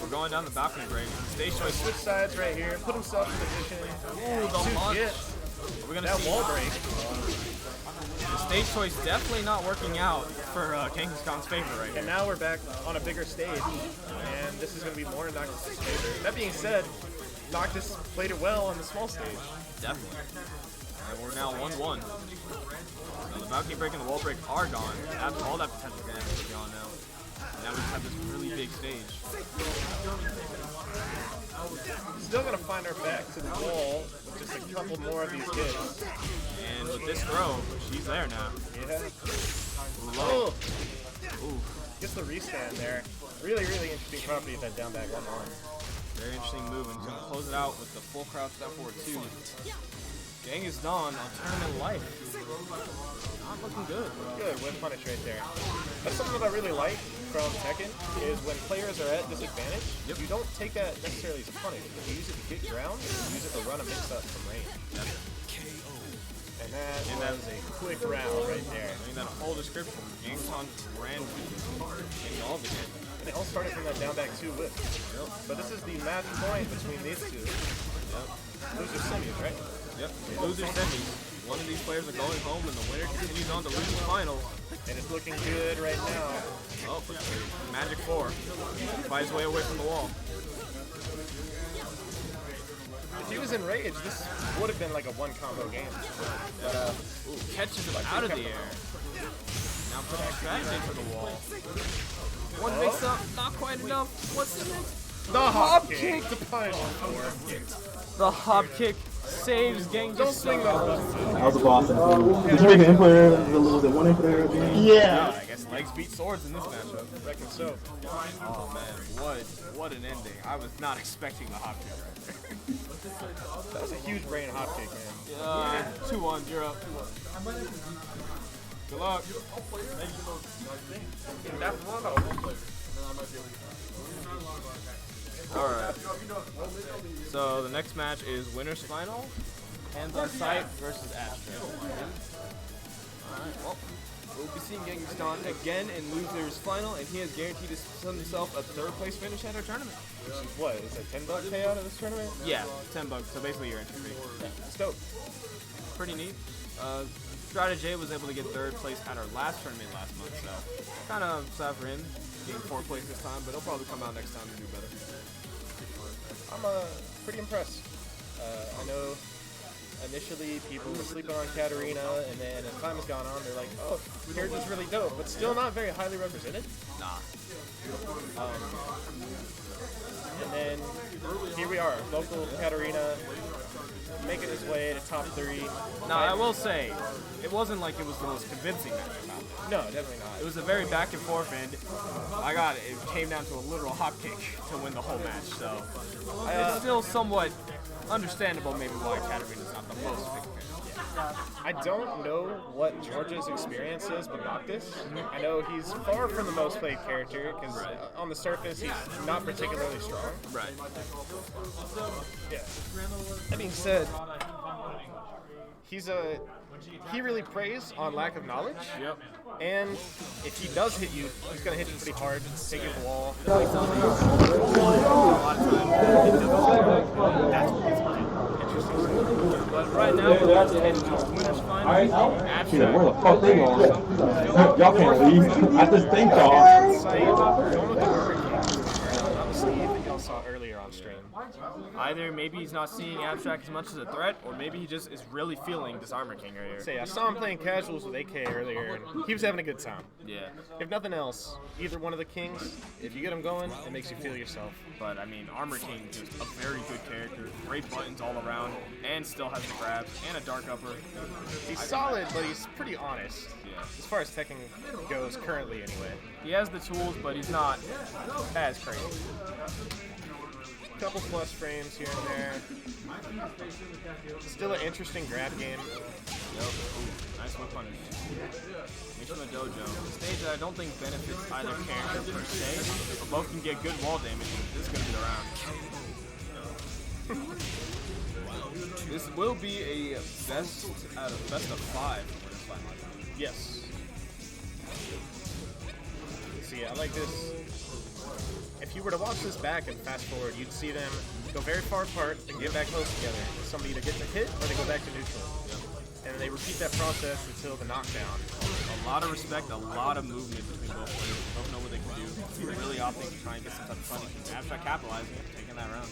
We're going down the balcony break. Stage choice. Switch sides right here. Put himself in position. Ooh, the launch. We're gonna see wall break. The stage choice definitely not working out for Genghis Khan's favor right here. And now we're back on a bigger stage, and this is going to be more in Noctis' favor. That being said, Noctis played it well on the small stage. Definitely. And we're now 1-1. So the balcony break and the wall break are gone. All that potential damage is gone now. And now we just have this really big stage. Still going to find our back to the wall with just a couple more of these hits. And with this throw, she's there now. Yeah. Low. Ooh. Gets the restand there. Really, really interesting property of that down back 1-1. Very interesting move, and he's going to close it out with the full crouch down forward 2. Genghis Khan on tournament life. Not looking good. Good whip punish right there. That's something that I really like from Tekken, is when players are at disadvantage, you don't take that necessarily as a punish. You use it to get ground, and use it to run a mix-up from range. And that was a quick round right there. I mean, that whole description, Yangtong ran in all of it. And it all started from that down back 2 whip. But this is the match point between these two. Loser semis, right? Yep. Loser semis. One of these players are going home, and the winner continues on to lose the final. And it's looking good right now. Oh, Magic 4. Finds his way away from the wall. If he was in rage, this would have been like a one combo game. But, ooh, catches him out of the air. Now puts a strategy to the wall. One mix up, not quite enough. What's the next? The hop kick to punish him. The hop kick saves Genghis. Don't swing the hop. That was a boss. Did you make an in-player? Was it one in-player game? Yeah. I guess legs beat swords in this matchup. Reckon so. Oh man, what an ending. I was not expecting the hop kick right there. That was a huge brain hop kick, man. 2-1, you're up. Good luck. Alright. So the next match is winner's final. Hands on sight versus Astro. Alright, well, we'll be seeing Genghis Khan again in loser's final, and he has guaranteed himself a 3rd place finish at our tournament. Which is what? Is it $10 payout of this tournament? Yeah, $10. So basically your entry fee. It's dope. Pretty neat. Strata J was able to get 3rd place at our last tournament last month, so kind of sad for him getting 4th place this time, but he'll probably come out next time to do better. I'm pretty impressed. I know initially people were sleeping on Katarina, and then as time has gone on, they're like, oh, the character's really dope, but still not very highly represented. Nah. And then here we are, local Katarina, making his way to top 3. Now, I will say, it wasn't like it was the most convincing matchup out there. No, definitely not. It was a very back and forth, and it came down to a literal hop kick to win the whole match, so it's still somewhat understandable maybe why Katarina's not the most picked character. I don't know what Georgia's experience is with Noctis. I know he's far from the most played character, because on the surface he's not particularly strong. Right. Yeah. That being said, he really preys on lack of knowledge. Yep. And if he does hit you, he's gonna hit you pretty hard, take you to the wall. That's what gets interesting. But right now, we're about to head into the winner's final. Shit, where the fuck they going? Y'all can't leave. I just think saw earlier on stream. Either maybe he's not seeing Abstract as much as a threat, or maybe he just is really feeling this Armor King right here. Say, I saw him playing casuals with AK earlier, and he was having a good time. Yeah. If nothing else, either one of the kings, if you get him going, it makes you feel yourself. But I mean, Armor King is a very good character, great buttons all around, and still has the grabs and a dark upper. He's solid, but he's pretty honest. Yeah. As far as Tekken goes, currently anyway. He has the tools, but he's not as crazy. Couple plus frames here and there. Still an interesting grab game. Yep. Ooh, nice whip punish. Mishima Dojo. A stage that I don't think benefits either character per se, but both can get good wall damage. This is going to be the round. This will be a best of 5 for this final. Yes. See, I like this. If you were to watch this back and fast forward, you'd see them go very far apart and get back close together. Somebody either gets a hit or they go back to neutral. And they repeat that process until the knockdown. A lot of respect, a lot of movement between both players. Both know what they can do. They're really opting to try and get some type of punishment. Abstract capitalizing it, taking that round.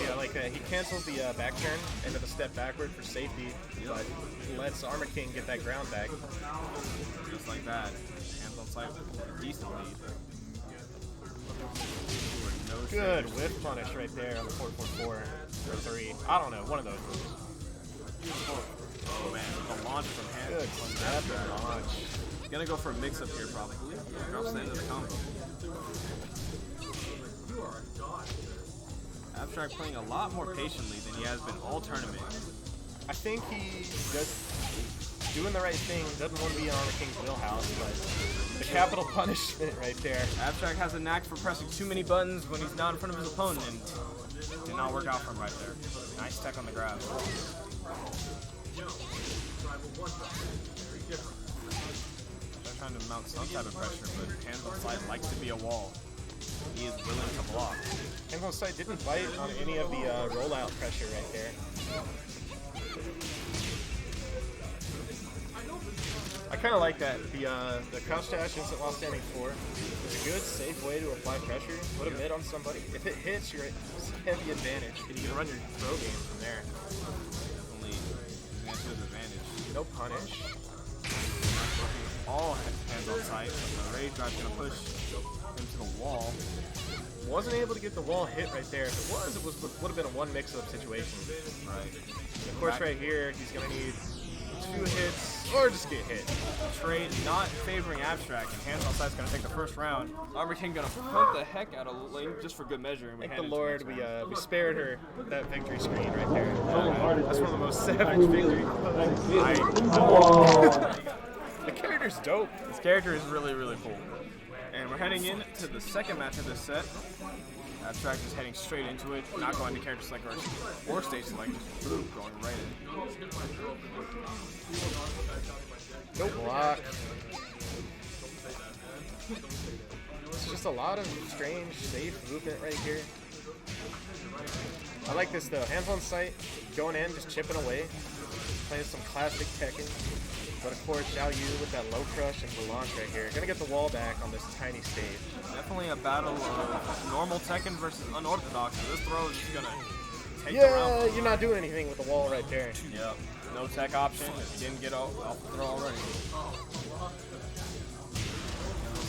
Yeah, like he cancels the back turn into the step backward for safety, but lets Armor King get that ground back. Just like that. Hands on sight with a decent lead. Good whip punish right there on the 4-4-4 or 3. I don't know, one of those moves. Oh man, the launch from hand. Good step launch. Gonna go for a mix up here probably. Drops the end of the combo. Abstract playing a lot more patiently than he has been all tournament. I think he's just doing the right thing. Doesn't want to be in Armor King's wheelhouse, but the capital punishment right there. Abstract has a knack for pressing too many buttons when he's not in front of his opponent, and did not work out for him right there. Nice tech on the grab. They're trying to mount some type of pressure, but Hands on Sight likes to be a wall. He is willing to block. Hands on Sight didn't bite on any of the rollout pressure right there. I kind of like that. The crouch dash instant while standing 4 is a good, safe way to apply pressure. Put a mid on somebody. If it hits, you're at heavy advantage, and you can run your throw game from there. Definitely using his advantage. No punish. All Hands on Sight. The Rage Drive's going to push him to the wall. Wasn't able to get the wall hit right there. If it was, would have been a one mix-up situation. Right. Of course, right here, he's going to need 2 hits or just get hit. Trade not favoring Abstract, and Hands on Sight's going to take the first round. Armor King going to pump the heck out of Link just for good measure. And thank the Lord we spared her that victory screen right there. That's one of the most savage victories. The character's dope. This character is really, really cool. And we're heading into the second match of this set. Abstract is heading straight into it, not going to character select or stage select, just boom, going right in. No block. It's just a lot of strange, safe movement right here. I like this though. Hands on Sight, going in, just chipping away, playing some classic Tekken. But of course, Xiao Yu with that low crush and the launch right here. Gonna get the wall back on this tiny stage. Definitely a battle of normal Tekken versus unorthodox. This throw is just gonna take the round. Yeah, you're not doing anything with the wall right there. Yep. No tech option if you didn't get off the throw already.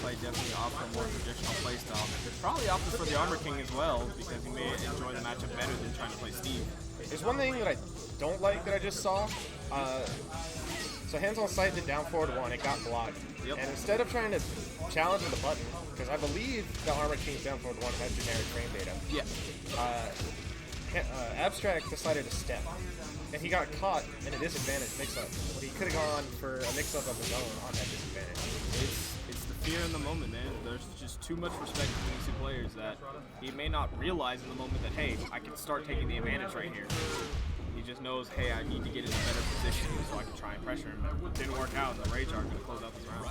Play definitely offer a more traditional playstyle. Probably opted for the Armor King as well because he may enjoy the matchup better than trying to play Steve. There's one thing that I don't like that I just saw. So Hands on Sight did down forward 1, it got blocked. Yep. And instead of trying to challenge with a button, because I believe the Armor King's down forward 1 has generic frame data. Yeah. Abstract decided to step. And he got caught in a disadvantage mix-up. He could have gone for a mix-up of his own on that disadvantage. It's the fear in the moment, man. There's just too much respect between these two players that he may not realize in the moment that, hey, I can start taking the advantage right here. He just knows, hey, I need to get in a better position so I can try and pressure him. It didn't work out, and the Rage Art going to close out this round.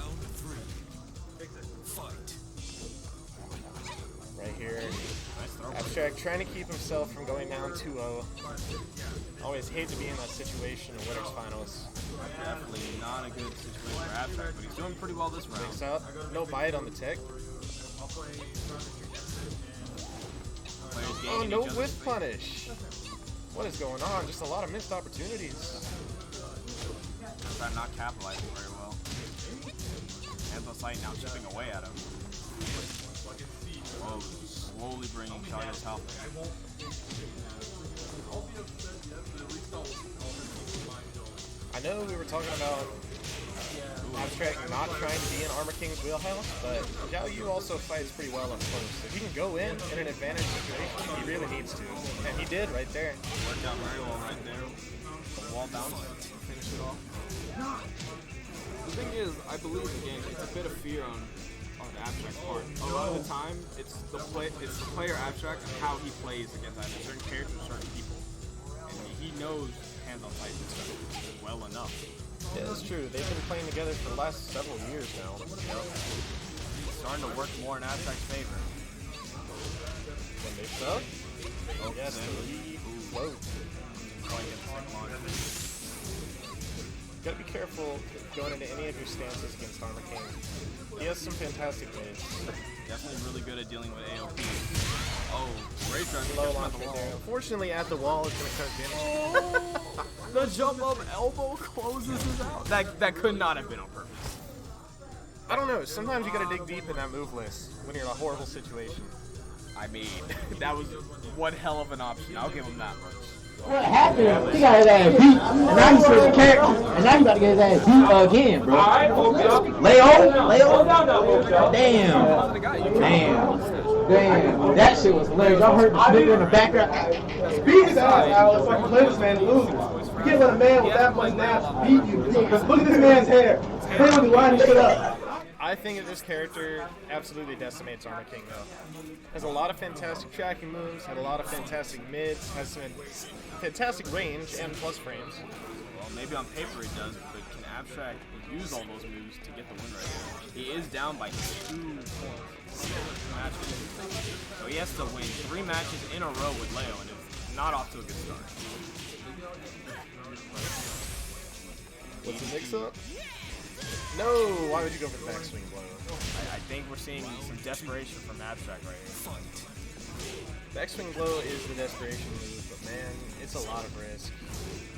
Right here. Nice throw. Abstract trying to keep himself from going down 2-0. Always hate to be in that situation in winners finals. Definitely not a good situation for Abstract, but he's doing pretty well this round. Mix up, no bite on the tech. Oh, no whiff punish. What is going on? Just a lot of missed opportunities. Abstract not capitalizing very well. Hands on Sight now chipping away at him. Whoa, slowly bringing Xiao's health. I know we were talking about Abstract not trying to be in Armor King's wheelhouse, but Xiao Yu also fights pretty well up close. If he can go in an advantage situation, he really needs to. And he did right there. Worked out very well right there. The wall bounce to finish it off. The thing is, I believe again, it's a bit of fear on Abstract's part. A lot of the time, it's the player Abstract and how he plays against either certain characters or certain people. And he knows Hands on Sight well enough. Yeah, that's true. They've been playing together for the last several years now. Yep. It's starting to work more in Abstract's favor. When they sub? Oh, yes, he float. Gotta be careful going into any of your stances against Armor King. He has some fantastic ways. Definitely really good at dealing with AOP. Oh, Rage Drive low launch right there. Unfortunately, at the wall, it's gonna cut damage. Oh, the jump up elbow closes us out. That could not have been on purpose. I don't know. Sometimes you gotta dig deep in that move list when you're in a horrible situation. I mean, that was one hell of an option. I'll give him that much. What happened? He got his ass beat, and now he switched characters, and now he about to get his ass beat again, bro. Leo? Damn. That shit was hilarious. Y'all heard the snicker in the background. Speed his ass out. It's like Clips, man, losing. You get let a man with that much naps beat you. Because look at this man's hair. They would be lining shit up. I think that this character absolutely decimates Armor King, though. Has a lot of fantastic tracking moves, had a lot of fantastic mids, has some fantastic range and plus frames. Well, maybe on paper it does, but can Abstract use all those moves to get the win right here? He is down by 2 points. So he has to win 3 matches in a row with Leo, and it's not off to a good start. What's the mix-up? No! Why would you go for the backswing blow? I think we're seeing some desperation from Abstract right here. Backswing blow is the desperation move, but man, it's a lot of risk.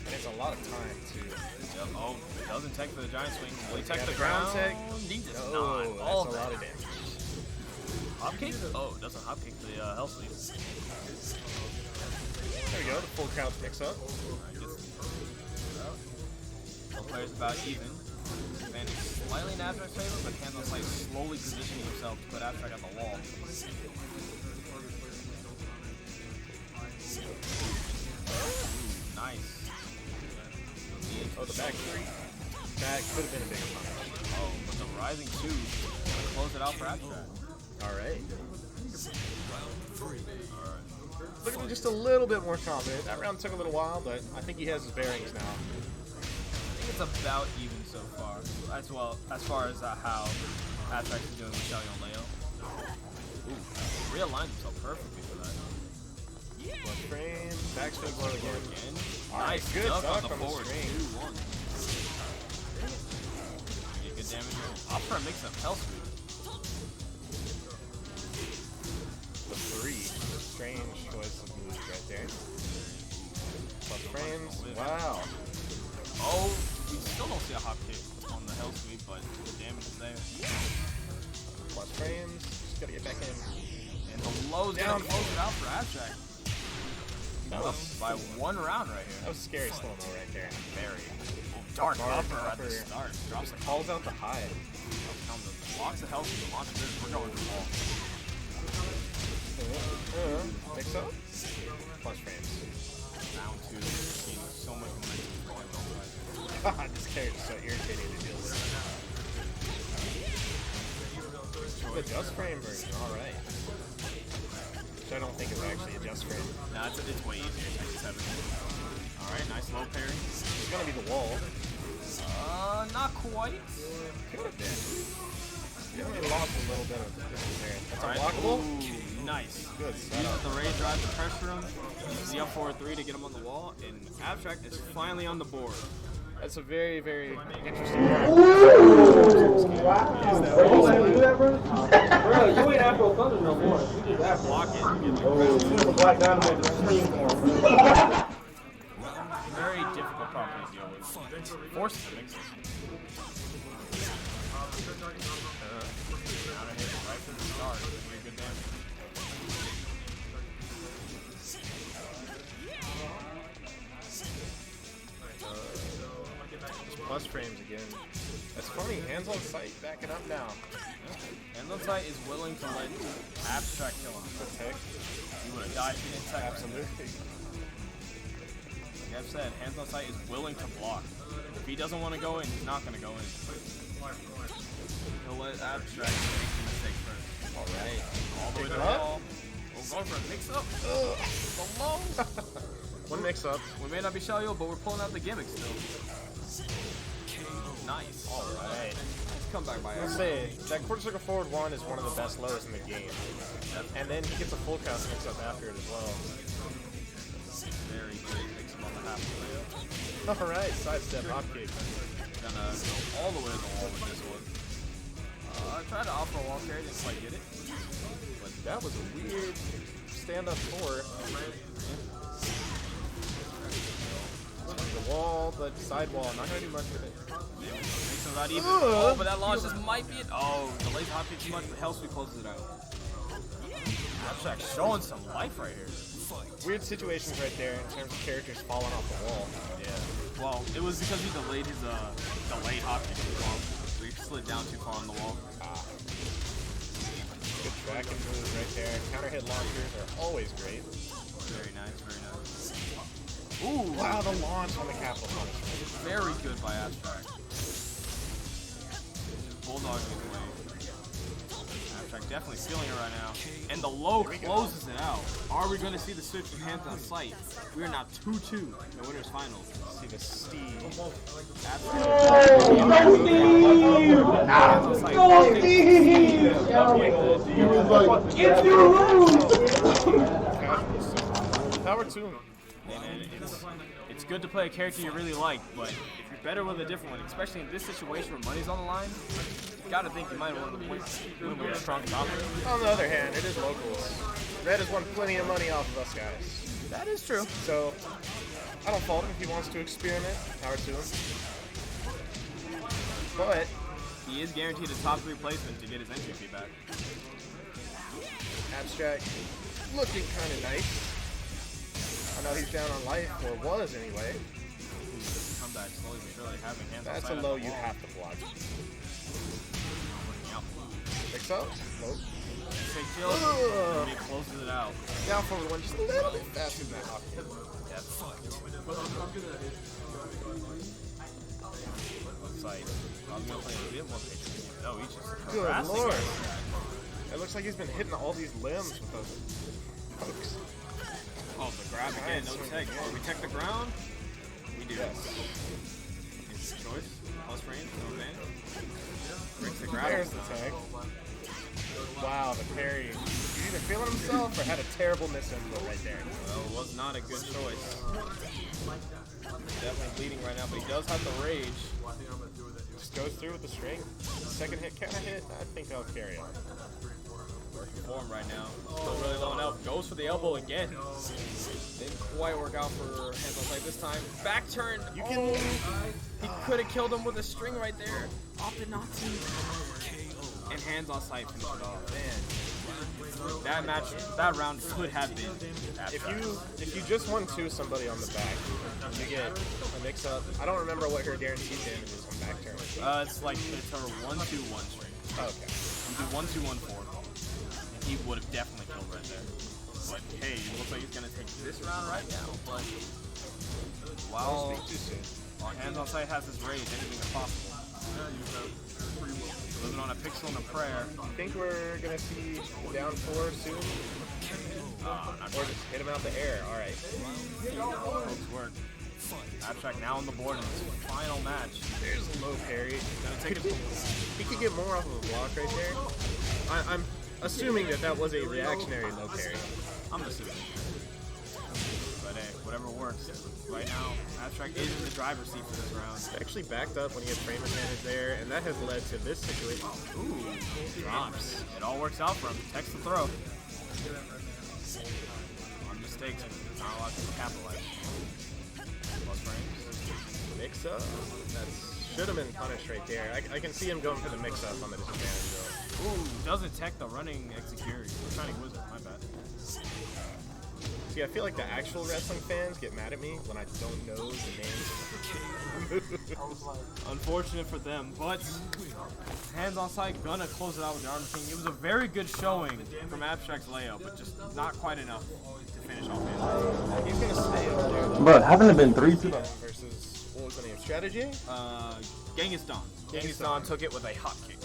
And it's a lot of time, too. Yep. Oh, doesn't tech for the giant swing. Will he tech got the the ground ground? tech? He does No, not. that's All a lot of damage. Hop kick? Oh, doesn't hop kick the hell sweep. There we go, the full couch mix-up. Both players about even. Advantage slightly in Abstract's favor, but Handel's like slowly positioning himself to put Abstract on the wall. Ooh, nice. Oh, the back 3. That could have been a bigger punish. Oh, but the rising 2 gonna close it out for Abstract. Alright. Looking just a little bit more confident. That round took a little while, but I think he has his bearings now. I think it's about even so far, as well as far as how Abstract is doing with Shelly on Leo. Ooh, realigned himself perfectly for that. One frame, backswing blow again. Nice, good duck duck on the forward. 2-1. Get good damage. Opt for a mix-up hell sweep. The 3. Strange choice of moves right there. Plus frames. Wow. Oh, we still don't see a hop kick on the hell sweep, but the damage is there. Plus frames. Just gotta get back in. And the low's gonna close it out for Abstract. Up by 1 round right here. That was scary slow-mo right there. Very. Dark upper at the start. Drops just calls out the hide. Blocks the health and launches it. We're going to the wall. Mix up. Plus frames. Round 2. Seeing so much momentum going on. This character is so irritating to deal with. The just frame version, alright. Which I don't think is actually a just frame. Nah, it's way easier. 97. Alright, nice low parry. It's gonna be the wall. Not quite. Could have been. You only lost a little bit of distance there. That's unblockable. Ooh, nice. Good Uses setup. the raid drive to pressure him. Uses the up forward 3 to get him on the wall, and Abstract is finally on the board. That's a very, very interesting Bro, you ain't Afro Thunder no more. You just Afro. Block it. Black Dynamite to scream for him. Very difficult property to deal with. Forces the mixes. Counter hit right from the start. Very good damage. Plus frames again. That's funny. Hands on sight backing up now. Hands on sight is willing to let Abstract kill him. Protect. He would have died if he didn't tech. Absolutely. Like I've said, Hands on sight is willing to block. If he doesn't want to go in, he's not going to go in. He'll let Abstract make the mistake first. Alright. All the way to the wall. We're going for a mix-up. So low. One mix-up. We may not be Shalyo, but we're pulling out the gimmick still. Nice. Alright. Come back by Let's say, that quarter circle forward 1 is one of the best lows in the game. And then he gets a full cast mix-up after it as well. Very good mix-up on the half layup. Alright, sidestep, hop kick. Gonna go all the way to the wall with this one. I tried to offer a wall carry, didn't quite get it. But that was a weird stand-up 4. The wall, the side wall, not gonna do much with it. Makes it not even. Oh, but that launch just might be it. Oh, delays hop kick too much, but Hell Sweep closes it out. Abstract showing some life right here. Weird situations right there in terms of characters falling off the wall. Yeah. Well, it was because he delayed his delayed hop kick too long. So he slid down too far on the wall. Good tracking moves right there. Counter hit launchers are always great. Very nice, very nice. Ooh. Wow, the launch on the capital punishment. Very good by Abstract. Bulldogging his way. Abstract definitely stealing it right now. And the low closes it out. Are we going to see the switch from hands on sight? We are now 2-2 in the winners finals. See the Steve. It's your room! Power to him. Hey man, it's good to play a character you really like, but if you're better with a different one, especially in this situation where money's on the line, you gotta think you might want to win with your strongest operator. On the other hand, it is locals. Red has won plenty of money off of us guys. That is true. So, I don't fault him if he wants to experiment. Power to him. But he is guaranteed a top 3 placement to get his entry fee back. Abstract looking kind of nice. I know he's down on life, or was anyway. Come back slowly but surely, having hands That's on a low you have to block. Picks up. Nope. Take kill. And he closes it out. Down forward one just a little bit faster than that. Looks like I'm gonna play a bit more patient. Oh, he's just Good harassing lord. Abstract. It looks like he's been hitting all these limbs with those hooks. Oh, the grab again, no tech. Oh, we tech the ground? We do. Yes. It's his choice. Plus range, no advantage. Breaks the grab. There's the tag. Wow, the parry. He's either feeling himself or had a terrible misinput right there. Well, it was not a good choice. Definitely bleeding right now, but he does have the rage. Just goes through with the string. Second hit, counter hit. I think I'll carry on. Working for him right now. Still really low on health. Goes for the elbow again. Didn't quite work out for hands on sight this time. Back turn. You can. He could have killed him with a string right there. Opted not to. And hands on sight finish it off. Man. That match, that round could have been. If you just 1-2 somebody on the back, you get a mix up. I don't remember what her guaranteed damage is on back turn. It's like it's her 1-2-1 string. Okay. You do 1-2-1-4. He would have definitely killed right there. But hey, it looks like he's gonna take this round right now. But while hands on sight has his rage, anything is possible. Living on a pixel and a prayer. I think we're gonna see down 4 soon. Or just hit him out the air. All right. Folks work. Abstract now on the board in his final match. There's a low parry. He could get more off of a block right there. I'm assuming that was a reactionary low parry. I'm assuming. But hey, whatever works. Right now, Abstract is in the driver's seat for this round. He actually backed up when he had frame advantage there, and that has led to this situation. Ooh, drops. It all works out for him. Text the throw. On mistakes, not a lot to capitalize. Plus frames. Mix up. That should have been punished right there. I can see him going for the mix up on the disadvantage though. Ooh, doesn't tech the running execute. Shining Wizard, my bad. See, I feel like the actual wrestling fans get mad at me when I don't know the names of the moves. Unfortunate for them, but hands on sight, gonna close it out with the Arm King. It was a very good showing from Abstract's layout, but just not quite enough to finish off him. He's gonna stay over there. Bro, haven't it been 3-2? Versus, what was the name? Strategy? Genghis Dawn. Genghis Dawn took it with a hot kick.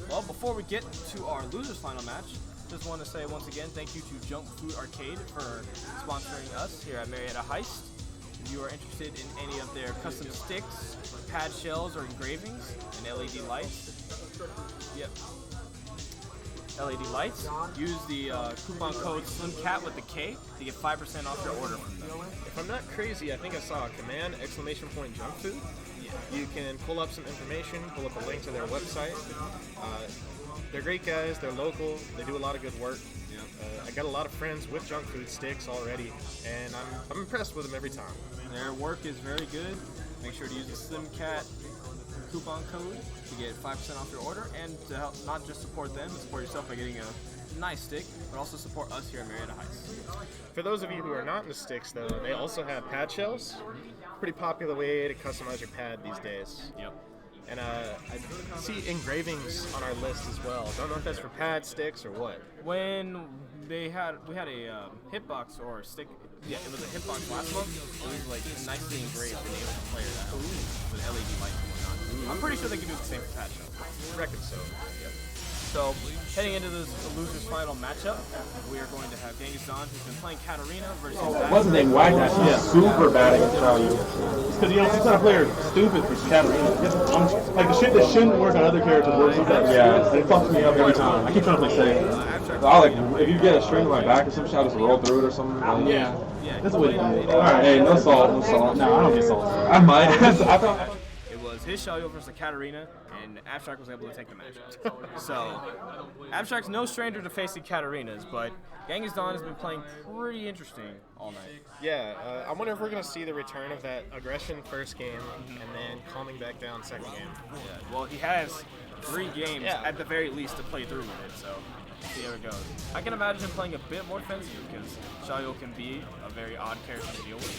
Well, before we get to our losers final match, just want to say once again thank you to Junk Food Arcade for sponsoring us here at Marietta Heist. If you are interested in any of their custom sticks, pad shells, or engravings, and LED lights, LED lights, use the coupon code SLIMCAT with the K to get 5% off your order from them. If I'm not crazy, I think I saw a command, !Junk Food. You can pull up some information, pull up a link to their website. They're great guys, they're local, they do a lot of good work. I got a lot of friends with junk food sticks already, and I'm impressed with them every time. Their work is very good. Make sure to use the SlimCat coupon code to get 5% off your order, and to help not just support them, but support yourself by getting a nice stick, but also support us here at Marietta Heist. For those of you who are not into sticks, though, they also have pad shells. Pretty popular way to customize your pad these days. Yep. And I see engravings on our list as well. Don't know if that's for pad sticks or what. When we had a hitbox or a stick, yeah, it was a hitbox last month. It was like nicely engraved the name of the player that with LED lights and whatnot. I'm pretty sure they can do the same for patch up. Reckon so. Yep. So, heading into this loser's final matchup, we are going to have Genghis Khan, who's been playing Katarina versus What's his name? Wagner. She's super bad against Xiaoyu. It's because, you know, she's not a player stupid for Katarina. Like, the shit that shouldn't work on other characters works on that. Yeah, it fucks me up every time. I keep trying to play safe. I like, if you get a string to my back or some shit, I'll just roll through it or something. Yeah. That's what you do. Alright, hey, no salt, no salt. No, I don't get salt. I might. It was his Xiaoyu versus Katarina, and Abstract was able to take the match. So, Abstract's no stranger to facing Katarinas, but Genghis Khan has been playing pretty interesting all night. Yeah, I wonder if we're going to see the return of that aggression first game and then calming back down second game. Yeah, well, he has 3 games at the very least to play through with it, so see how it goes. I can imagine him playing a bit more defensive because Xiaoyu can be a very odd character to deal with.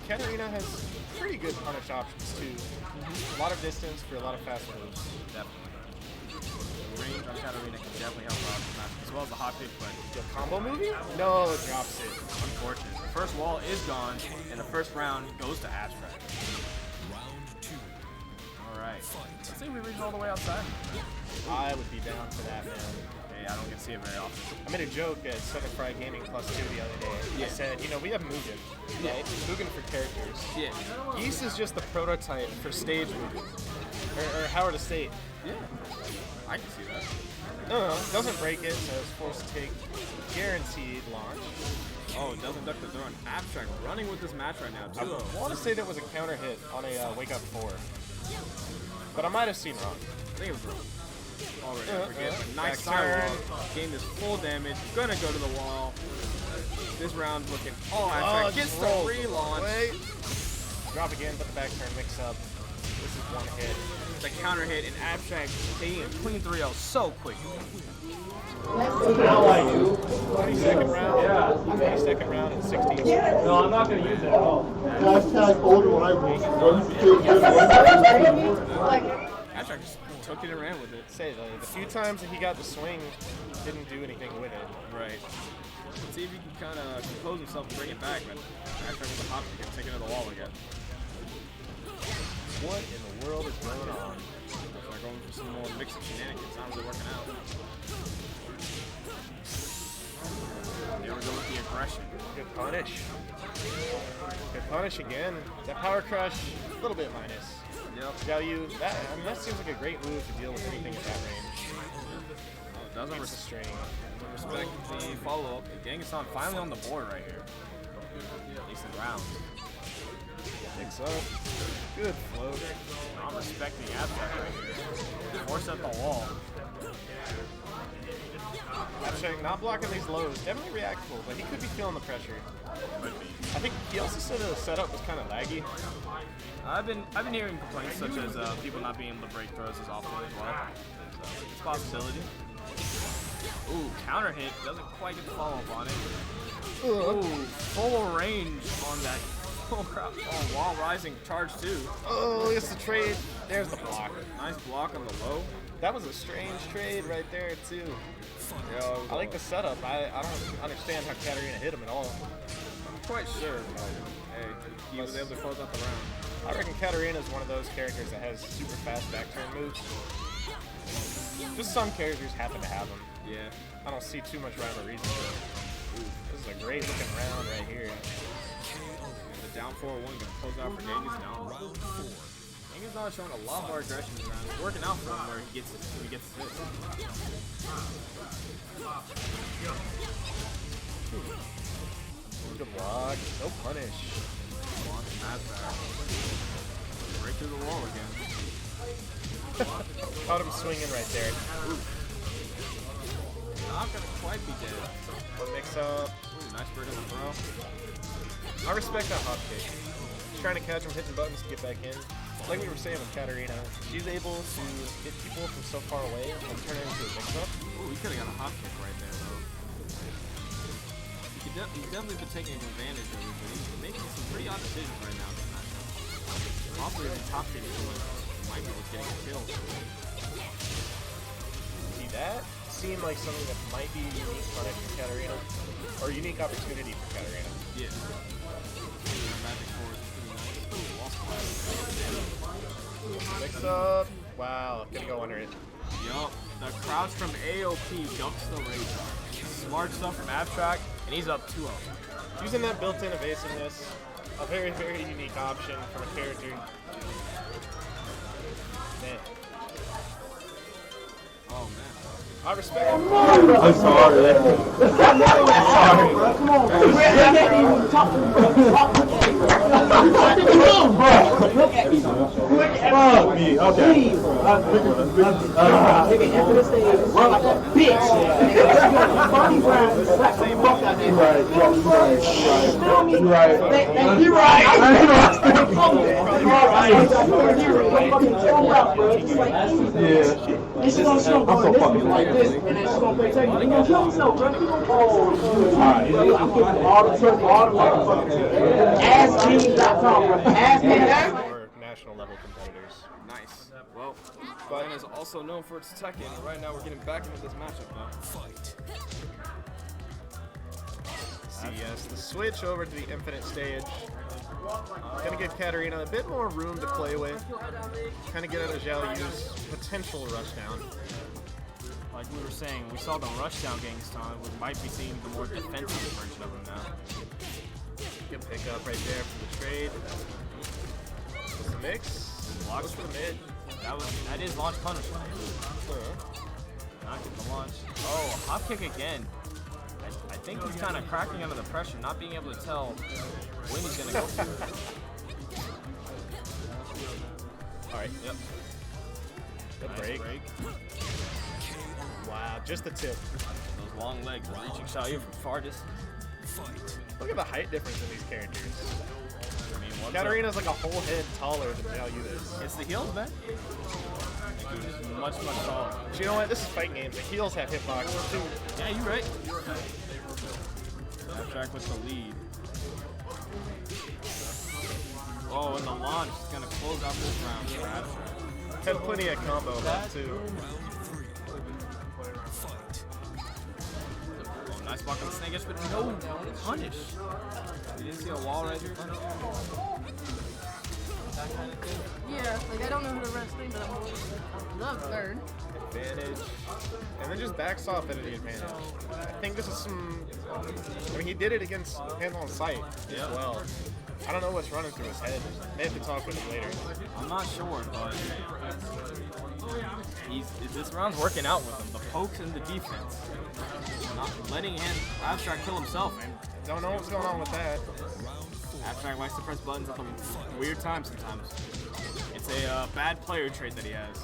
Katarina has pretty good punish options too. A lot of distance for a lot of fast moves. Definitely. The range on Katarina can definitely help her out in the match, as well as the hot pick, but the combo movie? No, it drops it. Unfortunate. The first wall is gone, and the first round goes to Abstract. Alright. Let's see if we reach all the way outside. I would be down for that, man. I don't get to see it very often. I made a joke at Southern Fried Gaming Plus 2 the other day. I said, you know, we have Mugen, right? Mugen for characters. Yeah. Geese is just the prototype for stage Mugen. Or Howard Estate. Yeah. I can see that. No, doesn't break it, so it's forced to take guaranteed launch. Oh, it doesn't duck the throw. Abstract running with this match right now, too. I want to say that was a counter hit on a Wake Up 4. But I might have seen wrong. I think it was wrong. Already, nice turn. Game is full damage. Gonna go to the wall. This round's looking. Abstract gets the relaunch. Wait. Drop again, but the back turn mix up. This is one hit. The counter hit and Abstract taking a clean 3-0 so quick. 22nd round. Yeah. 22nd round and 16. No, I'm not gonna use it at all. Hashtag older when I Abstract just took it and ran with it. Say the few times that he got the swing, didn't do anything with it. Right. Let's see if he can kind of compose himself and bring it back, but Abstract with the hop kick and take it to the wall again. What in the world is going on? They're going for some more mixed shenanigans. Not really working out. There we go with the aggression. Good punish. Good punish again. That power crush, a little bit minus. Yep. That seems like a great move to deal with anything at that range. Oh, it doesn't string. Respect the follow-up. Genghis Khan finally on the board right here. Decent round. Mix up. Good float. I'm respecting Abstract right here. Force at the wall. Abstract not blocking these lows. Definitely reactable, but he could be feeling the pressure. I think he also said the setup was kind of laggy. I've been hearing complaints such as people not being able to break throws as often as well. So it's a possibility. Ooh, counter hit. Doesn't quite get the follow-up on it. Ooh, full range on that wall rising charge too. Oh, it's the trade. There's the block. Nice block on the low. That was a strange trade right there too. Yo, I like the setup. I don't understand how Katarina hit him at all. I'm quite sure, but hey, he was able to close out the round. I reckon Katarina is one of those characters that has super fast back turn moves. Just some characters happen to have them. Yeah. I don't see too much rhyme or reason for it. This is a great looking round right here. And the down 4-1 gonna close out for Genghis down round 4. Genghis not showing a lot more aggression this round. It's working out for him where he gets his hit. Good block. No punish. Right through the wall again. Caught him swinging right there. Ooh. Not gonna quite be dead. One mix up. Ooh, nice bird on the throw. I respect that hop kick. He's trying to catch him hitting buttons to get back in. Like we were saying with Katarina, she's able to hit people from so far away and turn it into a mix up. Ooh, he could have got a hop kick right there though. He's definitely been taking advantage of it, but he's making some pretty odd decisions right now in this matchup. Also, even top kicking someone Michael is getting a kill. See, that seemed like something that might be a unique punish for Katarina, or a unique opportunity for Katarina. Yeah. Magic forward is pretty nice. Mix up. Wow, gonna go under it. Yup. The crouch from AOP dumps the Razor. Smart stuff from Abstract, and he's up 2-0. Using that built-in evasiveness, a very, very unique option from a character. Man. Oh, man. I respect him. I'm sorry. Come on, bro. Look at me. Fuck me. Okay. After the stage, run like a bitch. You're right. It's gonna show going this like this, and then she's gonna protect you. You're gonna kill yourself, bro. You're gonna fall. I'm giving all the motherfuckers. AskMe.com, bro. AskMe.com. Or national level competitors. Nice. Well, Glenn is also known for its Tekken, and right now we're getting back into this matchup now. Fight. Yes, the switch over to the Infinite stage. Gonna give Katarina a bit more room to play with. Kind of get out of Zhao Yu's potential rushdown. Like we were saying, we saw the rushdown Gangstan. We might be seeing the more defensive version of him now. Good pickup right there for the trade. What's the mix? Blocks for mid. That is launch punish. Not get the launch. Oh, hop kick again. I think he's kind of cracking under the pressure, not being able to tell when he's going to go for it. Alright, yep. Good Nice break. Wow, just the tip. Those long legs reaching Xiaoyu from far distance. Look at the height difference in these characters. I mean, Katarina's like a whole head taller than Zhao Yu is. It's the heels, man. He's much, much taller. But you know what? This is fighting games. The heels have hitboxes too. Yeah, you're right. Abstract with the lead. Oh, and the launch is going to close out this round for Abstract. Had plenty of combo left too. Oh, nice block on the snake edge, but no punish. You didn't see a wall right here? Yeah, like I don't know who to wrestling, but I love third. Advantage. And then just backs off into the advantage. I think this is some... I mean, he did it against Hand on Sight as well. I don't know what's running through his head. May have to talk with him later. I'm not sure, but this round's working out with him. The pokes and the defense. Not letting Abstract kill himself, man. Don't know what's going on with that. Abstract likes to press buttons at the weird times sometimes. It's a bad player trait that he has.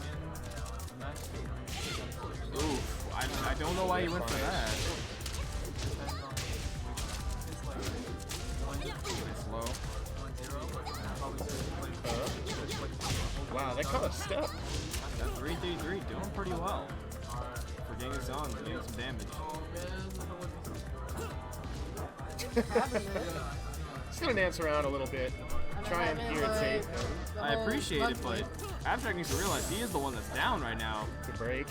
Oof, I don't know why he went for that. Slow. Wow, that caught a step. That 3-3-3 doing pretty well. For Gangstan, doing some damage. Just gonna dance around a little bit. Try and irritate him. I appreciate it, but Abstract needs to realize he is the one that's down right now. Good break.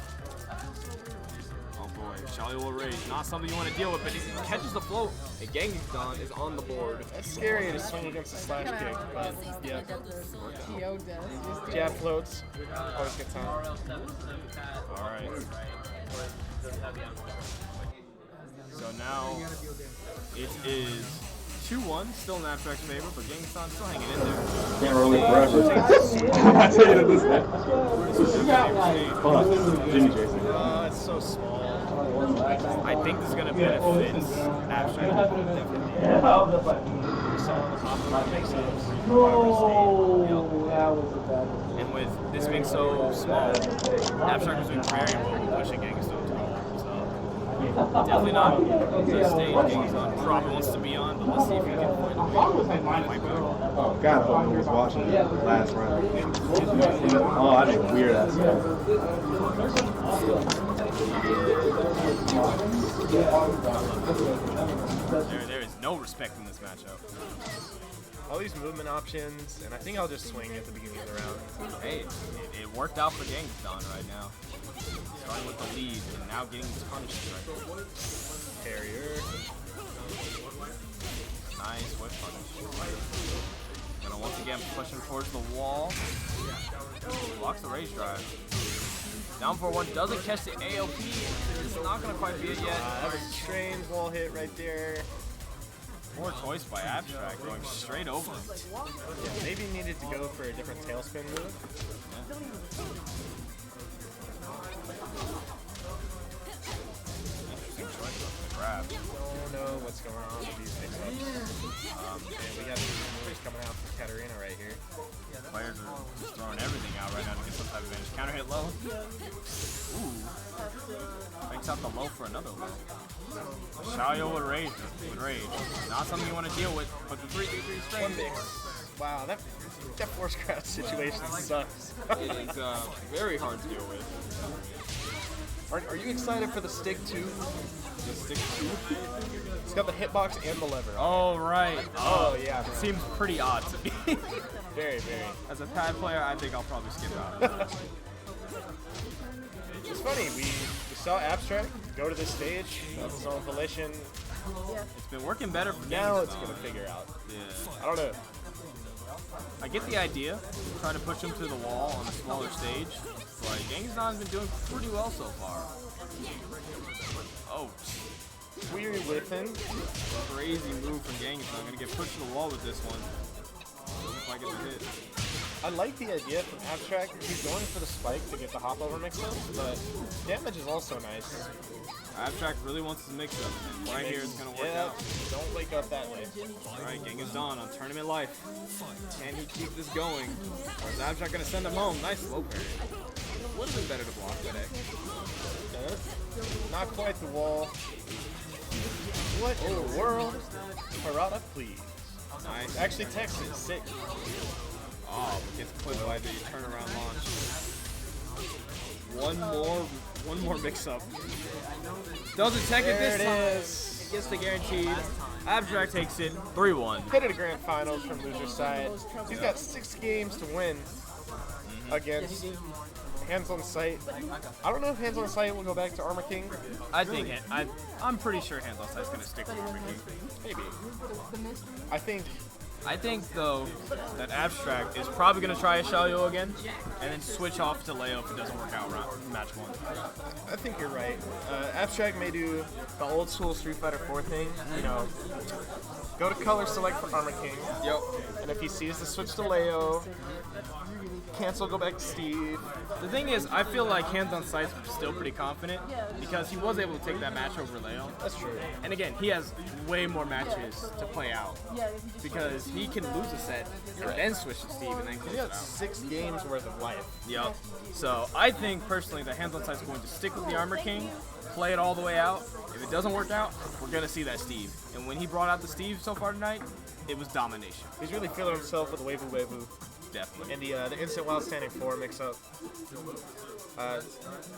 Oh boy, Xiaoyu will rage. Not something you want to deal with, but he catches the float, and Gangstan is on the board. That's scary to swing against a slash kick, but yeah. Jab floats. Always good time. Alright. So now it is 2-1, still in Abstract's favor, but Gangstan still hanging in there. Can't roll it forever. I tell you this guy. Jimmy Jason. It's so small. I think this is going to benefit Abstract. And with this being so small, Abstract was doing very well pushing Gangstan. Definitely not the stage Gangstan probably wants to be on, but let's see if he can find a way. Oh, God, I hope no one's watching the last round. Oh, I think weird ass stuff. There is no respect in this matchup. all these movement options, and I think I'll just swing at the beginning of the round. Hey, it worked out for Genghis right now. Starting with the lead and now getting these punishes right. Carrier. Nice whip punish. Gonna once again push him towards the wall. Blocks the rage drive. Down for one, doesn't catch the AOP. It's not gonna quite be it yet. That was a strange wall hit right there. Poor choice by Abstract, going straight over him. Yeah, maybe needed to go for a different tailspin move. Grab. Don't know what's going on with these mix-ups. And we got these moves coming out from Katarina right here. Players are just throwing everything out right now to get some type of advantage. Counter hit low. Ooh. Makes out the low for another low. Xiaoyu with rage. Not something you want to deal with, but the 3-3-3 straight. Wow, that force crouch situation sucks. It is very hard to deal with. Are you excited for the stick 2? The stick 2? It's got the hitbox and the lever. Oh, right. Oh, yeah. It seems pretty odd to me. Very, very. As a pad player, I think I'll probably skip out. It's funny, we saw Abstract go to this stage of his own volition. It's been working better for now. Genghis It's going to figure out. Yeah. I don't know. I get the idea. Try to push him to the wall on a smaller stage. But Genghis has been doing pretty well so far. Oh. Weird whiffing. Crazy move from Genghis. I'm going to get pushed to the wall with this one. If I get the hit. I like the idea from Abstract. He's going for the spike to get the hop over mix-up, but damage is also nice. Abstract really wants his mix-up. Right here it's going to work out. Don't wake up that way. Alright, Genghis on tournament life. Can he keep this going? Or is Abstract going to send him home? Nice low parry. Would have been better to block that Not quite the wall. What in the world? Parada, please. Nice. Actually, Texas, sick. Oh, gets clipped by the turnaround launch. One more mix-up. Doesn't tech it this time. He gets the guaranteed. Abstract takes it 3-1. Hit at a grand finals from loser's side. He's got 6 games to win against Hands on Sight. I don't know if Hands on Sight will go back to Armor King. I think I'm pretty sure Hands on Sight's going to stick with Armor King. Maybe. I think though that Abstract is probably going to try a Xiaoyu again and then switch off to Leo if it doesn't work out match 1. I think you're right. Abstract may do the old school Street Fighter 4 thing, you know, go to color select for Armor King. Yep. And if he sees the switch to Leo, cancel, go back to Steve. The thing is, I feel like Hands on Sight's still pretty confident because he was able to take that match over Leo. That's true. And again, he has way more matches to play out because he can lose a set and then switch to Steve and then close it out. 6 games worth of life. Yep. So I think personally that Hands on Sight's going to stick with the Armor King, play it all the way out. If it doesn't work out, we're going to see that Steve. And when he brought out the Steve so far tonight, it was domination. He's really feeling himself with the Weibu Weibu. Definitely. And the instant wild standing 4 mix-up.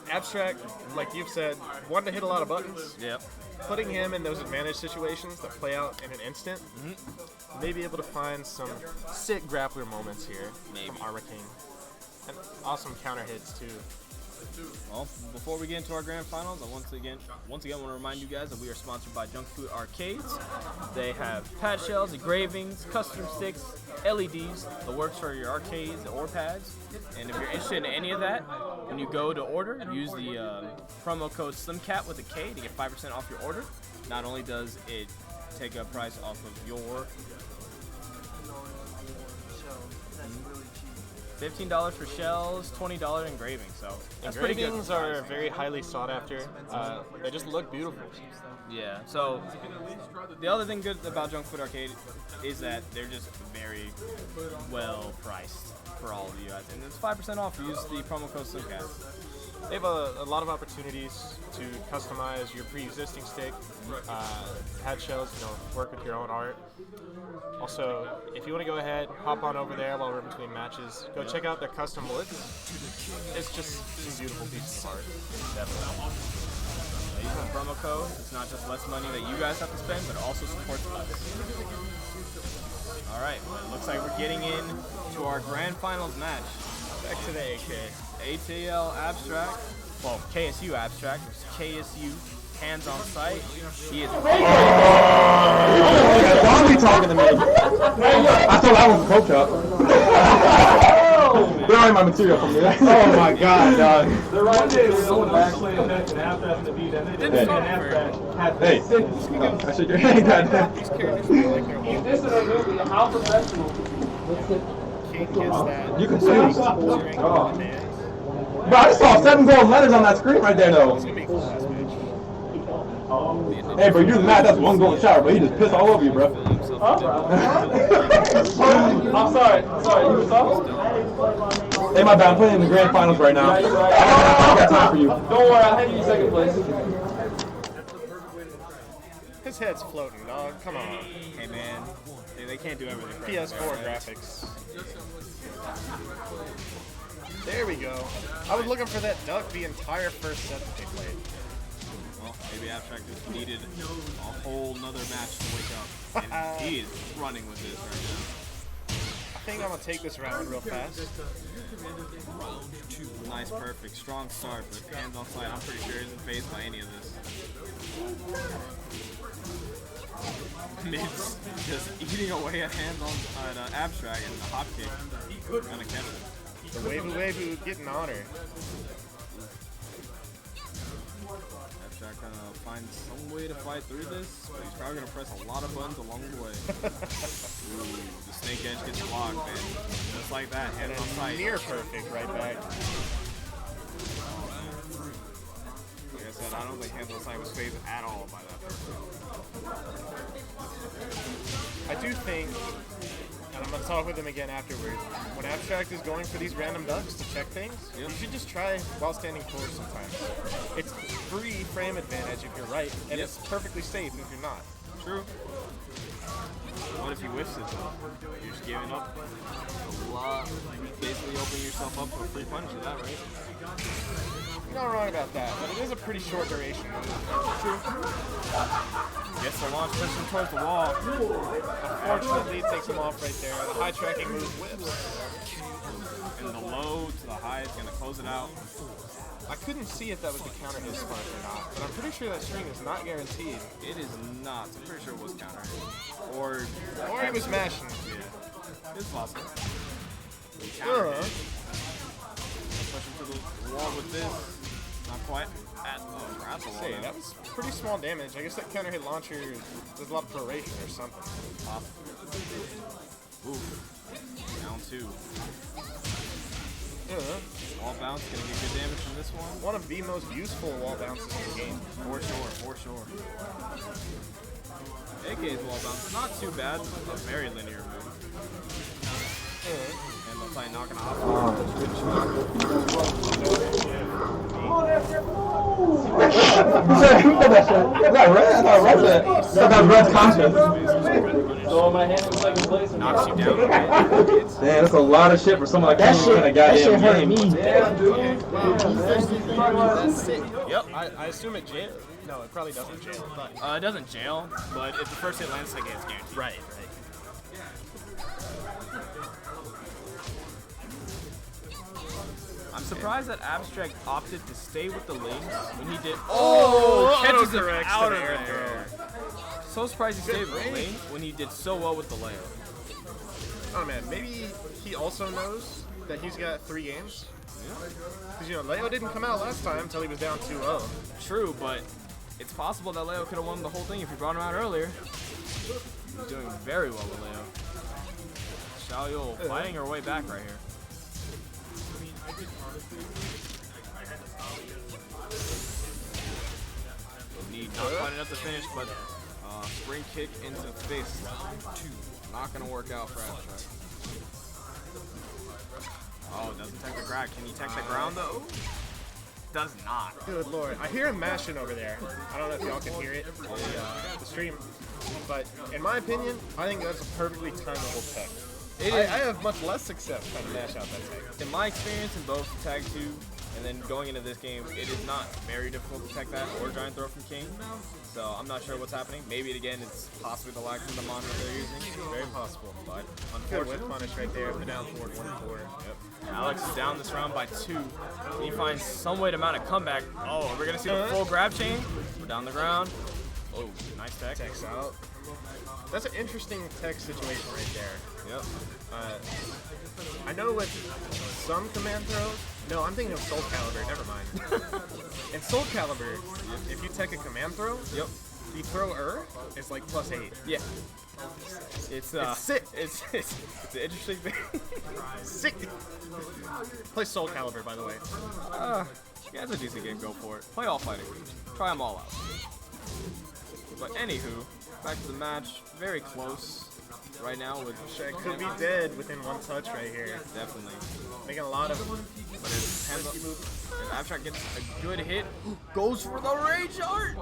Abstract, like you've said, wanted to hit a lot of buttons. Yep. Putting him in those advantage situations that play out in an instant, may be able to find some sick grappler moments here from Armor King. And awesome counter hits too. Well, before we get into our grand finals, I once again want to remind you guys that we are sponsored by Junk Food Arcades. They have pad shells, engravings, custom sticks, LEDs, the works for your arcades or pads. And if you're interested in any of that, when you go to order, use the promo code SLIMCAT with a K to get 5% off your order. Not only does it take a price off of your $15 for shells, $20 engraving, so that's pretty good. Engravings are very highly sought after. They just look beautiful. Yeah, so the other thing good about Junk Food Arcade is that they're just very well priced for all of you guys. And it's 5% off. Use the promo code SLIMCAT. They have a lot of opportunities to customize your pre-existing stick, pad shells, work with your own art. Also, if you want to go ahead, hop on over there while we're between matches. Go check out their custom woods. It's just some beautiful pieces of art. Definitely. Using the promo code, it's not just less money that you guys have to spend, but it also supports us. All right, well, it looks like we're getting in to our grand finals match. Back to the AK. ATL Abstract, well, KSU Abstract versus KSU Hands on Sight. He is. Why are you talking to me? I thought I was a coach up. They're already my material for me. Oh my god, dog. They're right there. Actually, and after having to beat them, they didn't Hey, I shook your hand, goddamn. These characters feel like they're If this is a movie, how professional? King gets that. You can see. Bro, I just saw 7 gold letters on that screen right there, though. It's gonna be a cool ass match. Hey, bro, you do the math. That's 1 golden shower, but he just pissed all over you, bro. I'm sorry. You were soft? Hey, my bad. I'm playing in the grand finals right now. I got time for you. Don't worry, I'll hand you second place. His head's floating, dog. Come on. Hey, man. They can't do everything. PS4 graphics. There we go. I was looking for that duck the entire first set that they played. Well, maybe Abstract just needed a whole nother match to wake up. And he is running with this right now. I think I'm going to take this round real fast. Nice, perfect, strong start, but Hands on Sight, I'm pretty sure isn't phased by any of this. Mid's just eating away at Hands on Abstract, and the hop kick gonna catch it. The Wavu getting honor. Abstract gonna find some way to fight through this, but he's probably gonna press a lot of buttons along the way. Ooh, the snake edge gets blocked, man. Just like that, Hands on Sight. Near perfect right back. Like I said, I don't think Hands on Sight was phased at all by that person. I do think, and I'm going to talk with him again afterwards, when Abstract is going for these random ducks to check things, you should just try while standing forward sometimes. It's free frame advantage if you're right, and it's perfectly safe if you're not. True. What if he whiffs it though? You're just giving up a lot. Basically opening yourself up to a free punch to that, right? You're not wrong about that, but it is a pretty short duration. True. Gets the launch, pushes him towards the wall. Unfortunately, it takes him off right there. The high tracking move whips. And the low to the high is going to close it out. I couldn't see if that was the counter hit spot or not, but I'm pretty sure that string is not guaranteed. It is not. I'm pretty sure it was counter hit. Or he was mashing. Yeah. It's possible. Push him to the wall with this. Not quite at the wall. Say, that was pretty small damage. I guess that counter hit launcher does a lot of proration or something. Ooh. Down 2. Wall bounce, gonna get good damage from this one. One of the most useful wall bounces in the game. For sure. AK's wall bounce, not too bad, a very linear move. And they'll play knocking off. Who did that shot? Was that Red? I thought Red said. I thought that was Red's conscience. So my hand in second place. Knocks you down. Damn, that's a lot of shit for someone like that shit. That shit hurt me. Yeah, dude. That's sick. Yep, I assume it jail. No, it probably doesn't jail. But it doesn't jail, but if the first hit lands, second it's guaranteed. Right. I'm surprised that Abstract opted to stay with the links when he did. Catches him out of there. So surprised he stayed with the link when he did so well with the layup. Oh man, maybe he also knows that he's got 3 games. Because you know, Leo didn't come out last time until he was down 2-0. True, but it's possible that Leo could have won the whole thing if he brought him out earlier. He's doing very well with Leo. Xiaoyu fighting her way back right here. Need not quite enough to finish, but spring kick into the face. Not gonna work out for Abstract. Oh, doesn't tech the grab. Can he tech the ground though? Does not. Good lord. I hear him mashing over there. I don't know if y'all can hear it, the stream. But in my opinion, I think that's a perfectly timeable tech. I have much less success trying to mash out that tech. In my experience in both Tag 2 And then going into this game, it is not very difficult to tech that or giant throw from King. So I'm not sure what's happening. Maybe again, it's possibly the lag from the monitor they're using. Very possible. But Good unfortunately, whip punish right there. The down forward 1-4. Yep. Alex is down this round by 2. He finds some way to mount a comeback. Oh, we're gonna see the full grab chain. We're down the ground. Oh, nice tech. Tech's out. That's an interesting tech situation right there. Yep. I know with some command throws. No, I'm thinking of Soul Calibur. Never mind. In Soul Calibur, if you tech a command throw, yep, the thrower is like +8. Yeah. It's sick. It's an interesting thing. Sick. Play Soul Calibur, by the way. Yeah, it's a decent game. Go for it. Play all fighting. Try them all out. But anywho, back to the match. Very close right now with Shaq could be dead within 1 touch right here. Definitely. Making a lot of. But his hands up move. If Abstract gets a good hit, goes for the rage art.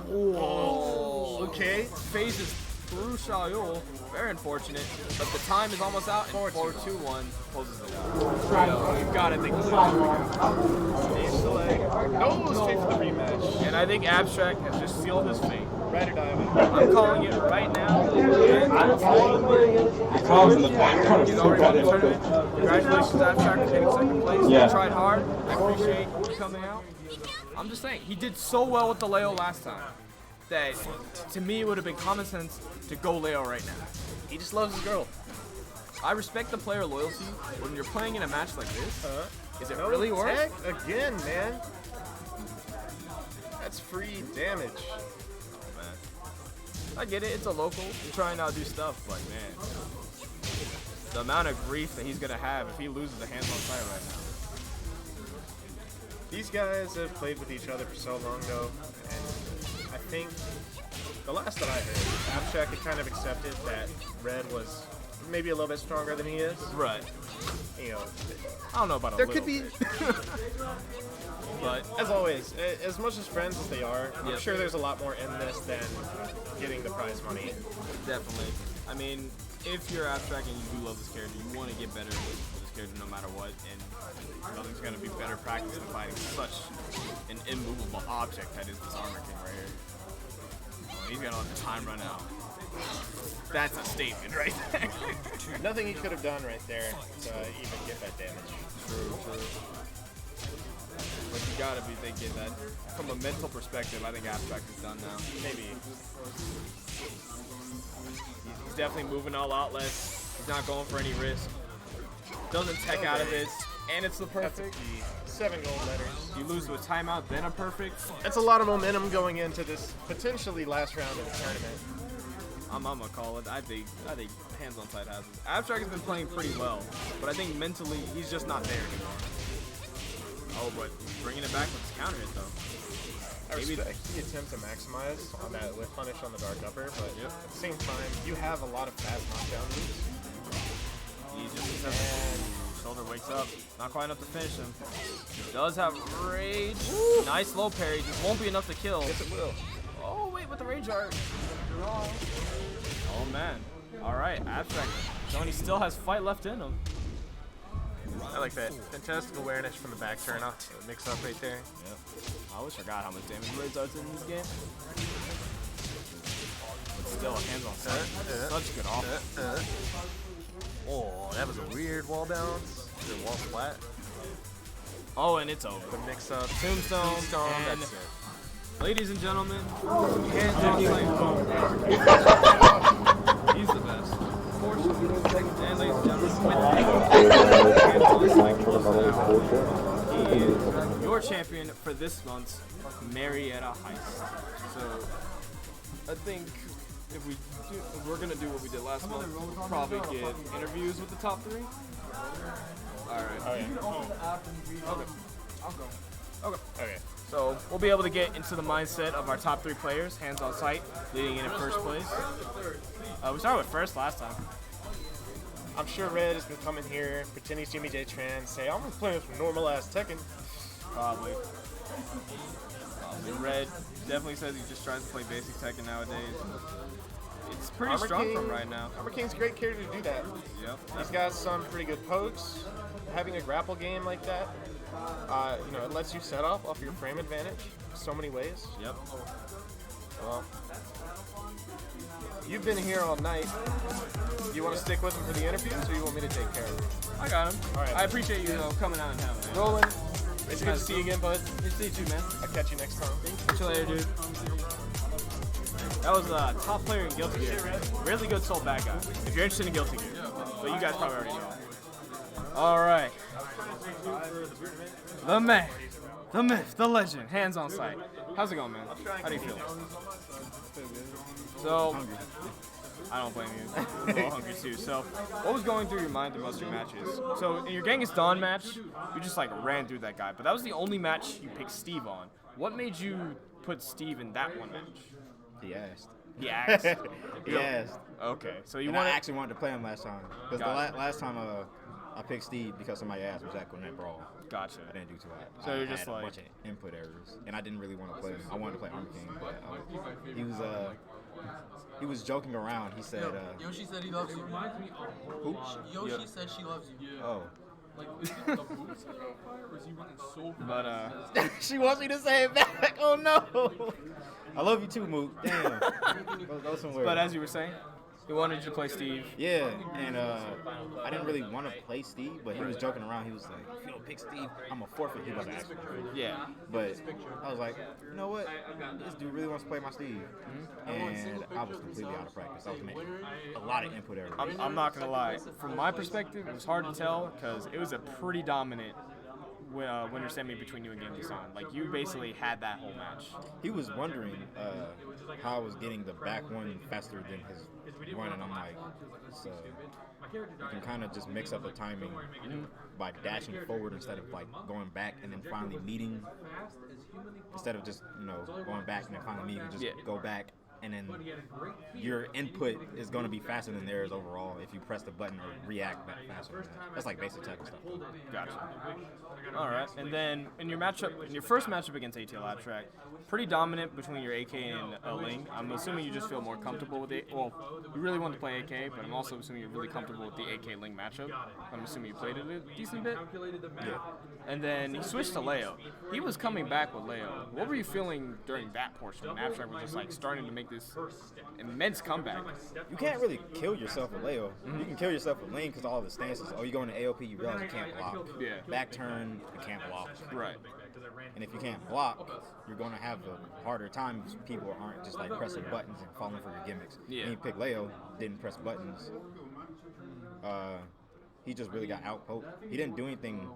Oh, okay. Phases through Xiaoyu. Very unfortunate. But the time is almost out. And 4-2-1 closes it out. You've got to think Stage select. No, straight for the rematch. And I think Abstract has just sealed his fate. Ride or die. I'm calling it right now. He's calling the point. He's already won the tournament. Congratulations, Abstract, for getting second place. Yeah. You tried hard. I appreciate you coming out. I'm just saying, he did so well with the Leo last time that to me it would have been common sense to go Leo right now. He just loves his girl. I respect the player loyalty. When you're playing in a match like this, is it No really worth it? tech again, man. That's free damage. I get it, it's a local. You're trying to outdo stuff, but man, the amount of grief that he's gonna have if he loses the hands on sight right now. These guys have played with each other for so long, though, and I think the last that I heard, Abstract had kind of accepted that Red was maybe a little bit stronger than he is. Right. You know, I don't know about a there little could be. But as always, as much as friends as they are, I'm Yep. sure there's a lot more in this than getting the prize money. Definitely. I mean, if you're Abstract and you do love this character, you want to get better with this character no matter what, and nothing's going to be better practice than fighting such an immovable object that is this Armor King right here. Oh, he's going to let the time run out. That's a statement right there. Nothing he could have done right there to even get that damage. True. But you gotta be thinking that from a mental perspective, I think Abstract is done now. Maybe. He's definitely moving all out less. He's not going for any risk. Doesn't tech out of this, and it's the perfect. 7 gold letters. You lose to a timeout, then a perfect. That's a lot of momentum going into this potentially last round of the tournament. I'm gonna call it. I think hands on side has it. Abstract has been playing pretty well, but I think mentally he's just not there anymore. Oh, but bringing it back with his counter hit though. I respect the attempt to maximize on that whip punish on the dark upper, but at the same time, you have a lot of fast knockdown moves. He just and shoulder wakes up. Not quite enough to finish him. He does have rage. Woo! Nice low parry. Just won't be enough to kill. Yes, it will. Oh, wait, with the rage art. Wrong. Oh, man. All right, Abstract. Tony still has fight left in him. I like that. Fantastic awareness from the back turn off. Mix up right there. Yep. I always forgot how much damage rage art's in this game. But still, hands on sight. Such good offense. Oh, that was a weird wall bounce. Your wall flat. Oh, and it's over. The mix up. Tombstone. And that's it. ladies and gentlemen, hands on sight. He's the best. And ladies and gentlemen, he is your champion for this month's Marietta Heist. So, I think if we're gonna do what we did last month, we'll probably get interviews with the top 3. All right. Oh yeah. Okay. So we'll be able to get into the mindset of our top 3 players, hands on sight, leading in first place. We started with first last time. I'm sure Red has been coming here, pretending he's Jimmy J Tran, say, I'm playing some normal ass Tekken. Probably. Red definitely says he just tries to play basic Tekken nowadays. It's pretty Armor strong King, from right now. Armor King's a great character to do that. Yep. He's got some pretty good pokes. Having a grapple game like that, It lets you set off your frame advantage so many ways. Yep. Well, you've been here all night. You want to stick with him for the interviews, or you want me to take care of him? I got him. All right. I appreciate you coming out in town, man. Roland, it's good to see you again, bud. Good to see you too, man. I'll catch you next time. Catch you later, dude. That was top player in Guilty Gear. Really good soul bad guy. If you're interested in Guilty Gear. But you guys probably already know. All right. The man, the myth, the legend, hands on sight. How's it going, man? How do you feel? So, I don't blame you. I'm a little hungry too. So, what was going through your mind through most of your matches? So, in your Genghis Dawn match, you just like ran through that guy, but that was the only match you picked Steve on. What made you put Steve in that one match? He asked. He asked? He asked. Okay, so you and wanted... I actually wanted to play him last time. Because the last time I picked Steve because somebody asked was Jack on that brawl. Gotcha. I didn't do too hot. So I you're had just a like... bunch of input errors. And I didn't really want to play him. I wanted to play Armor King, but he was joking around. He said... Yoshi said he loves you. Who? Yoshi said she loves you. Oh. Like, is it the boots that are on fire, or is he running so fast? But, she wants me to say it back. Oh, no. I love you too, Moot. Damn. Go somewhere. But as you were saying, he wanted you to play Steve. Yeah, and I didn't really want to play Steve, but he was joking around. He was like, if you don't pick Steve, I'm a forfeit. He wasn't asking for it. Yeah. But I was like, you know what? This dude really wants to play my Steve. And I was completely out of practice. I was making a lot of input errors. I'm not going to lie. From my perspective, it was hard to tell because it was a pretty dominant winner semi between you and Genghis Khan. Like, you basically had that whole match. He was wondering how I was getting the back one faster than his one, and I'm like, so you can kind of just mix up the timing by dashing forward instead of like going back and then finally meeting. Instead of just going back and then finally meeting, you just go back. And then your input is going to be faster than theirs overall if you press the button or react back faster than that. That's like basic tackle stuff. Gotcha. All right. And then in your first matchup against ATL Abstract, pretty dominant between your AK and Ling. I'm assuming you just feel more comfortable with it. Well, you really want to play AK, but I'm also assuming you're really comfortable with the AK Ling matchup. I'm assuming you played it a decent bit. Yeah. And then he switched to Leo. He was coming back with Leo. What were you feeling during that portion when Abstract was just like starting to make this immense comeback? You can't really kill yourself with Leo. You can kill yourself with Ling because all the stances. Oh, you go into AOP, you realize you can't block. Yeah. Back turn, you can't block. Right. And if you can't block, you're going to have a harder time because people aren't just like pressing buttons and falling for your gimmicks. Yeah. And you pick Leo, didn't press buttons. He just really got outpoked. He didn't do anything.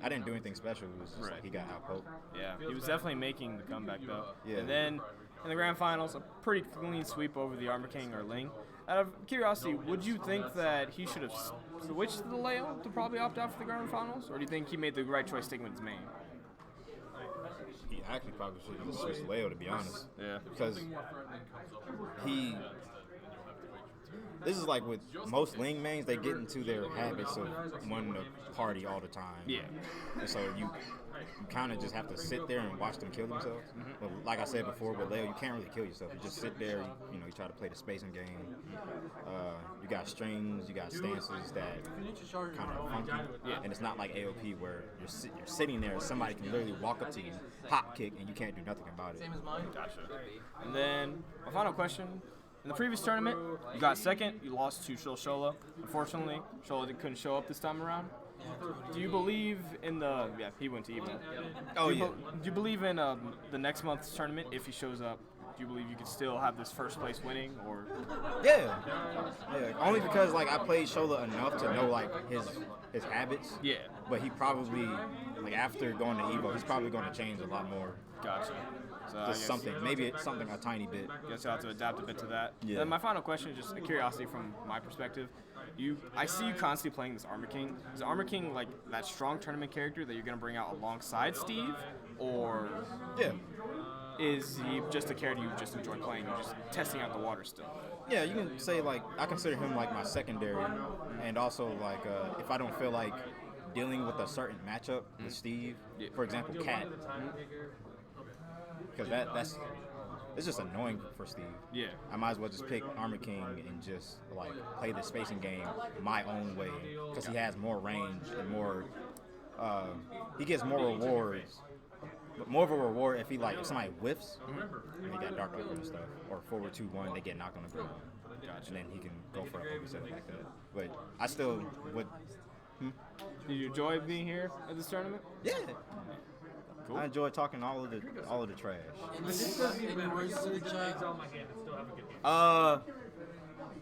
I didn't do anything special. It was just like he got outpoked. Yeah, he was definitely making the comeback though. Yeah. And then in the grand finals, a pretty clean sweep over the Armor King or Ling. Out of curiosity, would you think that he should have switched to the Leo to probably opt out for the grand finals, or do you think he made the right choice sticking with his main? He actually probably should have switched to Leo, to be honest. Yeah. Because this is like with most Ling mains, they get into their habits of wanting to party all the time. Yeah. And so you kind of just have to sit there and watch them kill themselves. But like I said before, with Leo, you can't really kill yourself. You just sit there, you try to play the spacing game. You got strings, you got stances that kind of funky. And it's not like AOP where you're sitting there and somebody can literally walk up to you, hop kick, and you can't do nothing about it. Same as mine. Gotcha. And then my final question. In the previous tournament, you got second. You lost to Shola. Unfortunately, Shola couldn't show up this time around. Do you believe in the... Yeah, he went to Evo. Oh, Do you believe in the next month's tournament, if he shows up? Do you believe you could still have this first place winning, or...? Yeah. Only because, like, I played Shola enough to know, like, his habits. Yeah. But he probably, like, after going to Evo, he's probably going to change a lot more. Gotcha. So Just something. Maybe it's something a tiny bit. Guess you'll have to adapt a bit to that. Yeah. And my final question is just a curiosity from my perspective. I see you constantly playing this Armor King. Is Armor King like that strong tournament character that you're going to bring out alongside Steve? Or is he just a character you just enjoy playing? You're just testing out the water still? Yeah, you can say, like, I consider him like my secondary. And also, like, if I don't feel like dealing with a certain matchup with Steve, for example, Cat. Because it's just annoying for Steve. Yeah. I might as well just pick Armor King and just like play the spacing game my own way because he has more range and more he gets more rewards. But more of a reward if if somebody whiffs and they got dark over and stuff, or forward 2-1, they get knocked on the ground. And then he can go for it and set it like that. But I still would. Did you enjoy being here at this tournament? Yeah. Cool. I enjoy talking all of the trash. Any words to the chat?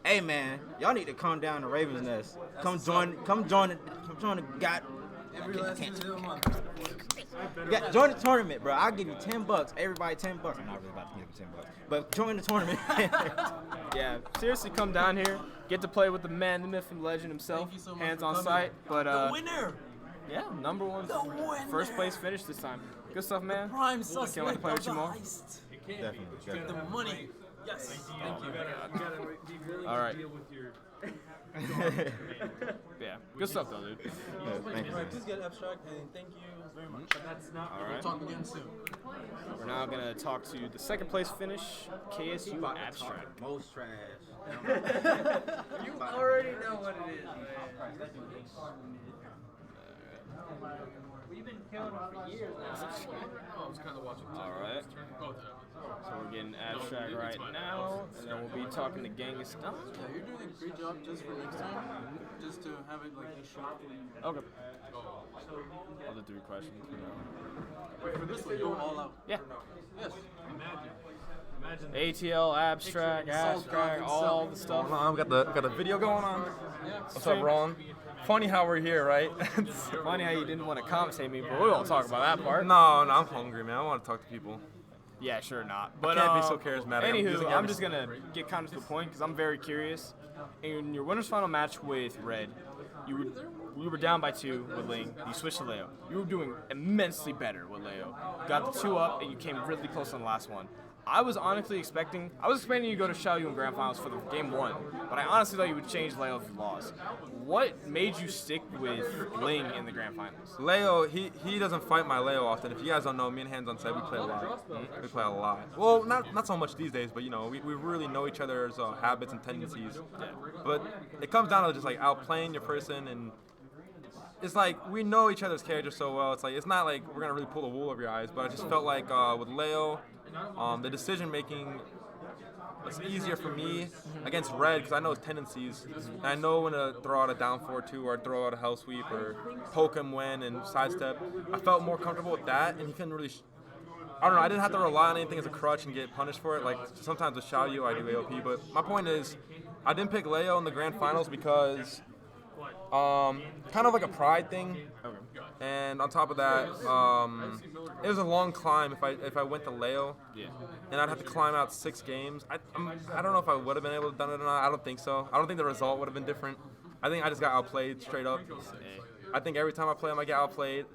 Hey man, y'all need to calm down the Ravens Nest. Come join the got. Every last Tuesday of the month. Join the tournament, bro. I'll give you $10. Everybody $10. I'm not really about to give you $10, but join the tournament. Yeah, seriously, come down here. Get to play with the man, the myth, and legend himself. So hands on sight. But the winner. Yeah, #1, first place finish this time. Good stuff, man. Prime Can't wait to suspect play of with the you more. heist. Definitely. Get the money. Yes. Thank you. All right. Yeah, good stuff though, dude. Thank you. Please get abstract and thank you very much. All right. We'll talk again soon. We're now gonna talk to the second place finish, KSU Abstract. Most trash. You already know what it is, man. We've been killing them for years now. I was kind of watching. All right. So we're getting Abstract right now, and then we'll be talking to Genghis Khan. Yeah, you're doing a great job just for next time. Just to have it like a shot. Okay. Other 3 questions. Wait, for this one, go all out. Yeah. Yes. ATL, Abstract, all the stuff. We got the video going on. Yeah. What's up, Ron? Funny how we're here, right? Funny how you didn't want to commentate me, but we won't talk about that part. No, I'm hungry, man. I want to talk to people. Yeah, sure not. But I can't be so charismatic. Anywho, I'm just gonna get kind of to the point because I'm very curious. In your winners final match with Red, you were down by 2 with Ling. You switched to Leo. You were doing immensely better with Leo. Got the 2 up, and you came really close on the last one. I was expecting you to go to Xiaoyu in Grand Finals for the game 1, but I honestly thought you would change Leo if you lost. What made you stick with Ling in the Grand Finals? Leo, he doesn't fight my Leo often. If you guys don't know, me and Hands on Side, we play a lot. We play a lot. Well, not so much these days, but you know, we really know each other's habits and tendencies. But it comes down to just like outplaying your person, and it's like we know each other's characters so well. It's like it's not like we're gonna really pull the wool over your eyes, but I just felt like with Leo, the decision making. It's easier for me against Red because I know his tendencies. And I know when to throw out a down 4-2 or throw out a hell sweep or poke him when and sidestep. I felt more comfortable with that, and he couldn't really. I don't know. I didn't have to rely on anything as a crutch and get punished for it. Like sometimes with Xiaoyu, I do AOP. But my point is, I didn't pick Leo in the grand finals because kind of like a pride thing. And on top of that, it was a long climb if I went to Leo. Yeah. And I'd have to climb out 6 games. I don't know if I would have been able to done it or not. I don't think so. I don't think the result would have been different. I think I just got outplayed straight up. I think every time I play him, I get outplayed.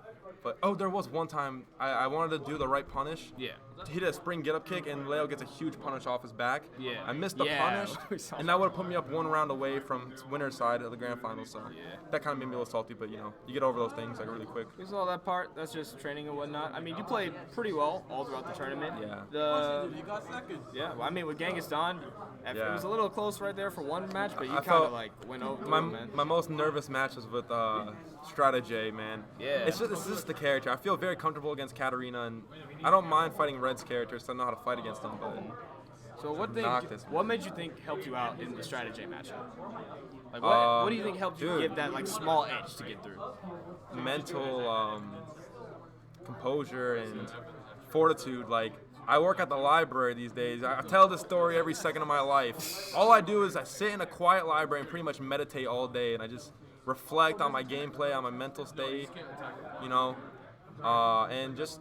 But there was one time I wanted to do the right punish. Yeah. He did a spring get up kick and Leo gets a huge punish off his back. Yeah. I missed the punish, and that would have put me up 1 round away from winner's side of the grand final. So that kind of made me a little salty. But you know, you get over those things like really quick. There's all that part. That's just training and whatnot. I mean, you played pretty well all throughout the tournament. Yeah. You got second. Yeah. Well, I mean, with Genghis Khan, it was a little close right there for one match, but you I kind of felt like went over man. My most nervous match was with Strategy, man. Yeah. It's just the character. I feel very comfortable against Katarina, and I don't mind fighting Red's character, so I know how to fight against them. But so what made you think helped you out in the Strategy matchup? Like what do you think helped you give that like small edge to get through? Mental composure and fortitude. Like I work at the library these days. I tell this story every second of my life. All I do is I sit in a quiet library and pretty much meditate all day, and I just reflect on my gameplay, on my mental state, you know, and just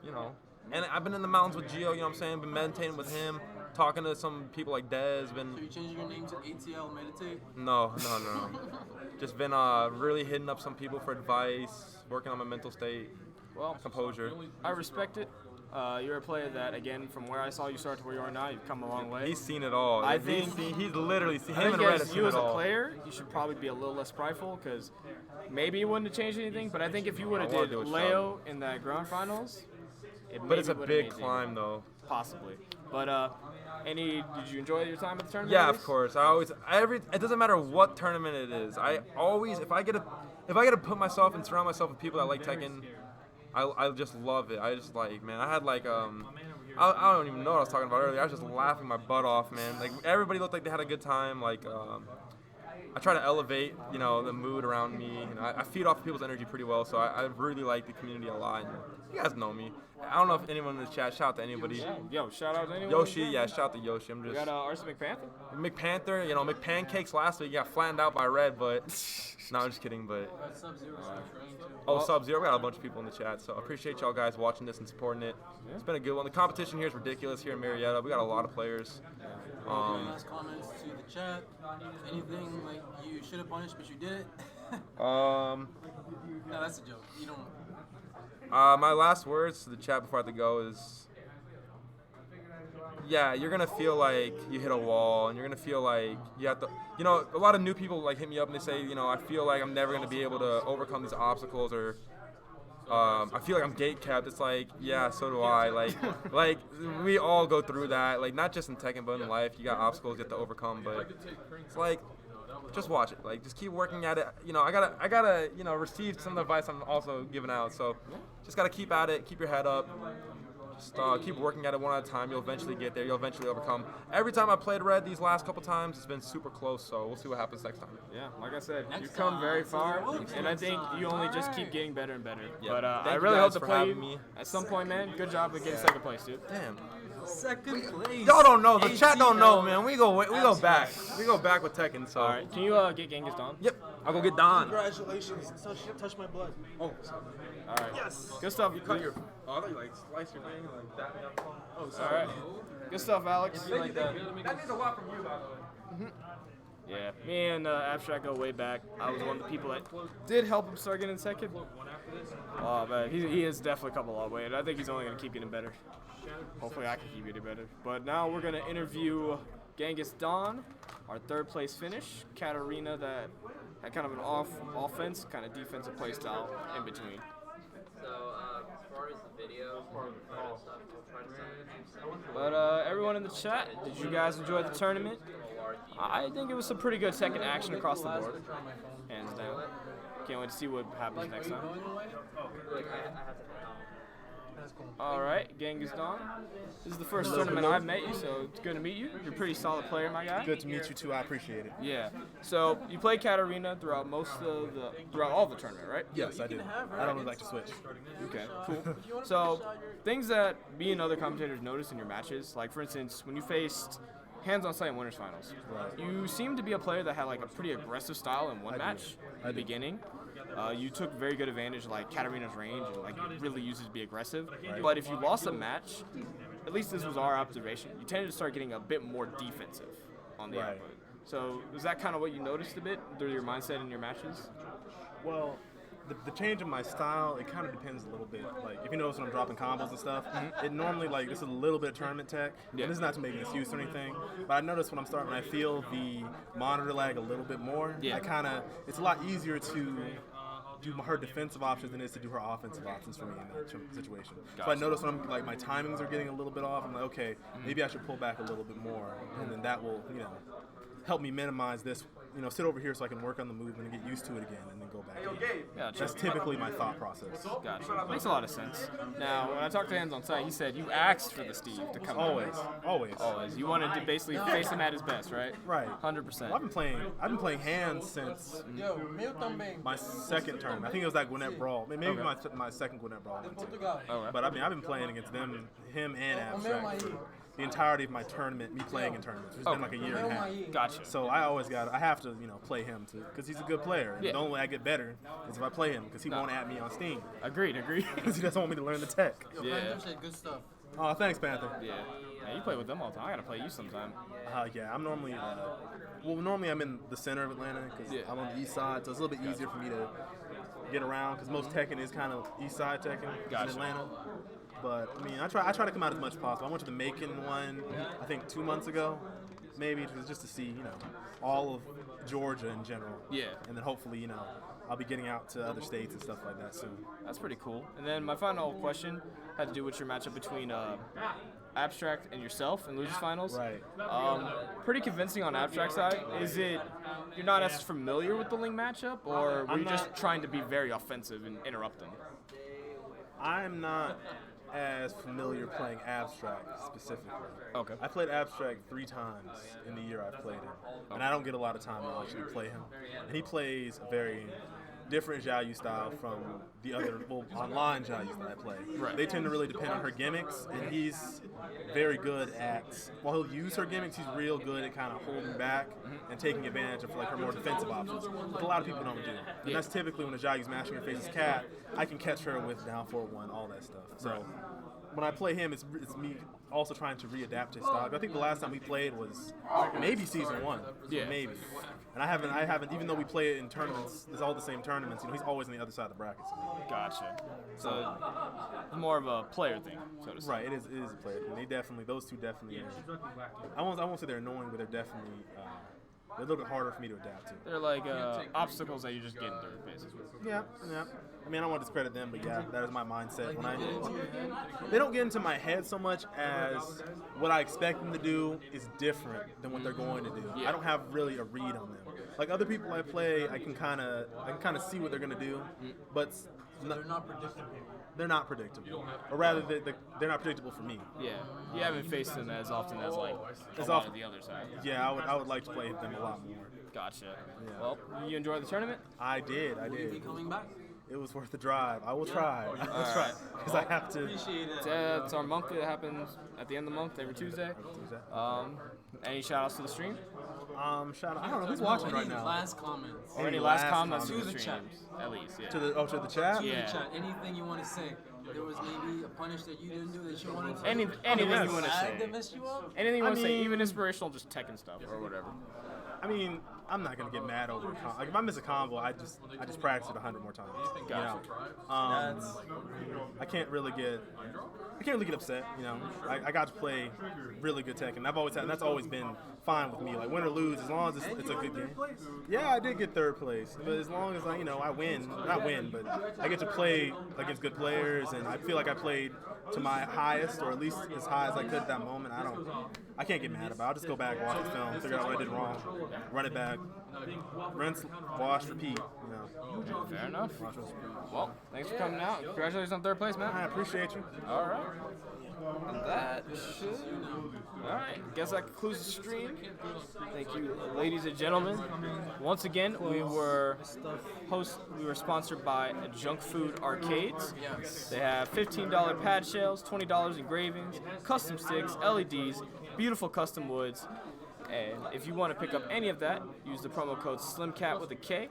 you know. And I've been in the mountains with Gio, you know what I'm saying? Been meditating with him, talking to some people like Dez. So you changing your name to ATL Meditate? No. Just been really hitting up some people for advice, working on my mental state, composure. I respect it. You're a player that, again, from where I saw you start to where you are now, you've come a long way. He's seen it all. I think he's literally seen him and Red have as seen you it as a all. player, you should probably be a little less prideful because maybe you wouldn't have changed anything. But I think if you would have did Leo in that grand finals, but it's a big climb though. Possibly. But Did you enjoy your time at the tournament? Yeah, of course. It doesn't matter what tournament it is. I always, if I get to put myself and surround myself with people that like Tekken, I just love it. I just like, man, I had like, I don't even know what I was talking about earlier. I was just laughing my butt off, man. Like, everybody looked like they had a good time. Like, I try to elevate, the mood around me. I feed off people's energy pretty well, so I really like the community a lot. And you guys know me. I don't know if anyone in the chat, shout out to anybody. Yeah. Yo, shout out to anyone. Yoshi, yeah, shout out to Yoshi. We got Arson McPanther. McPanther, McPancakes last week got flattened out by Red, but no, I'm just kidding. But Sub-Zero, we got a bunch of people in the chat, so I appreciate y'all guys watching this and supporting it. Yeah. It's been a good one. The competition here is ridiculous here in Marietta. We got a lot of players. Last comments to the chat. Anything like you should have punished but you did it? No, that's a joke. You don't. My last words to the chat before I have to go is, yeah, you're gonna feel like you hit a wall, and you're gonna feel like you have to. A lot of new people like hit me up and they say, I feel like I'm never gonna be able to overcome these obstacles, or I feel like I'm gate-kept. It's like, yeah, so do I. Like we all go through that. Like, not just in Tekken, but in life, you got obstacles you have to overcome. But it's like, just watch it. Like, just keep working at it. I gotta receive some of the advice I'm also giving out. So just gotta keep at it. Keep your head up. Just keep working at it one at a time. You'll eventually get there. You'll eventually overcome. Every time I played Red these last couple times, it's been super close. So we'll see what happens next time. Yeah, like I said, you've come very far, and I think you only just keep getting better and better. Yeah. But I Thank really you hope guys to for play having you me. at some point, man. Good job at getting second place, dude. Damn. Second place. Y'all don't know. The chat don't know, man. We go back. We go back with Tekken. So. All right. Can you get Genghis Don? Yep. I'll go get Don. Congratulations. Touch my blood. Oh. All right. Yes. Good stuff. You cut your. Oh, I thought you sliced your thing like that. Oh, sorry. All right. Good stuff, Alex. That means a lot from you, by the way. Yeah, me and Abstract go way back. I was one of the people that did help him start getting second. Oh, man, he is definitely come a long way, and I think he's only going to keep getting better. Hopefully I can keep getting better. But now we're going to interview Genghis Don, our third place finish. Katarina that had kind of an offense, kind of defensive play style in between. So, as far as the video, stuff, we'll try to send it. But everyone in the chat, did you guys enjoy the tournament? I think it was some pretty good second action across the board, hands down. Can't wait to see what happens next time. Alright, Genghis Don. This is the first tournament I've met you, so it's good to meet you. You're a pretty solid player, my guy. Good to meet you too. I appreciate it. Yeah. So you played Katarina throughout throughout all the tournament, right? Yes, I do. I don't really like to switch. Okay, cool. So things that me and other commentators noticed in your matches, like for instance, when you faced Hands on Sight Winners Finals, you seemed to be a player that had like a pretty aggressive style in one match in the beginning. You took very good advantage of like Katarina's range and like really used it to be aggressive. But if you lost a match, at least this was our observation, you tended to start getting a bit more defensive on the output. So was that kind of what you noticed a bit through your mindset in your matches? Well, the change in my style, it kind of depends a little bit. Like, if you notice when I'm dropping combos and stuff, it normally, like, this is a little bit of tournament tech. Yeah. This is not to make an excuse or anything, but I notice when I'm starting, I feel the monitor lag a little bit more. Yeah. It's a lot easier to do her defensive options than it is to do her offensive options for me in that situation. Gotcha. So I notice when my timings are getting a little bit off, I'm like, okay, maybe I should pull back a little bit more, and then that will, help me minimize this, sit over here so I can work on the movement and get used to it again and then go back in. Gotcha. That's typically my thought process. Gotcha. Makes a lot of sense. Now, when I talked to Hands on Sight, he said you asked for the Steve to come Always. You wanted to basically face him at his best, right? Right. 100%. Well, I've been playing Hands since my second term. I think it was that Gwinnett Brawl. Maybe my second Gwinnett Brawl. But I've been playing against him and Abstract for the entirety of my tournament, me playing in tournaments. It's been like a year and a half. Gotcha. So I have to, play him because he's a good player. And the only way I get better is if I play him because he won't add me on Steam. Agreed. Because he doesn't want me to learn the tech. Panther said good stuff. Oh, thanks, Panther. Yeah. You play with them all the time. I gotta play you sometime. Yeah, I'm normally, normally I'm in the center of Atlanta because I'm on the east side, so it's a little bit easier for me to get around because most Tekken is kind of east side Tekken in Atlanta. But I try to come out as much as possible. I went to the Macon one, I think 2 months ago, maybe, just to see, all of Georgia in general. Yeah. And then hopefully, I'll be getting out to other states and stuff like that soon. That's pretty cool. And then my final question had to do with your matchup between Abstract and yourself in Losers Finals. Right. Pretty convincing on Abstract side. Is it you're not as familiar with the Ling matchup, or were you just trying to be very offensive and interrupt them? I'm not as familiar playing Abstract specifically. Okay. I played Abstract 3 times in the year I've played him, and I don't get a lot of time to actually play him. And he plays a very different Xiaoyu style from the other online Xiaoyus that I play. Right. They tend to really depend on her gimmicks, and he's very good at, while he'll use her gimmicks, he's real good at kind of holding back and taking advantage of like her more defensive options, which a lot of people don't do. And that's typically when a Xiaoyu's mashing her face's cat, I can catch her with down 4-1, all that stuff. So when I play him, it's me also trying to readapt to his style. I think the last time we played was maybe season 1. Yeah. Maybe. And I haven't, even though we play it in tournaments, it's all the same tournaments, he's always on the other side of the brackets. Gotcha. So more of a player thing, so to say. Right, it is a player thing. Those two definitely, I won't say they're annoying, but they're definitely, they're a little bit harder for me to adapt to. They're like obstacles that you just get in through, basically. Yeah. I mean, I don't want to discredit them, but yeah, that is my mindset. They don't get into my head so much as what I expect them to do is different than what they're going to do. Yeah. I don't have really a read on them. Like other people I play, I can kind of see what they're going to do, but they're not predictable. They're not predictable, or rather, they're not predictable for me. Yeah, you haven't faced them as often as like as a lot often of the other side. Yeah, I would like to play them a lot more. Gotcha. Yeah. Well, you enjoyed the tournament? I did. Will you be coming back? It was worth the drive. I will try. I will try because I have to. Appreciate it. It's our monthly that happens at the end of the month every Tuesday. Any shout outs to the stream? Shout out. I don't know who's watching right now. Last comments. Or any last comments to to the the chat? At least, yeah. To the chat? Yeah. Chat. Anything you want to say? There was maybe a punish that you didn't do that you wanted to. Anything you want to say? That messed you up? Anything you want to say, even inspirational, just tech and stuff or whatever. I mean, I'm not gonna get mad over a combo. Like if I miss a combo, I just practice it 100 more times. Gotcha. I can't really get upset. You know, I got to play really good tech, and that's always been fine with me. Like win or lose, as long as it's a good game. Yeah, I did get 3rd place, but as long as I win, not win, but I get to play against good players, and I feel like I played to my highest, or at least as high as I could at that moment. I can't get mad about it. I'll just go back, watch the film, figure out what I did wrong, run it back, rinse, wash, repeat. Fair enough. Well, thanks for coming out. Congratulations on 3rd place, man. I appreciate you. All right. And that should. All right. Guess that concludes the stream. Thank you, ladies and gentlemen. Once again, we were sponsored by Junk Food Arcades. They have $15 pad shells, $20 engravings, custom sticks, LEDs, beautiful custom woods. And if you want to pick up any of that, use the promo code SLIMCAT with a K.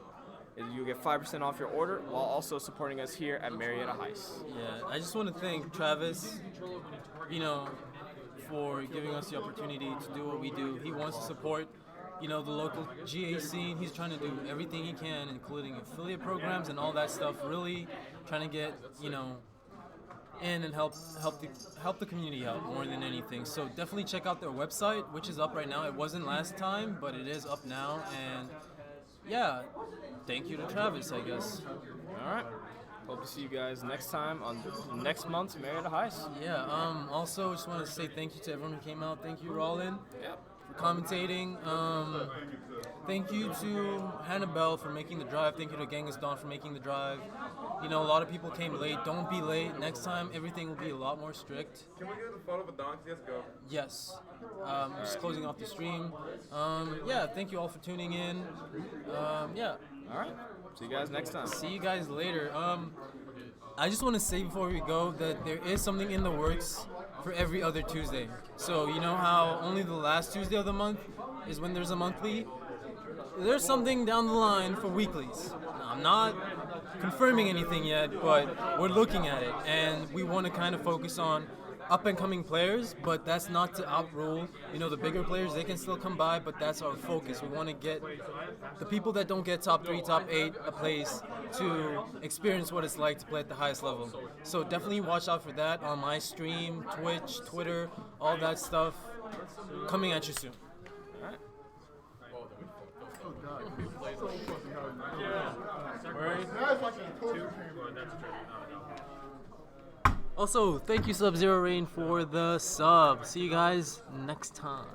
You'll get 5% off your order while also supporting us here at Marietta Heist. Yeah, I just want to thank Travis, for giving us the opportunity to do what we do. He wants to support, the local GA scene. He's trying to do everything he can, including affiliate programs and all that stuff. Really trying to get, in and help the community out more than anything. So definitely check out their website, which is up right now. It wasn't last time, but it is up now. And yeah, thank you to Travis, I guess. All right. Hope to see you guys next time on next month's Marietta Heist. Yeah. Also, just want to say thank you to everyone who came out. Thank you, Rollin, for commentating. Thank you to Hannah Bell for making the drive. Thank you to Genghis Dawn for making the drive. A lot of people came late. Don't be late. Next time, everything will be a lot more strict. Can we get the photo of a donk? Yes, go. Yes. Just closing off the stream. Thank you all for tuning in. All right. See you guys next time. See you guys later. I just want to say before we go that there is something in the works for every other Tuesday. So you know how only the last Tuesday of the month is when there's a monthly? There's something down the line for weeklies. Now, I'm not confirming anything yet, but we're looking at it, and we want to kind of focus on up-and-coming players, but that's not to outrule, the bigger players. They can still come by, but that's our focus. We want to get the people that don't get top 3, top 8 a place to experience what it's like to play at the highest level. So definitely watch out for that on my stream, Twitch, Twitter, all that stuff coming at you soon. Also, thank you Sub-Zero Rain for the sub. See you guys next time.